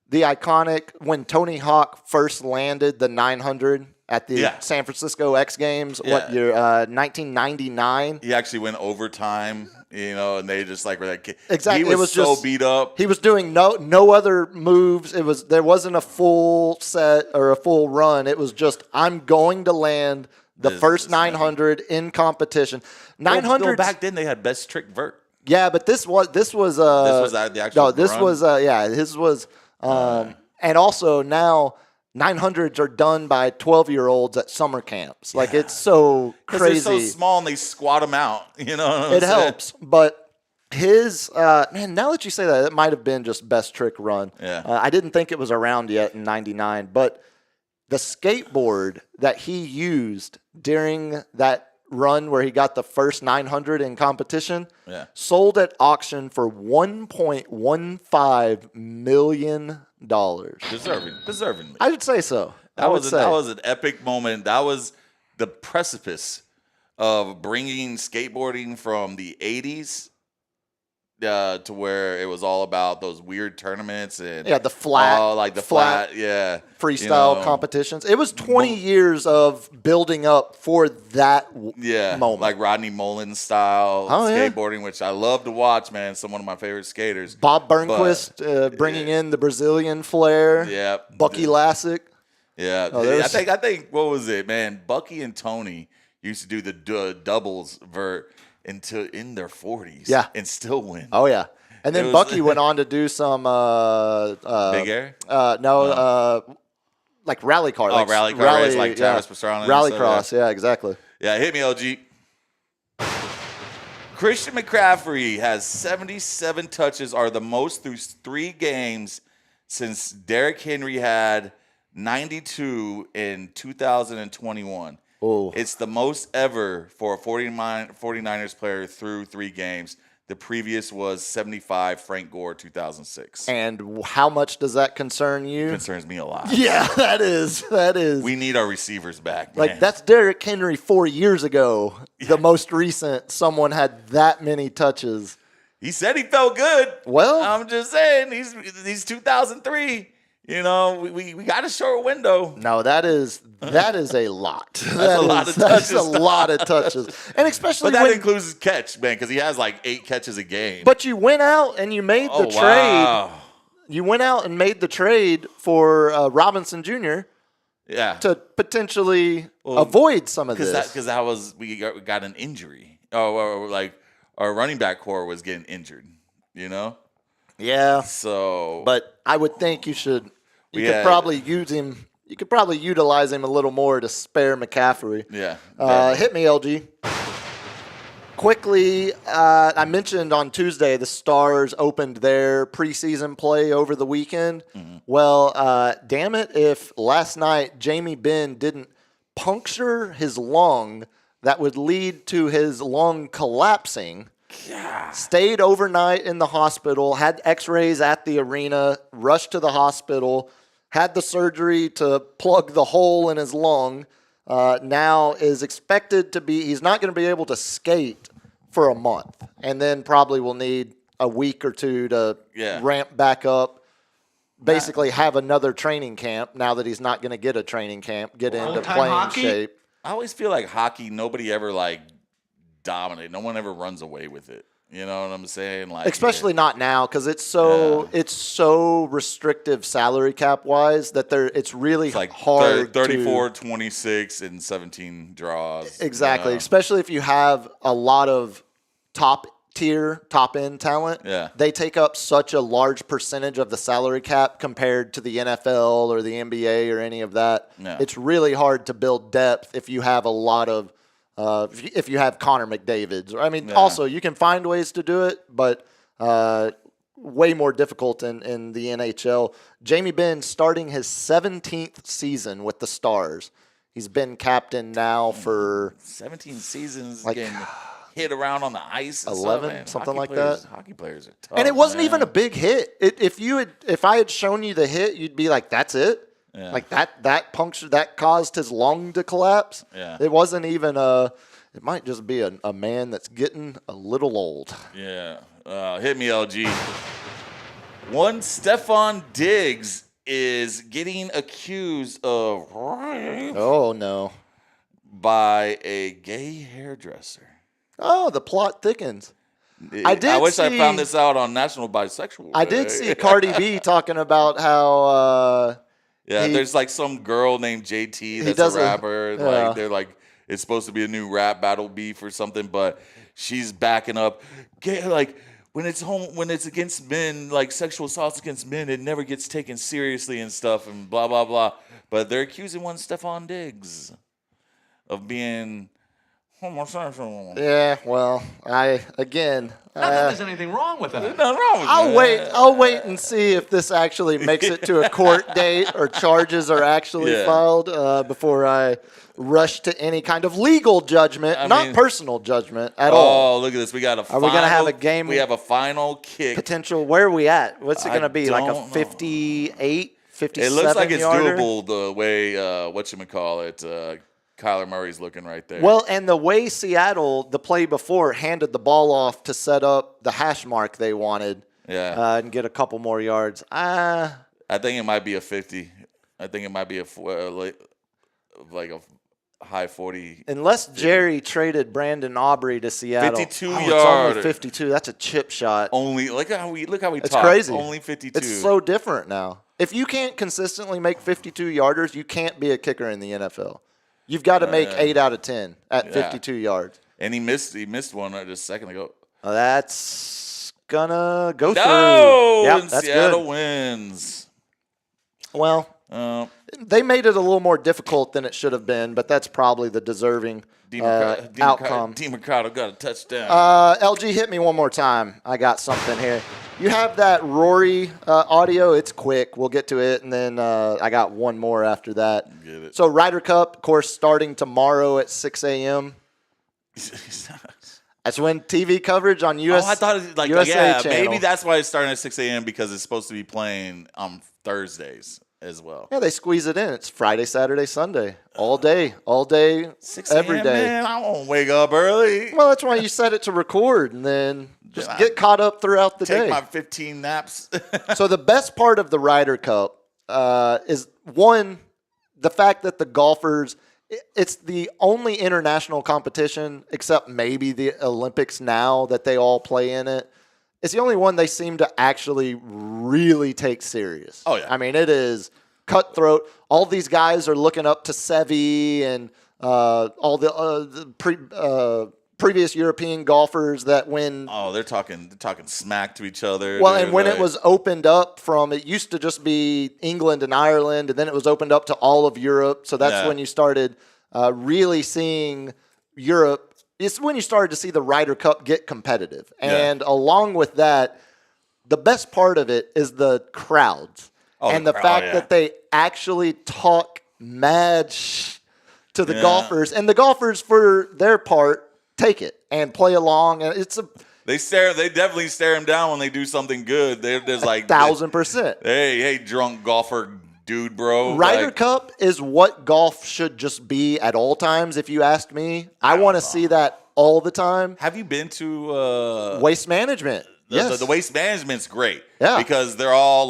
the iconic when Tony Hawk first landed the 900 at the San Francisco X Games? Yeah. What year? 1999. He actually went overtime, and they just were like, exactly. He was so beat up. He was doing no other moves. There wasn't a full set or a full run. It was just I'm going to land the first 900 in competition. 900 back then they had best trick vert. Yeah, but this was the actual. No, this run? Was his was. And also now 900s are done by 12-year-olds at summer camps. Like it's so crazy. They're so small and they squat them out. It helps, but his man. Now that you say that, it might have been just best trick run. Yeah, I didn't think it was around yet in '99, but the skateboard that he used during that run where he got the first 900 in competition sold at auction for $1.15 million. Deservingly. I would say so. That was an epic moment. That was the precipice of bringing skateboarding from the 80s to where it was all about those weird tournaments and the flat, freestyle competitions. It was 20 years of building up for that moment, like Rodney Mullen style skateboarding, which I love to watch. Man, one of my favorite skaters. Bob Burnquist bringing in the Brazilian flair. Yeah, Bucky Lassick. Yeah, I think what was it, man? Bucky and Tony used to do the doubles vert in their 40s, and still win. Oh yeah, and then Bucky went on to do some big air. Like rally car. Rally car race, like Travis Pastrana. Rallycross, exactly. Yeah, hit me, LG. Christian McCaffrey has 77 touches, are the most through 3 games since Derrick Henry had 92 in 2021. Oh. It's the most ever for a 49ers player through 3 games. The previous was 75, Frank Gore, 2006. And how much does that concern you? It concerns me a lot. Yeah, that is. We need our receivers back, man. Like, that's Derrick Henry 4 years ago. Yeah. The most recent someone had that many touches. He said he felt good. Well, I'm just saying, he's 2003. We got a short window. No, that is a lot. That's a lot of touches. That's a lot of touches, and especially that includes his catch, man, because he has like 8 catches a game. But you went out and you made the trade. Wow. You went out and made the trade for Robinson Jr. Yeah, to potentially avoid some of this. Because we got an injury. Or like our running back core was getting injured. Yeah. So, but I would think you should. You could probably use him. You could probably utilize him a little more to spare McCaffrey. Yeah. Hit me, LG. Quickly, I mentioned on Tuesday the Stars opened their preseason play over the weekend. Mm-hmm. Well, damn it, if last night Jamie Benn didn't puncture his lung, that would lead to his lung collapsing. Yeah. Stayed overnight in the hospital, had x-rays at the arena, rushed to the hospital, had the surgery to plug the hole in his lung. now is expected to be – he's not going to be able to skate for a month, and then probably will need a week or two to ramp back up, basically have another training camp now that he's not going to get a training camp, get into playing hockey? shape. I always feel like hockey, nobody ever, like, dominate. No one ever runs away with it. You know what I'm saying? Like, especially not now because it's so restrictive salary cap wise that it's really like hard. 34, 26, and 17 draws. Exactly, especially if you have a lot of top end talent. Yeah, they take up such a large percentage of the salary cap compared to the NFL or the NBA or any of that. Yeah. It's really hard to build depth if you have a lot of. If you have Connor McDavid's. I mean, also, you can find ways to do it, but way more difficult in the NHL. Jamie Benn starting his 17th season with the Stars. He's been captain now for 17 seasons, like, getting hit around on the ice. 11, something like that. Hockey players are tough. And it wasn't even a big hit. If I had shown you the hit, you'd be like, "That's it." Yeah. Like that puncture that caused his lung to collapse. Yeah. It wasn't even it might just be a man that's getting a little old. Yeah. Hit me, LG. One Stephon Diggs is getting accused of rape. Oh no. By a gay hairdresser. Oh, the plot thickens. I wish I found this out on National Bisexual. I did see Cardi B talking about how there's like some girl named JT that's a rapper. Like they're like, it's supposed to be a new rap battle beef or something, but she's backing up. Like when it's against men, like sexual assaults against men, it never gets taken seriously and stuff and blah blah blah. But they're accusing one Stephon Diggs of being homosexual. Yeah, well, not that there's anything wrong with that. There's nothing wrong with that. I'll wait and see if this actually makes it to a court date or charges are actually filed before I rush to any kind of legal judgment, not personal judgment at all. Oh, look at this. We got a Are we going to have a game? We have a final kick. Potential. Where are we at? What's it going to be? Like a 58, 57 It looks like it's yarder? doable the way, whatchamacallit, Kyler Murray's looking right there. Well, and the way Seattle, the play before, handed the ball off to set up the hash mark they wanted and get a couple more yards. I think it might be a 50. I think it might be like a high 40. Unless Jerry traded Brandon Aubrey to Seattle. 52 yards. It's only 52. That's a chip shot. Only look how we It's talk. crazy. Only 52. It's so different now. If you can't consistently make 52 yarders, you can't be a kicker in the NFL. You've got to make 8 out of 10 at 52 yards. And he missed one just a second ago. Well, that's gonna go through. Yep, that's Seattle good. wins. Well, they made it a little more difficult than it should have been, but that's probably the deserving outcome. D. Mercado got a touchdown. LG, hit me one more time. I got something here. You have that Rory audio. It's quick. We'll get to it, and then I got one more after that. Get it. So Ryder Cup, of course, starting tomorrow at 6 a.m. That's when TV coverage on USA. I thought it was USA channel. Maybe that's why it's starting at 6 a.m. because it's supposed to be playing on Thursdays as well. Yeah, they squeeze it in. It's Friday, Saturday, Sunday, all day, 6 every day. Man, I won't wake up early. Well, that's why you set it to record and then just get caught up throughout the day. Take my 15 naps. So the best part of the Ryder Cup is, one, the fact that the golfers – it's the only international competition, except maybe the Olympics now, that they all play in it. It's the only one they seem to actually really take serious. Oh, yeah. I mean, it is cutthroat. All these guys are looking up to Seve and all the previous European golfers that win. Oh, they're talking smack to each other. Well, and when it was opened up from, it used to just be England and Ireland, and then it was opened up to all of Europe. So that's when you started really seeing Europe. It's when you started to see the Ryder Cup get competitive. And along with that, the best part of it is the crowds. And the fact that they actually talk mad to the golfers. And the golfers, for their part, take it and play along, and they definitely stare him down when they do something good. There's like 1,000%. Hey, drunk golfer dude, bro. Ryder Cup is what golf should just be at all times, if you asked me. I want to see that all the time. Have you been to Waste Management? Yes. The waste management's great. Yeah. Because they're all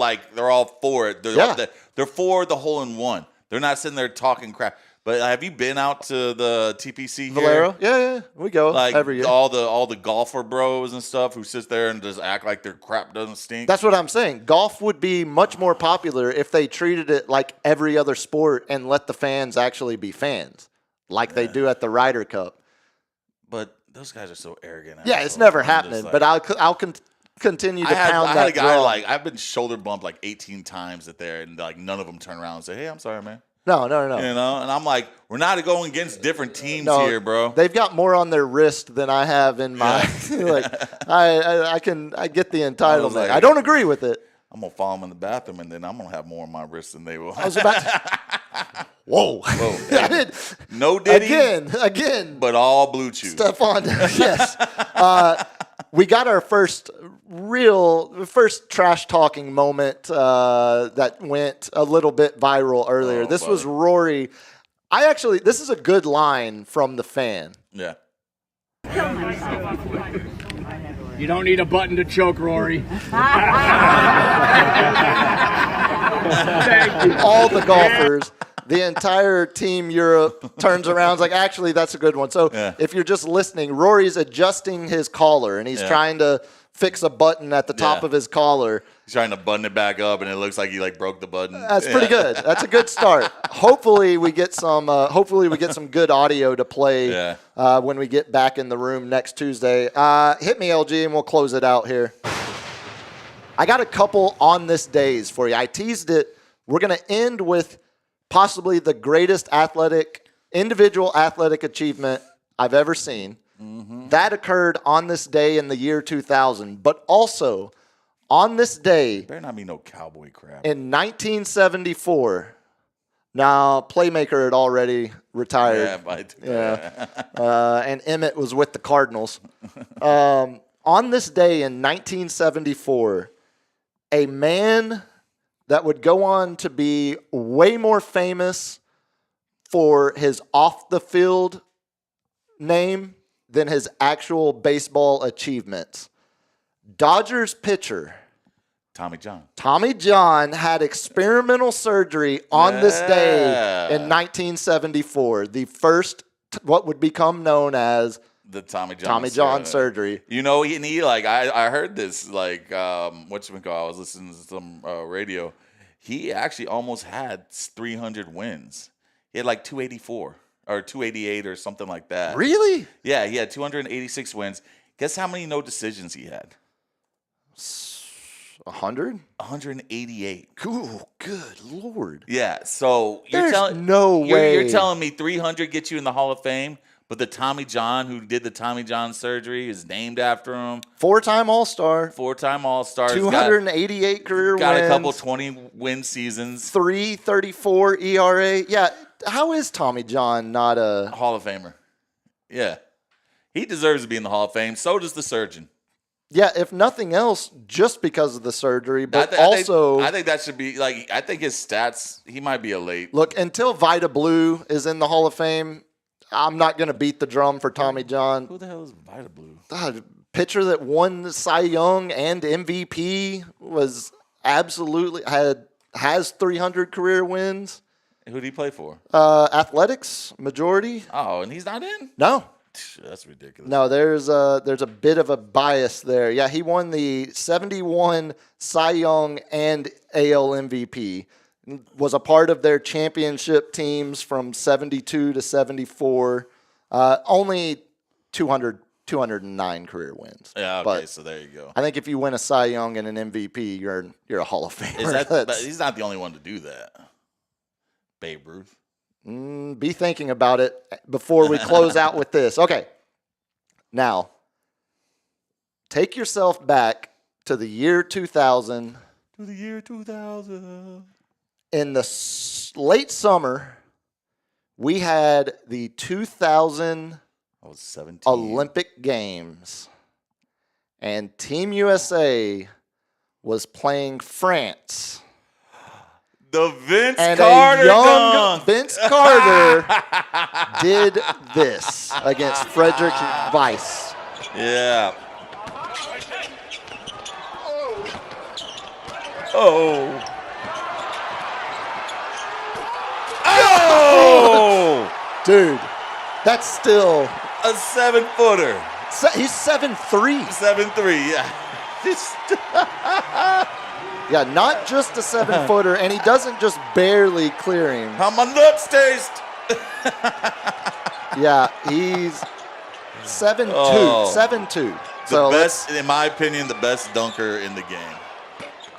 for it. They're for the hole in one. They're not sitting there talking crap. But have you been out to the TPC Valero? here? Yeah. We go every year. All the golfer bros and stuff who sits there and just act like their crap doesn't stink. That's what I'm saying. Golf would be much more popular if they treated it like every other sport and let the fans actually be fans, like they do at the Ryder Cup. But those guys are so arrogant. Yeah, it's never happening. But I'll continue to pound that. I had a guy I've been shoulder bumped 18 times at there, and none of them turn around and say, "Hey, I'm sorry, man." No. You know, and I'm like, we're not going against different teams here, bro. They've got more on their wrist than I have in my. I get the entitlement. I don't agree with it. I'm gonna follow them in the bathroom, and then I'm gonna have more on my wrist than they will. I was about. Whoa! No Diddy again. But all Blue Chew. Stephon, yes. We got our first trash talking moment that went a little bit viral earlier. This was Rory. This is a good line from the fan. Yeah. You don't need a button to choke, Rory. Thank you. All the golfers. The entire Team Europe turns around. Is like, actually, that's a good one. So if you're just listening, Rory's adjusting his collar, and he's trying to fix a button at the top of his collar. He's trying to button it back up, and it looks like he broke the button. That's pretty good. That's a good start. Hopefully, we get some good audio to play when we get back in the room next Tuesday. Hit me, LG, and we'll close it out here. I got a couple on this days for you. I teased it. We're going to end with possibly the greatest individual athletic achievement I've ever seen. Mm-hmm. That occurred on this day in the year 2000. But also, on this day... Better not be no cowboy crap. In 1974... Now, Playmaker had already retired. And Emmett was with the Cardinals. On this day in 1974, a man that would go on to be way more famous for his off-the-field name than his actual baseball achievements. Dodgers pitcher Tommy John had experimental surgery on this day in 1974. The first, what would become known as the Tommy John surgery. You know, I heard this, I was listening to some radio. He actually almost had 300 wins. He had 284 or 288 or something like that. Really? Yeah, he had 286 wins. Guess how many no decisions he had? 100? 188. Cool. Good Lord. Yeah, so There's no way. You're telling me 300 gets you in the Hall of Fame, but the Tommy John who did the Tommy John surgery is named after him. Four-time All-Star. 288 career wins. Got a couple 20-win seasons. 3.34 ERA. Yeah, how is Tommy John not a Hall of Famer? Yeah. He deserves to be in the Hall of Fame. So does the surgeon. Yeah, if nothing else, just because of the surgery, but I think that should be, I think his stats, he might be a late. Look, until Vida Blue is in the Hall of Fame, I'm not going to beat the drum for Tommy John. Who the hell is Vida Blue? Pitcher that won Cy Young and MVP, was absolutely, has 300 career wins. Who did he play for? Athletics, majority. Oh, and he's not in? No. That's ridiculous. No, there's a bit of a bias there. Yeah, he won the 71 Cy Young and AL MVP. Was a part of their championship teams from 72 to 74. Only 209 career wins. Yeah, okay, but so there you go. I think if you win a Cy Young and an MVP, you're a Hall of Famer. But he's not the only one to do that. Babe Ruth. Be thinking about it before we close out with this. Okay. Now, take yourself back to the year 2000. To the year 2000. In the late summer, we had the 2000 Olympic Games. And Team USA was playing France. The Vince and Carter a young dunk. Vince Carter did this against Frederick Weiss. Yeah. Oh. Oh! Dude, that's still A 7-footer. He's 7'3". 7'3", yeah. Yeah, not just a 7-footer, and he doesn't just barely clear him. How my nuts taste. Yeah, he's 7'2". Oh. 7'2". The best, in my opinion, the best dunker in the game.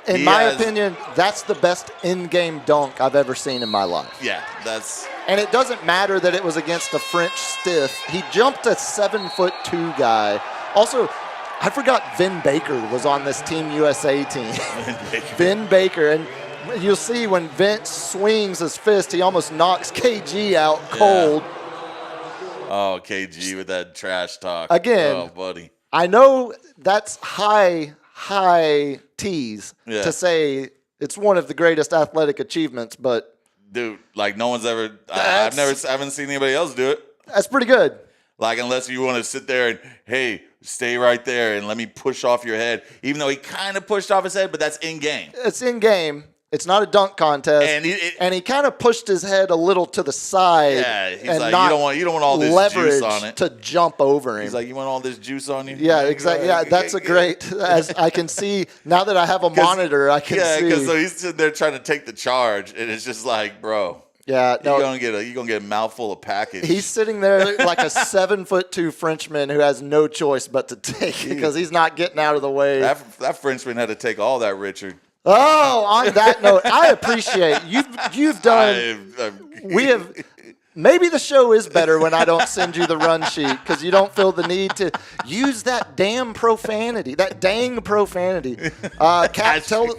In my opinion, that's the best in-game dunk I've ever seen in my life. Yeah, that's... And it doesn't matter that it was against a French stiff. He jumped a 7'2" guy. Also, I forgot Vin Baker was on this Team USA team. Vin Baker. And you'll see when Vince swings his fist, he almost knocks KG out cold. Yeah. Oh, KG with that trash talk. Again, oh, buddy. I know that's high tease to say it's one of the greatest athletic achievements, but dude, like no one's ever. I haven't seen anybody else do it. That's pretty good. Like unless you want to sit there and hey, stay right there and let me push off your head, even though he kind of pushed off his head, but that's in game. It's in game. It's not a dunk contest, and he kind of pushed his head a little to the side. Yeah, he's and like, not you don't want all this leverage juice on it to jump over him. He's like, you want all this juice on you? Yeah, exactly. Yeah, that's a great. As I can see now that I have a monitor, I can see. Yeah, because so he's sitting there trying to take the charge, and it's just like, bro. Yeah, no, you're gonna get a mouthful of package. He's sitting there like a 7'2" Frenchman who has no choice but to take it because he's not getting out of the way. That Frenchman had to take all that, Richard. Oh, on that note, I appreciate you've done. We have. Maybe the show is better when I don't send you the run sheet because you don't feel the need to use that damn profanity, that dang profanity. Cap, tell.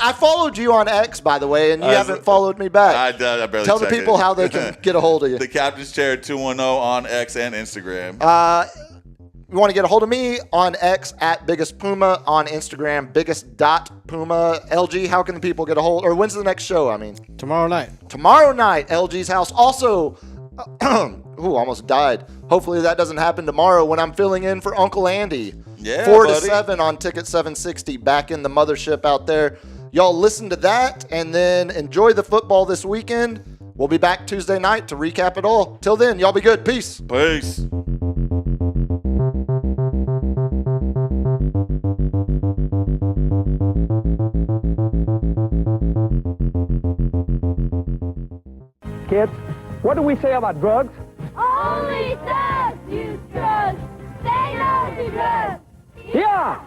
I followed you on X, by the way, and you haven't followed me back. I barely tell the people how they can get a hold of you. The Captain's Chair 210 on X and Instagram. You want to get a hold of me on X at Biggest Puma, on Instagram, biggest.puma. LG, how can the people get a hold? Or when's the next show, I mean? Tomorrow night. Tomorrow night, LG's house. Also, almost died. Hopefully that doesn't happen tomorrow when I'm filling in for Uncle Andy. Yeah, 4 to 7 on Ticket 760, back in the mothership out there. Y'all listen to that and then enjoy the football this weekend. We'll be back Tuesday night to recap it all. Till then, y'all be good. Peace. Peace. Kids, what do we say about drugs? Only thugs use drugs. Say no to drugs. Yeah!